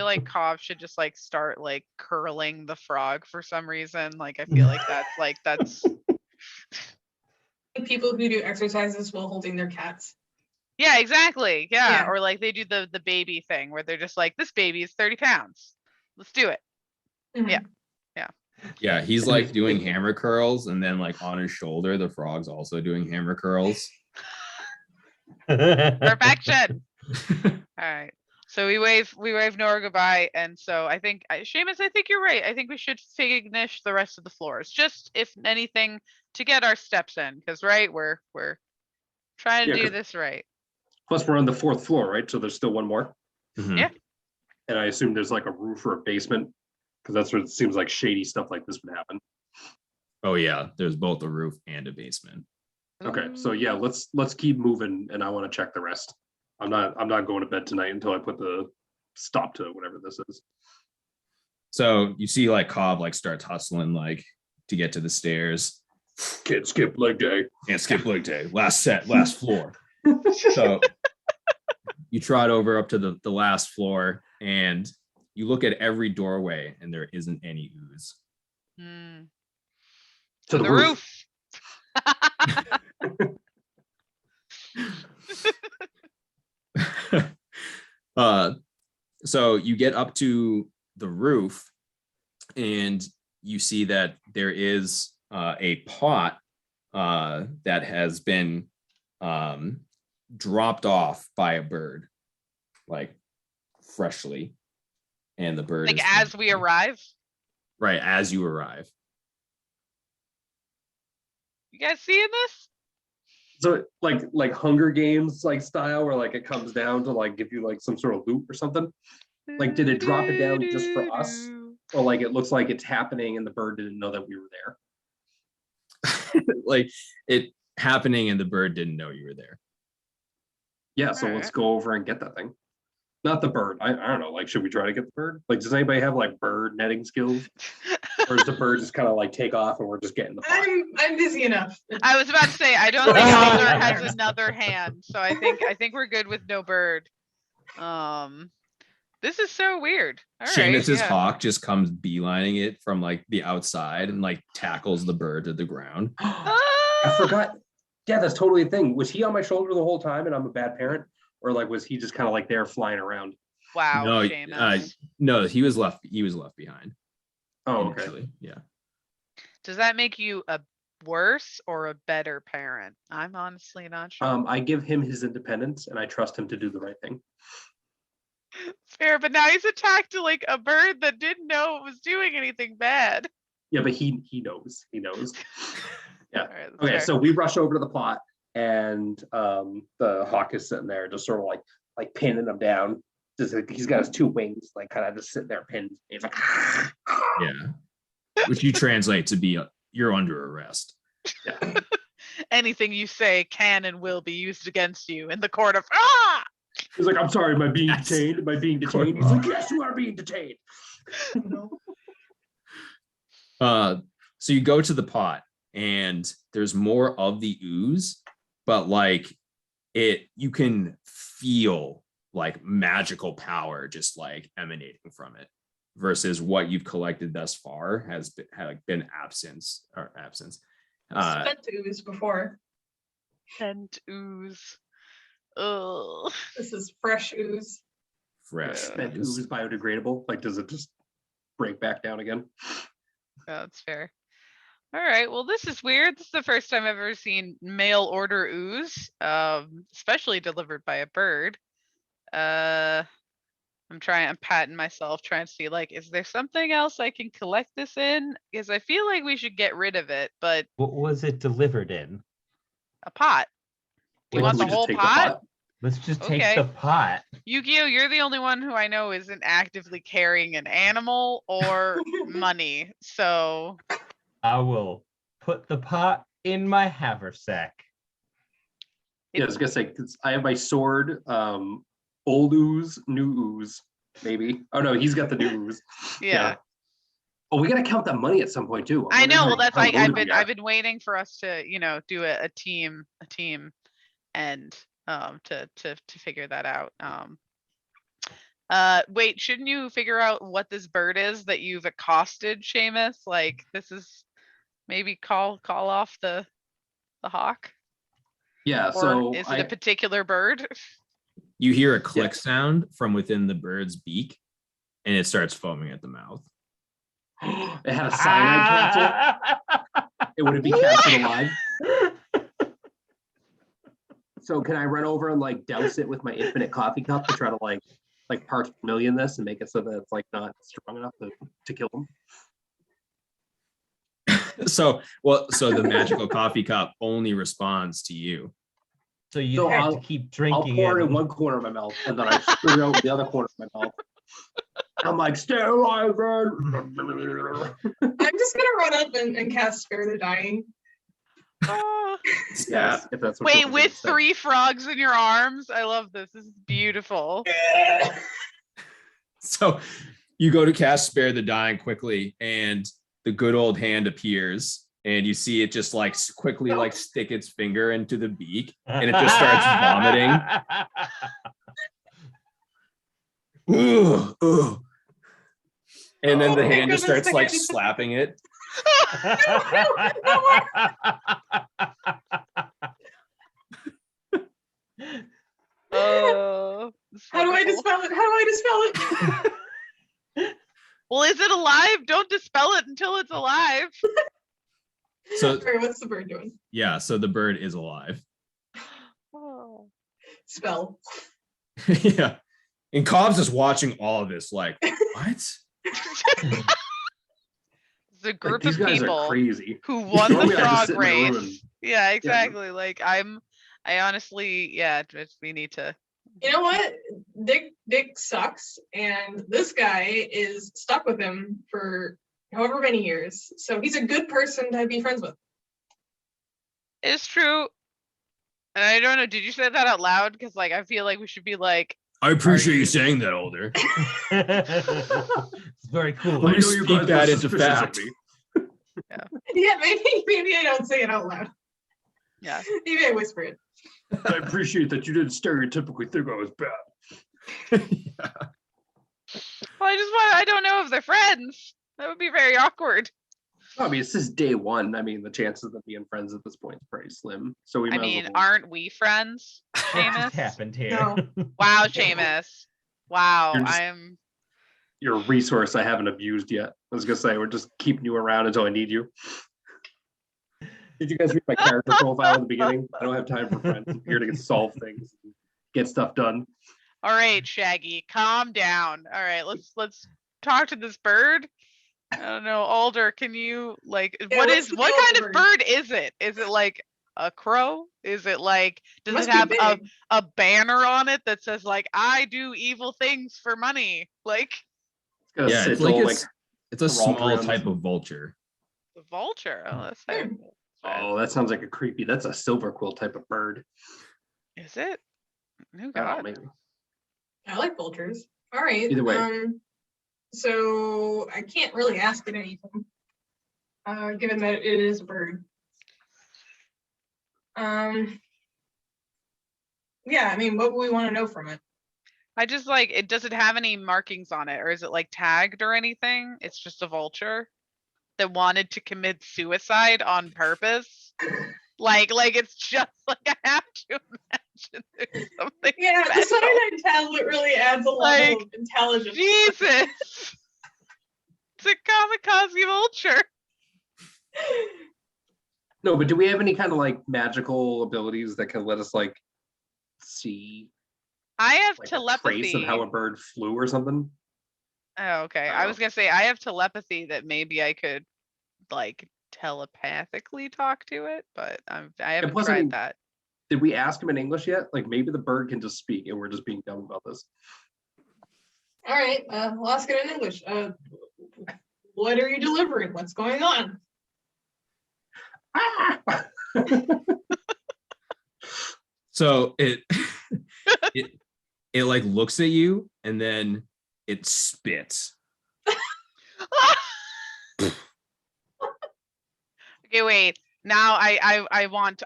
like Kov should just like start like curling the frog for some reason. Like I feel like that's People who do exercises while holding their cats. yeah, exactly. Yeah. Yeah. Or like they do the baby thing where they're just like, this baby is 30 pounds. Let's do it. Mhm. Yeah. Yeah, he's like doing hammer curls, and then like on his shoulder, the frog's also doing hammer curls. Perfection. All right. So we wave Nora goodbye, and so I think Seamus, I think you're right. I think we should finish the rest of the floors, just if anything, to get our steps in, because right, we're trying to Yeah, do 'cause- this right. Plus, we're on the 4th floor, right? So there's still one more. Mhm. Yeah. And I assume there's like a roof or a basement, because that's where it seems like shady stuff like this would happen. Oh yeah, there's both a roof and a basement. Okay, so yeah, Ooh. let's keep moving, and I want to check the rest. I'm not going to bed tonight until I put the stop to whatever this is. So you see like Cobb like starts hustling like to get to the stairs. Can't skip leg day. Can't skip leg day. Last set, last floor. So you trot over up to the last floor, and you look at every doorway, and there isn't any ooze. Mm. To To the the roof. roof. So you get up to the roof, and you see that there is a pot that has been dropped off by a bird, like freshly, and the bird Like is as we arrive. right as you arrive. You guys seeing this? So like Hunger Games like style, where like it comes down to like give you like some sort of loot or something, Like, did it drop it down just for us? or like it looks like it's happening and the bird didn't know that we were there. Like it happening, and the bird didn't know you were there. Yeah, so let's Alright. go over and get that thing. Not the bird. I don't know. Like, should we try to get the bird? Like, does anybody have like bird netting skills, or does the bird just kind of like take off and we're just getting the pot? I'm busy enough. I was about to say I don't think Alder has another hand, so I think we're good with no bird. This is so weird. All right, Seamus's yeah. hawk just comes beelining it from like the outside and like tackles the bird to the ground. I Ah! forgot. Yeah, that's totally a thing. Was he on my shoulder the whole time and I'm a bad parent? Or like was he just kind of like there flying around? Wow, No, Seamus. No, he was left behind. Oh, okay. Initially. Yeah. Does that make you a worse or a better parent? I'm honestly not sure. I give him his independence and I trust him to do the right thing. Fair, but now he's attacked like a bird that didn't know it was doing anything bad. Yeah, but he knows. He knows. Yeah. All right, that's Okay, fair. so we rush over to the plot and the hawk is sitting there just sort of like pinning him down. just like, he's got his two wings, like kind of just sitting there pinned. He's like, Yeah. Which you translate to be you're under arrest. yeah. Anything you say can and will be used against you in the court of He's like, I'm sorry, am I being Yes. detained? Am I being detained? He's like, yes, you are being detained. So you go to the pot and there's more of the ooze, but like you can feel like magical power just like emanating from it versus what you've collected thus far has been absence. Spent ooze before. and ooze. Ugh. This is fresh ooze. Fresh. That ooze is biodegradable. Like, does it just break back down again? Yeah, that's fair. All right. Well, this is weird. This is the first time I've ever seen mail order ooze, especially delivered by a bird. I'm patting myself, trying to see like, is there something else I can collect this in? Because I feel like we should get rid of it, but What was it delivered in? a pot. Do you Well, want Can the we just whole take pot? Let's just take Okay. the pot. Yukio, you're the only one who I know isn't actively carrying an animal or money. So I will put the pot in my haversack. Yeah, I was gonna say, 'cause I have my sword, old ooze, new ooze, maybe. Oh no, he's got the new ooze. yeah. Oh, we gotta count that money at some point too. I know. Well, wondering that's how like loaded I've we been are. I've been waiting for us to, do a team and to figure that out. Wait, shouldn't you figure out what this bird is that you've accosted, Seamus? Like this is maybe call off the hawk? Yeah, Or so is it a particular bird? You hear a click sound from within the bird's beak and it starts foaming at the mouth. it had a cyanide capsule. It would be captured alive. So can I run over and like douse it with my infinite coffee cup to try to like parts per million this and make it so that it's like not strong enough to kill them? So the magical coffee cup only responds to you. So you So have to keep I'll drinking pour it in it. one corner of my mouth and then I spit it out the other corner of my mouth. I'm like, stay alive, man. I'm just gonna run up and cast Spare the Dying. Oh. Yeah. If that's what Wait, you're with gonna say. 3 frogs in your arms? I love this. This is beautiful. So you go to cast Spare the Dying quickly, and the good old hand appears, and you see it just like quickly like stick its finger into the beak, and it just starts vomiting. Ooh, ooh. And then the Oh my hand just goodness, starts like the hand- slapping it. Oh. this is How do I wonderful. dispel it? How do I dispel it? Well, is it alive? Don't dispel it until it's alive. So Sorry, what's the bird doing? yeah, so the bird is alive. Oh. Spell. Yeah. And Cobb's just watching all of this, like, what? It's a Like, group these of guys are people crazy. who won the Normally I just frog sit in my room race. and- Yeah, exactly. Like I honestly, yeah, we need to. You know what? Dick sucks, and this guy is stuck with him for however many years. So he's a good person to be friends with. It's true. And I don't know, did you say that out loud? Because like I feel like we should be like, I appreciate you- you saying that, Alder. It's very cool. Let me know you speak guys that are into suspicious of fact. me. Yeah, maybe I don't say it out loud. yeah. Maybe I whisper it. I appreciate that you didn't stereotypically think I was bad. Yeah. Well, I don't know if they're friends. That would be very awkward. I mean, it's just day one. I mean, the chances of being friends at this point is pretty slim. So we I might as mean, well- aren't we friends, What just Seamus? happened here? No. Wow, Seamus. Wow, You're just- I'm. you're a resource I haven't abused yet. I was gonna say we're just keeping you around until I need you. Did you guys read my character profile at the beginning? I don't have time for friends. I'm here to solve things, and get stuff done. All right, Shaggy, calm down. All right, let's talk to this bird. I don't know, Alder. Can you like Yeah, what what's is the what deal with kind the of bird? bird is it? Is it like a crow? Is it like, does Must it be have big. a banner on it that says like, I do evil things for money? Like Yeah, it's all like it's a revolve small around type this- of vulture. the vulture. Oh, that's Hmm. Oh, that sounds like a creepy. That's a silver quill type of bird. Is it? Oh Oh, God. maybe. I like vultures. All right. Either way. So I can't really ask it anything, given that it is a bird. Yeah, I mean, what would we want to know from it? I just like it. Does it have any markings on it, or is it like tagged or anything? It's just a vulture that wanted to commit suicide on purpose. Like it's just like I have to imagine there's something. Yeah, the special. cyanide tablet really adds a level Like, of intelligence. Jesus, it's a kamikaze vulture. No, but do we have any kind of like magical abilities that can let us like see I have like a telepathy. trace of how a bird flew or something? Oh, okay. I was gonna say I have telepathy that maybe I could like telepathically talk to it, but I haven't plus, I tried mean, that. Did we ask him in English yet? Like maybe the bird can just speak and we're just being dumb about this. All right, we'll ask it in English. What are you delivering? What's going on? Ah! So it it like looks at you and then it spits. Okay, wait. Now I want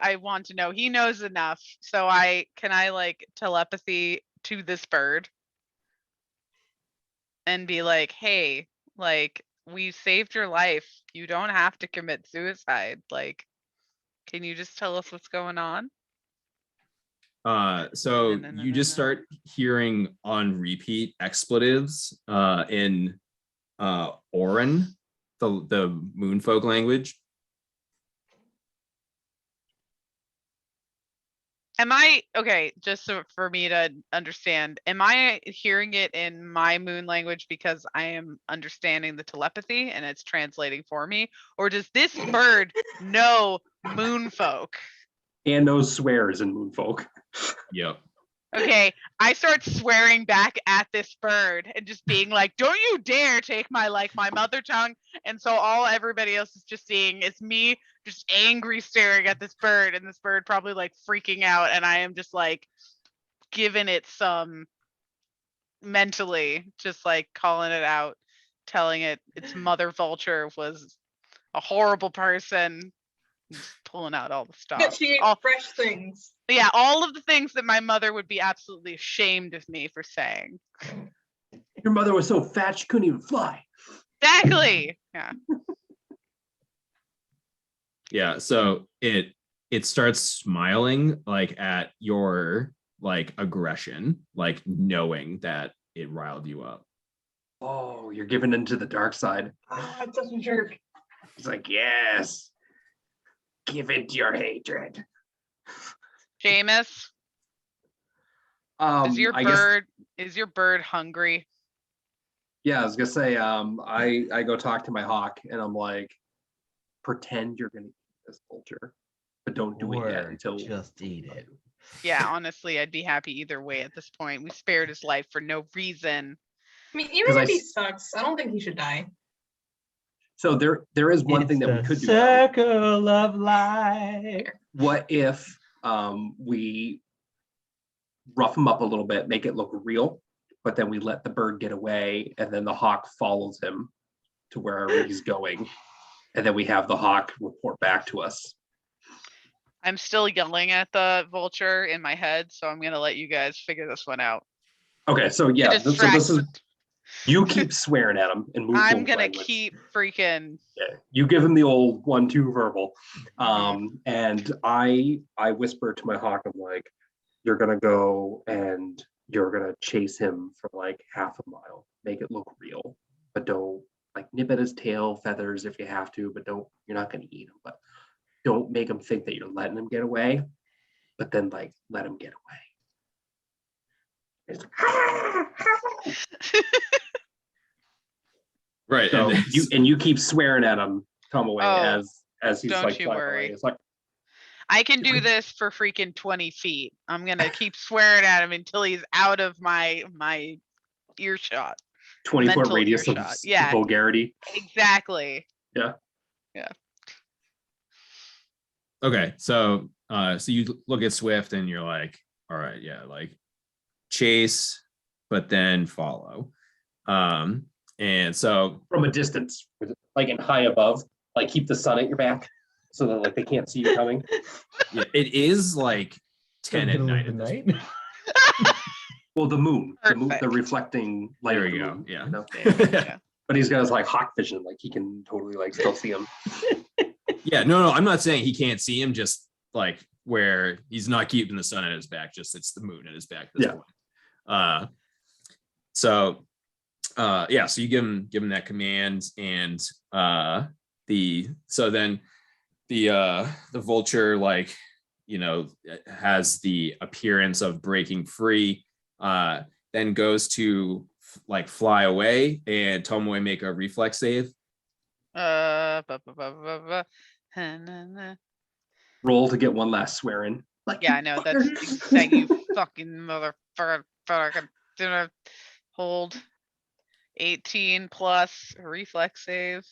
to know. He knows enough, so can I like telepathy to this bird and be like, hey, like we saved your life. You don't have to commit suicide. Like, can you just tell us what's going on? So No. you just start hearing on repeat expletives in Orin, the moonfolk language. Am I okay? Just so for me to understand, am I hearing it in my moon language because I am understanding the telepathy and it's translating for me, or does this bird know moonfolk? And no swears in Moonfolk. Yep. Okay, I start swearing back at this bird and just being like, "Don't you dare take my mother tongue!" And so everybody else is just seeing is me just angry staring at this bird, and this bird probably like freaking out, and I am just like giving it some mentally, just like calling it out, telling it its mother vulture was a horrible person, just pulling out all the stuff. But she ate fresh things. Yeah, all of the things that my mother would be absolutely ashamed of me for saying. Your mother was so fat she couldn't even fly. Exactly. Yeah. Yeah. So it starts smiling like at your like aggression, like knowing that it riled you up. Oh, you're giving into the dark side. It's such a jerk. It's like, yes. Give it your hatred. Seamus, is your I guess, bird hungry? yeah, I was gonna say, I go talk to my hawk and I'm like, pretend you're gonna eat this vulture, but don't do it yet Or until just eat it. Yeah, honestly, I'd be happy either way at this point. We spared his life for no reason. I mean, even 'Cause if I he s- sucks, I don't think he should die. So there is one thing that we It's could the do. Though. circle of life. What if we rough him up a little bit, make it look real, but then we let the bird get away, and then the hawk follows him to wherever he's going, and then we have the hawk report back to us. I'm still yelling at the vulture in my head, so I'm gonna let you guys figure this one out. Okay, so yeah, so Distract this is the- you keep swearing at him and move. I'm gonna keep freaking. Yeah, you give him the old 1-2 verbal, Mhm. and I whisper to my hawk, I'm like, you're gonna go and you're gonna chase him for like half a mile, make it look real, but don't like nip at his tail feathers if you have to, but don't, you're not gonna eat him, but don't make him think that you're letting him get away, but then like let him get away. It's like, Right. so And you keep swearing at him, Tomoe, Oh, as he's don't like you flying worry. away. It's like, I can do this for freaking 20 feet. I'm gonna keep swearing at him until he's out of my earshot. 20-foot Mental radius of earshot. Yeah. vulgarity. Exactly. Yeah. Okay, so you look at Swift and you're like, all right, yeah, like chase, but then follow. And so From a distance, like in high above, like keep the sun at your back so that like they can't see you coming. yeah, it is like 10 at Middle of night. the at this night. point. Well, the moon, Perfect. the reflecting light. There of we the go. moon, Yeah. you know? Yeah. But he's got his like hawk vision, like he can totally like still see him. Yeah, no, I'm not saying he can't see him, just like where he's not keeping the sun at his back, just it's the moon at his back at this point. So you give him that command, and then the vulture, like, you know, has the appearance of breaking free, then goes to like fly away, and Tomoe make a reflex save. Roll to get one last swear in. Like, Yeah, I know. That's exact. You fucking motherfucker. Gonna hold 18 plus reflex save.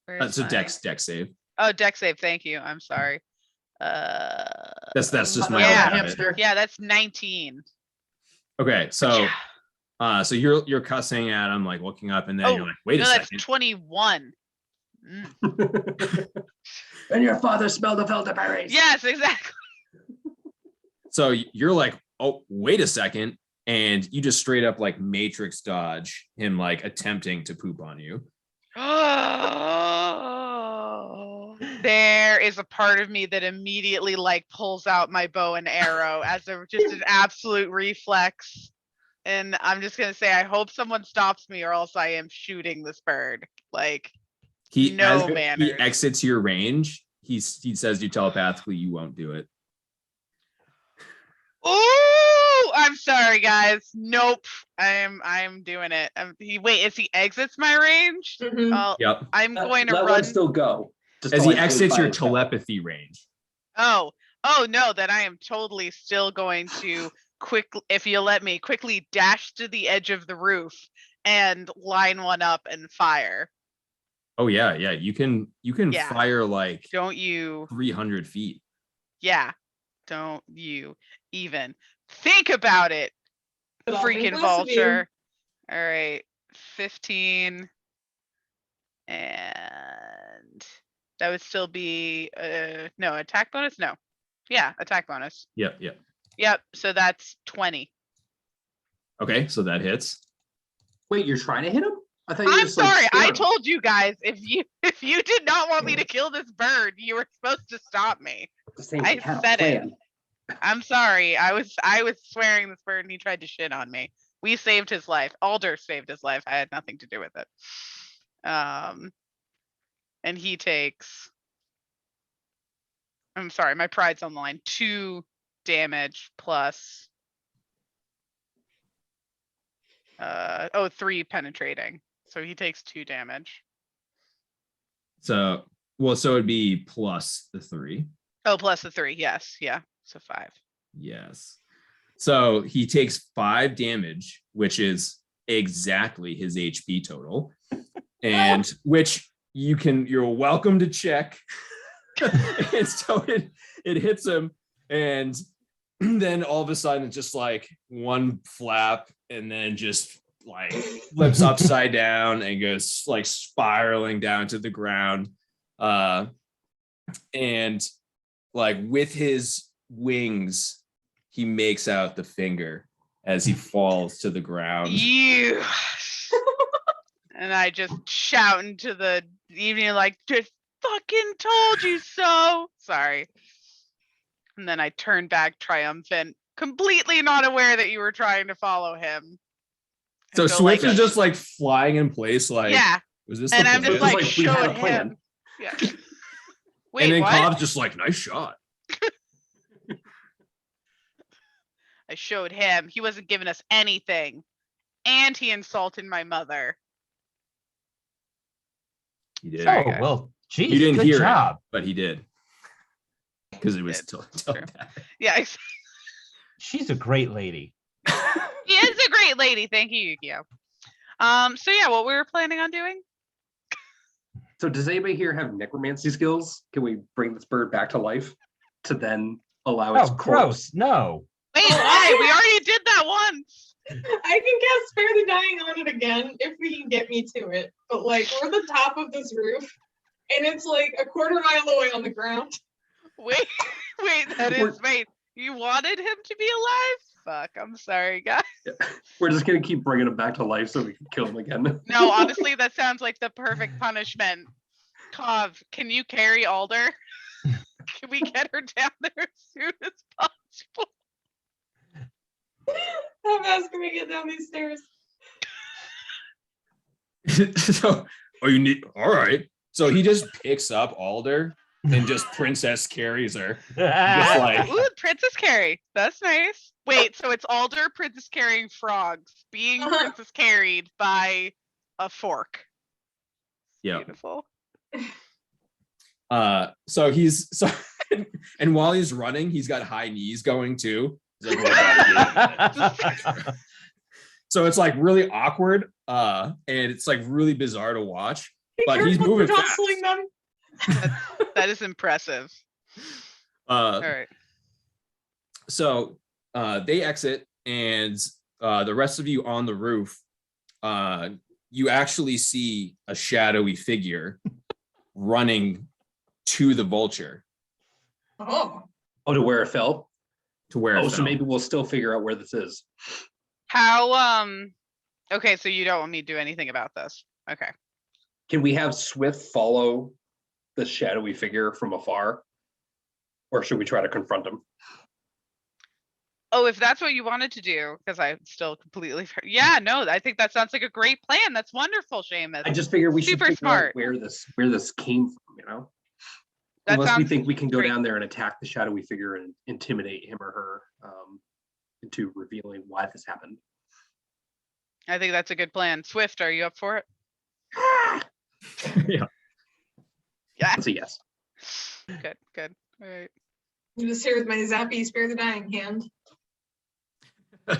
That's a dex save. Oh, dex save. Thank you. I'm sorry. That's just my yeah. habit. Yeah, that's 19. Okay, so so you're cussing at him, like looking up, and then you're like, wait a that's second. 21. And your father smelled the elderberries. Yes, exactly. So you're like, oh, wait a second, and you just straight up like matrix dodge him, like attempting to poop on you. Oh, there is a part of me that immediately like pulls out my bow and arrow as just an absolute reflex. And I'm just gonna say, I hope someone stops me, or else I am shooting this bird. Like, He manners. exits your range. He says you telepathically you won't do it. Oh, I'm sorry, guys. Nope. I'm doing it. As he exits my range, Yep. I'm going to let run. one still go. Just As to, he like, exits your his back. telepathy range. Oh no, then I am totally still going to if you let me, quickly dash to the edge of the roof and line one up and fire. Oh yeah, you can fire like don't you 300 feet. Yeah, don't you even think about it, freaking Vulture. All right, 15, and that would still be no attack bonus. No, yeah, attack bonus. Yep. So that's 20. Okay, so that hits. Wait, you're trying to hit him? I thought I'm sorry. I told you guys, if you did not want me to kill this bird, you were supposed to stop me. I said it. I'm sorry. I was swearing this bird, and he tried to shit on me. We saved his life. Alder saved his life. I had nothing to do with it. And he takes. I'm sorry. My pride's on the line. 2 damage plus. 3 penetrating. So he takes 2 damage. So it'd be plus the 3. Oh, plus the 3. Yes. Yeah. So 5. Yes. So he takes 5 damage, which is exactly his HP total, and which you're welcome to check. And so it hits him, and then all of a sudden it's just like one flap, and then just like flips upside down and goes like spiraling down to the ground. And like with his wings, he makes out the finger as he falls to the ground. You. And I just shout into the evening, like, just fucking told you so. Sorry. And then I turn back triumphant, completely not aware that you were trying to follow him. So Swift is just like flying in place, like, yeah. Was this? And I'm just like we had a showing plan. him. Yeah. Wait, and then what? Cobb's just like, nice shot. I showed him. He wasn't giving us anything. And he insulted my mother. He did. Oh, well, geez, You didn't good hear job. it, but he did. because it was It's till true. that. Yeah, She's a great lady. he is a great lady. Thank you, Yukio. So yeah, what we were planning on doing? So does anybody here have necromancy skills? Can we bring this bird back to life to then allow its Oh, corpse? gross. No. Wait, Oh, why? We already did that once. I can cast Spare the Dying on it again if we can get me to it. But like we're the top of this roof and it's like a quarter mile away on the ground. Wait, wait. You wanted him to be alive? Fuck, I'm sorry, guys. We're just gonna keep bringing him back to life so we can kill him again. No, honestly, that sounds like the perfect punishment. Kov, can you carry Alder? Can we get her down there as soon as possible? How fast can we get down these stairs? So, you need. All right. So he just picks up Alder and just princess carries her. Just like Ooh, Princess Carrie. That's nice. Wait, so it's Alder, Princess carrying frogs, being Princess carried by a fork. yeah. Beautiful. So and while he's running, he's got high knees going too. He's like, "What?" So it's like really awkward, and it's like really bizarre to watch. Be But he's careful, moving we're fast. jostling them. That is impressive. All right. So they exit, and the rest of you on the roof, you actually see a shadowy figure running to the vulture. Oh. Oh, to where it fell? To where it Oh, so fell. maybe we'll still figure out where this is. How okay, so you don't want me to do anything about this. Okay. Can we have Swift follow the shadowy figure from afar? Or should we try to confront him? Oh, if that's what you wanted to do, because I still completely yeah, no, I think that sounds like a great plan. That's wonderful, Seamus. I just figured we should Super figure smart. out where this came from, you know? That Unless we sounds think we can go great. down there and attack the shadowy figure and intimidate him or her into revealing why this happened. I think that's a good plan. Swift, are you up for it? Yeah. Yeah. That's a yes. Good. All right. I'm just here with my zappy Spare the Dying hand.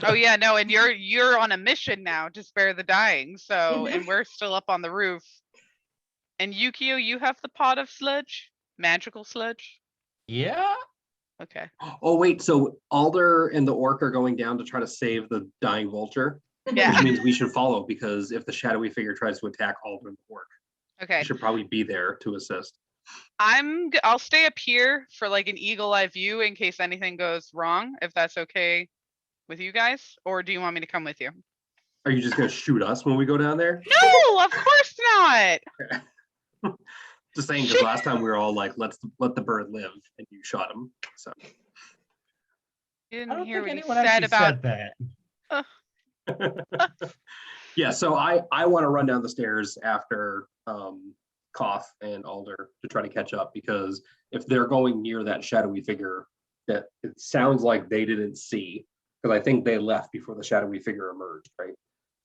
Oh yeah, no, and you're on a mission now to spare the dying. So, and we're still up on the roof. And Yukio, you have the pot of sludge, magical sludge. Yeah. Okay. Oh, wait, so Alder and the orc are going down to try to save the dying vulture, Yeah. which means we should follow because if the shadowy figure tries to attack Alder and the orc, Okay. we should probably be there to assist. I'll stay up here for like an eagle eye view in case anything goes wrong, if that's okay with you guys, or do you want me to come with you? Are you just gonna shoot us when we go down there? No, of course not. Just saying, because last time we were all like, let the bird live, and you shot him. So You I didn't don't hear think what he anyone said actually about said that. yeah, so I want to run down the stairs after Koth and Alder to try to catch up, because if they're going near that shadowy figure that it sounds like they didn't see, because I think they left before the shadowy figure emerged, right?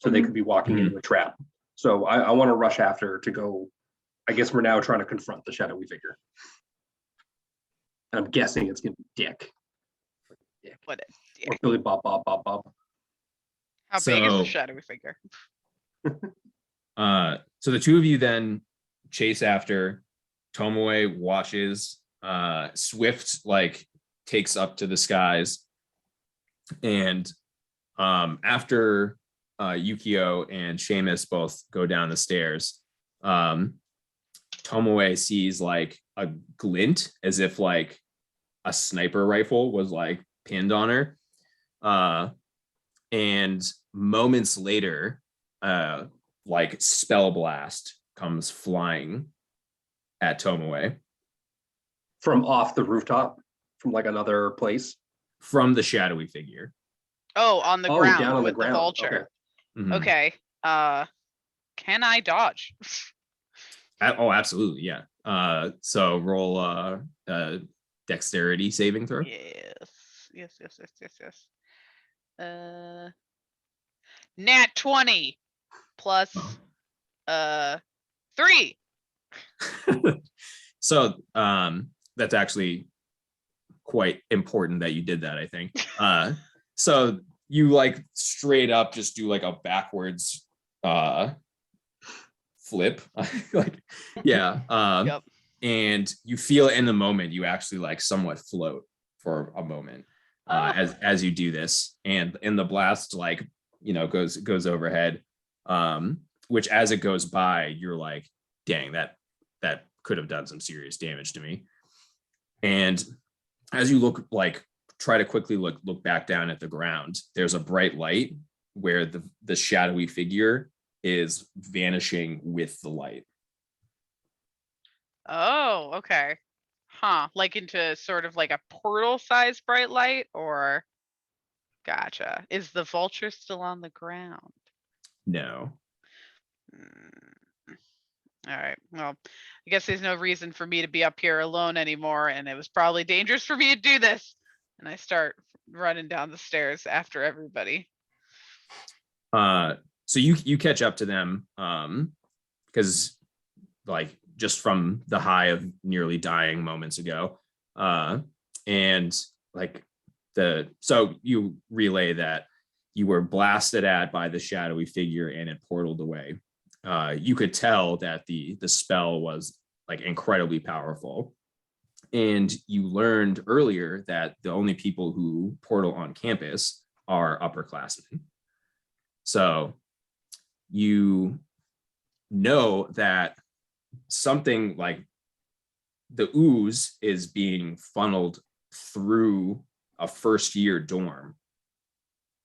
So they could be walking into a trap. So I want to rush after to go. I guess we're now trying to confront the shadowy figure. And I'm guessing it's gonna be Dick. what it, Or Billy Bob. how big is the So- shadowy figure? So the two of you then chase after. Tomoe watches. Swift like takes up to the skies, and after Yukio and Seamus both go down the stairs, Tomoe sees like a glint as if like a sniper rifle was like pinned on her. And moments later, like spell blast comes flying at Tomoe From off the rooftop, from like another place. from the shadowy figure. Oh, on the Oh, ground down on the with ground. vulture. Mhm. Okay. Can I dodge? Oh, absolutely, yeah. So roll dexterity saving throw. Yes. Nat 20 plus Oh. 3. So that's actually quite important that you did that, I think. So you like straight up just do like a backwards flip. Like, yeah. Yep. And you feel in the moment you actually like somewhat float for a moment as you do this. And in the blast, like, you know, goes overhead. Which as it goes by, you're like, dang, that could have done some serious damage to me. And as you look, like, try to quickly look back down at the ground, there's a bright light where the shadowy figure is vanishing with the light. Oh, okay. Huh. Like into sort of like a portal size bright light, or gotcha. Is the vulture still on the ground? No. All right. Well, I guess there's no reason for me to be up here alone anymore, and it was probably dangerous for me to do this. And I start running down the stairs after everybody. So you catch up to them because like just from the high of nearly dying moments ago, and like so you relay that you were blasted at by the shadowy figure and it portaled away. You could tell that the spell was like incredibly powerful. And you learned earlier that the only people who portal on campus are upperclassmen. So you know that something like the ooze is being funneled through a first year dorm,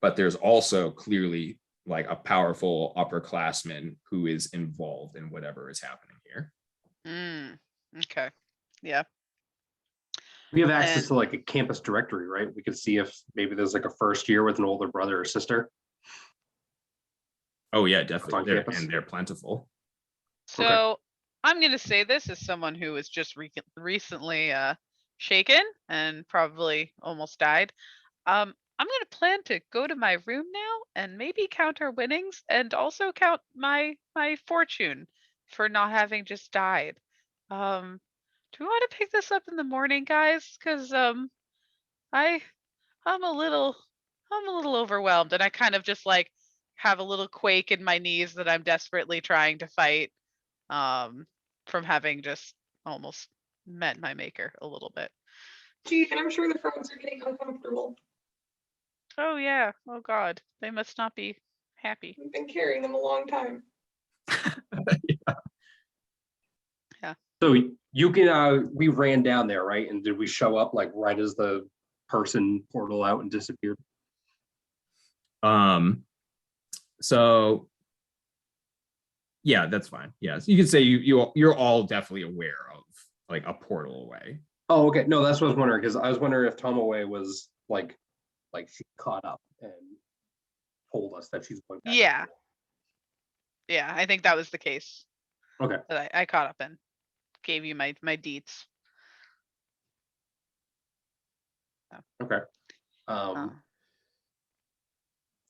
but there's also clearly like a powerful upperclassman who is involved in whatever is happening here. Okay. Yeah. We have access And- to like a campus directory, right? We could see if maybe there's like a first year with an older brother or sister. Oh yeah, on definitely. campus. They're plentiful. So I'm going to say this as someone who was just recently shaken and probably almost died. I'm going to plan to go to my room now and maybe count our winnings and also count my fortune for not having just died. Do we want to pick this up in the morning, guys? Because I'm a little overwhelmed, and I kind of just like have a little quake in my knees that I'm desperately trying to fight from having just almost met my maker a little bit. Gee, and I'm sure the frogs are getting uncomfortable. Oh yeah. Oh god. They must not be happy. We've been carrying them a long time. So you can, we ran down there, right? And did we show up like right as the person portal out and disappeared? So yeah, that's fine. Yeah, so you can say you're all definitely aware of like a portal away. Oh, okay. No, that's what I was wondering, because I was wondering if Tomoe was like she caught up and told us that she's going back. Yeah. Yeah, I think that was the case. Okay. That I caught up in. Gave you my deets. Okay. Uh,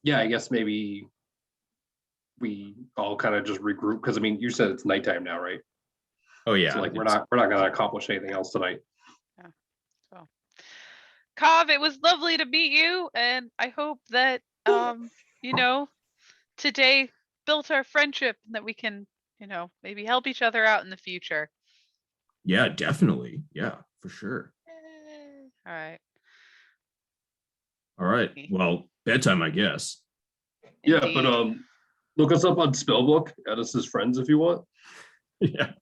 Yeah, I guess maybe we all kind of just regroup, because I mean, you said it's nighttime now, right? Oh yeah, So like we're not gonna accomplish anything else tonight. Kav, it was lovely to meet you, and I hope that you know, today built our friendship and that we can, you know, maybe help each other out in the future. Yeah, definitely. Yeah, for sure. All right. All right. Well, bedtime, I guess. Yeah, Indeed. but look us up on Spellbook. Add us as friends if you want. Yeah.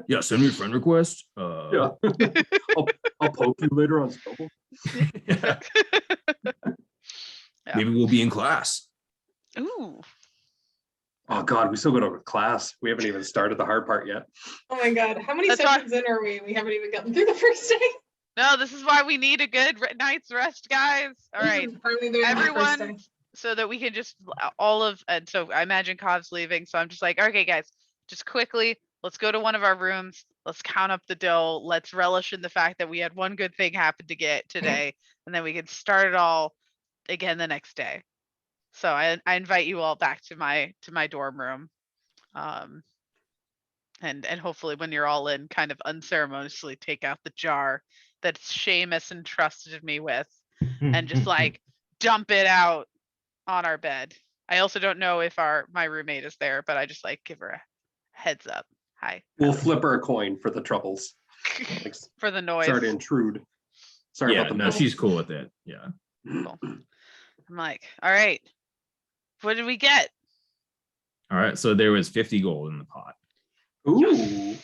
Yeah, send me a friend request. Yeah. I'll poke you later on Spellbook. Yeah. Yeah. Maybe we'll be in class. Ooh. Oh God, we still go to class. We haven't even started the hard part yet. Oh my god, how many That's sessions in are we? We haven't even gotten through the first day. No, this is why we need a good night's rest, guys. All right. Probably the first day. Everyone, so that we can just and so I imagine Kov's leaving, so I'm just like, okay, guys, just quickly, let's go to one of our rooms. Let's count up the dough. Let's relish in the fact that we had one good thing happen to get today, and then we can start it all again the next day. So I invite you all back to my dorm room, and hopefully when you're all in, kind of unceremoniously take out the jar that Seamus entrusted me with and just like dump it out on our bed. I also don't know if my roommate is there, but I just like give her a heads up. Hi. We'll flip her a coin for the troubles. Like, For the noise. sorry to intrude. Sorry Yeah, about the no, noise. she's cool with it. Yeah. Cool. I'm like, all right, what did we get? All right. So there was 50 gold in the pot. Ooh.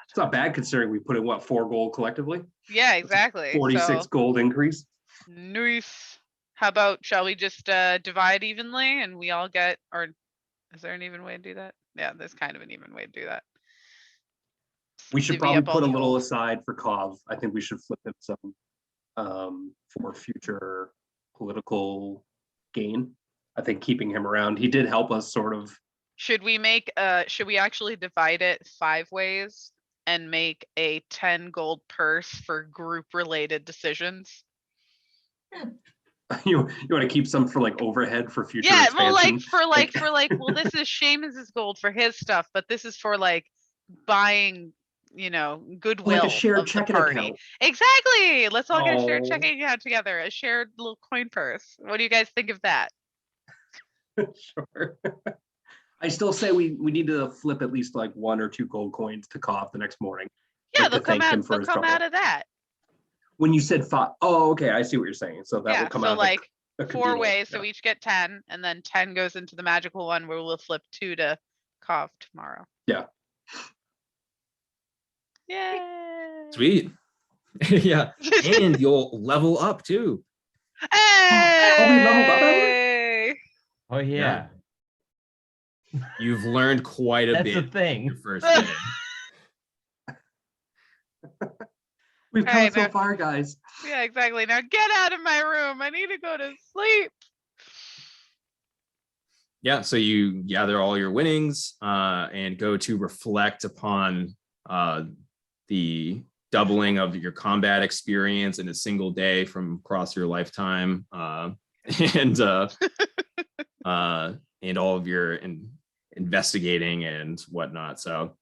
It's not bad considering we put in what, 4 gold collectively? Yeah, exactly. 46 So, gold increase. nice. How about, shall we just divide evenly and we all get, or is there an even way to do that? Yeah, there's kind of an even way to do that. We should Divvy probably up all put a the little gold. aside for Kov. I think we should flip him some for future political gain. I think keeping him around, he did help us sort of. Should we actually divide it 5 ways and make a 10 gold purse for group related decisions? You want to keep some for like overhead for future Yeah, expansion? well, well, this is Seamus's gold for his stuff, but this is for like buying, goodwill like a shared of the checking party. account. Exactly. Let's all get a shared Oh. checking account together, a shared little coin purse. What do you guys think of that? Sure. I still say we need to flip at least like 1 or 2 gold coins to Kov the next morning. Yeah, like, to they'll come thank him out. for They'll his come trouble. out of that. When you said 5, oh, okay, I see what you're saying. So that Yeah. will come So out like of the 4 communal, ways, so yeah. we each get 10, and then 10 goes into the magical one where we'll flip 2 to Kov tomorrow. Yeah. Yay! Sweet. Yeah. And you'll level up too. Hey! Oh, we leveled up, Alder? Oh yeah, You've learned quite a that's bit the your thing. first day. We've All come right, so now- far, guys. Yeah, exactly. Now get out of my room. I need to go to sleep. Yeah, so you gather all your winnings and go to reflect upon the doubling of your combat experience in a single day from across your lifetime, and all of your investigating and whatnot. So,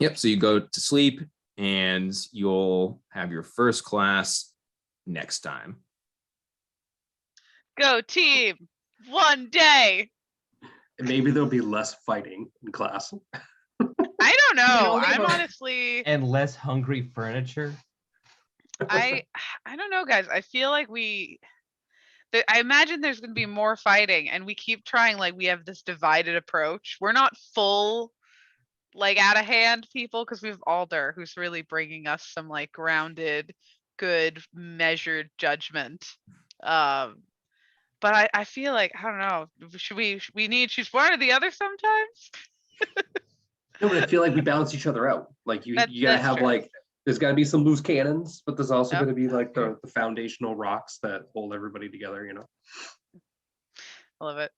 yep. So you go to sleep, and you'll have your first class next time. Go team. One day. And maybe there'll be less fighting in class. I don't know. only I'm hope. honestly, And less hungry furniture. I don't know, guys. I feel like I imagine there's going to be more fighting, and we keep trying, like, we have this divided approach. We're not full, like, out of hand people, because we have Alder, who's really bringing us some, like, grounded, good, measured judgment. But I feel like, I don't know, should we need choose one or the other sometimes? No, but I feel like we balance each other out. Like you gotta That's have true. like, there's gotta be some loose cannons, but there's also Yep. gonna be like the foundational rocks that hold everybody together, I love it.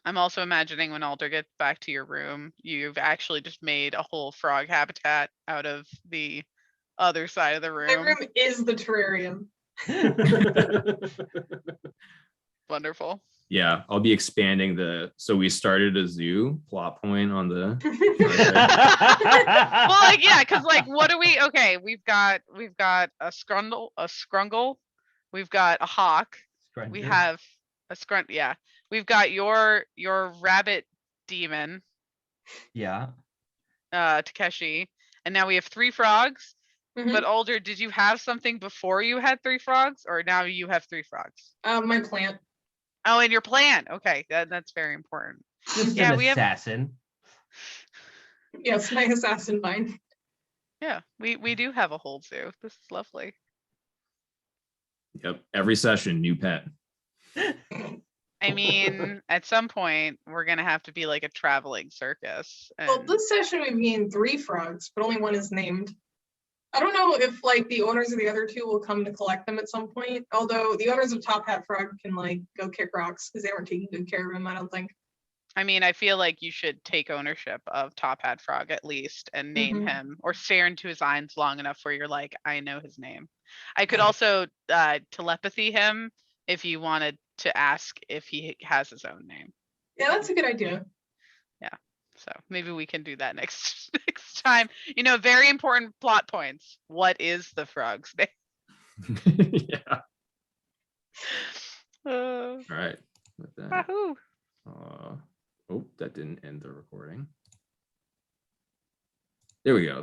I'm also imagining when Alder gets back to your room, you've actually just made a whole frog habitat out of the other side of the My room. room is the terrarium. Wonderful. Yeah, I'll be expanding so we started a zoo plot point on the. Well, like, yeah, because like, what do we? Okay, we've got a scrungle, we've got a hawk, we have a scrunt. Yeah, we've got your rabbit demon, Yeah. Takeshi, and now we have 3 frogs. Mhm. But Alder, did you have something before you had 3 frogs, or now you have 3 frogs? My plant. Oh, and your plan. Okay, that's very important. Just Yeah, an we have- assassin. Yes, my assassin vine. Yeah, we do have a whole zoo. This is lovely. Yep. Every session, new pet. I mean, at some point, we're gonna have to be like a traveling circus. Well, and- this session we've gained 3 frogs, but only 1 is named. I don't know if like the owners of the other 2 will come to collect them at some point. Although the owners of Top Hat Frog can like go kick rocks because they weren't taking good care of him, I don't think. I mean, I feel like you should take ownership of Top Hat Frog at least and name Mhm. him, or stare into his eyes long enough where you're like, I know his name. I could also telepathy him if you wanted to ask if he has his own name. Yeah, that's a good idea. So maybe we can do that next next time. You know, very important plot points. What is the frog's name? Yeah. Uh, All right. With that, wahoo. oh, that didn't end the recording. There we go.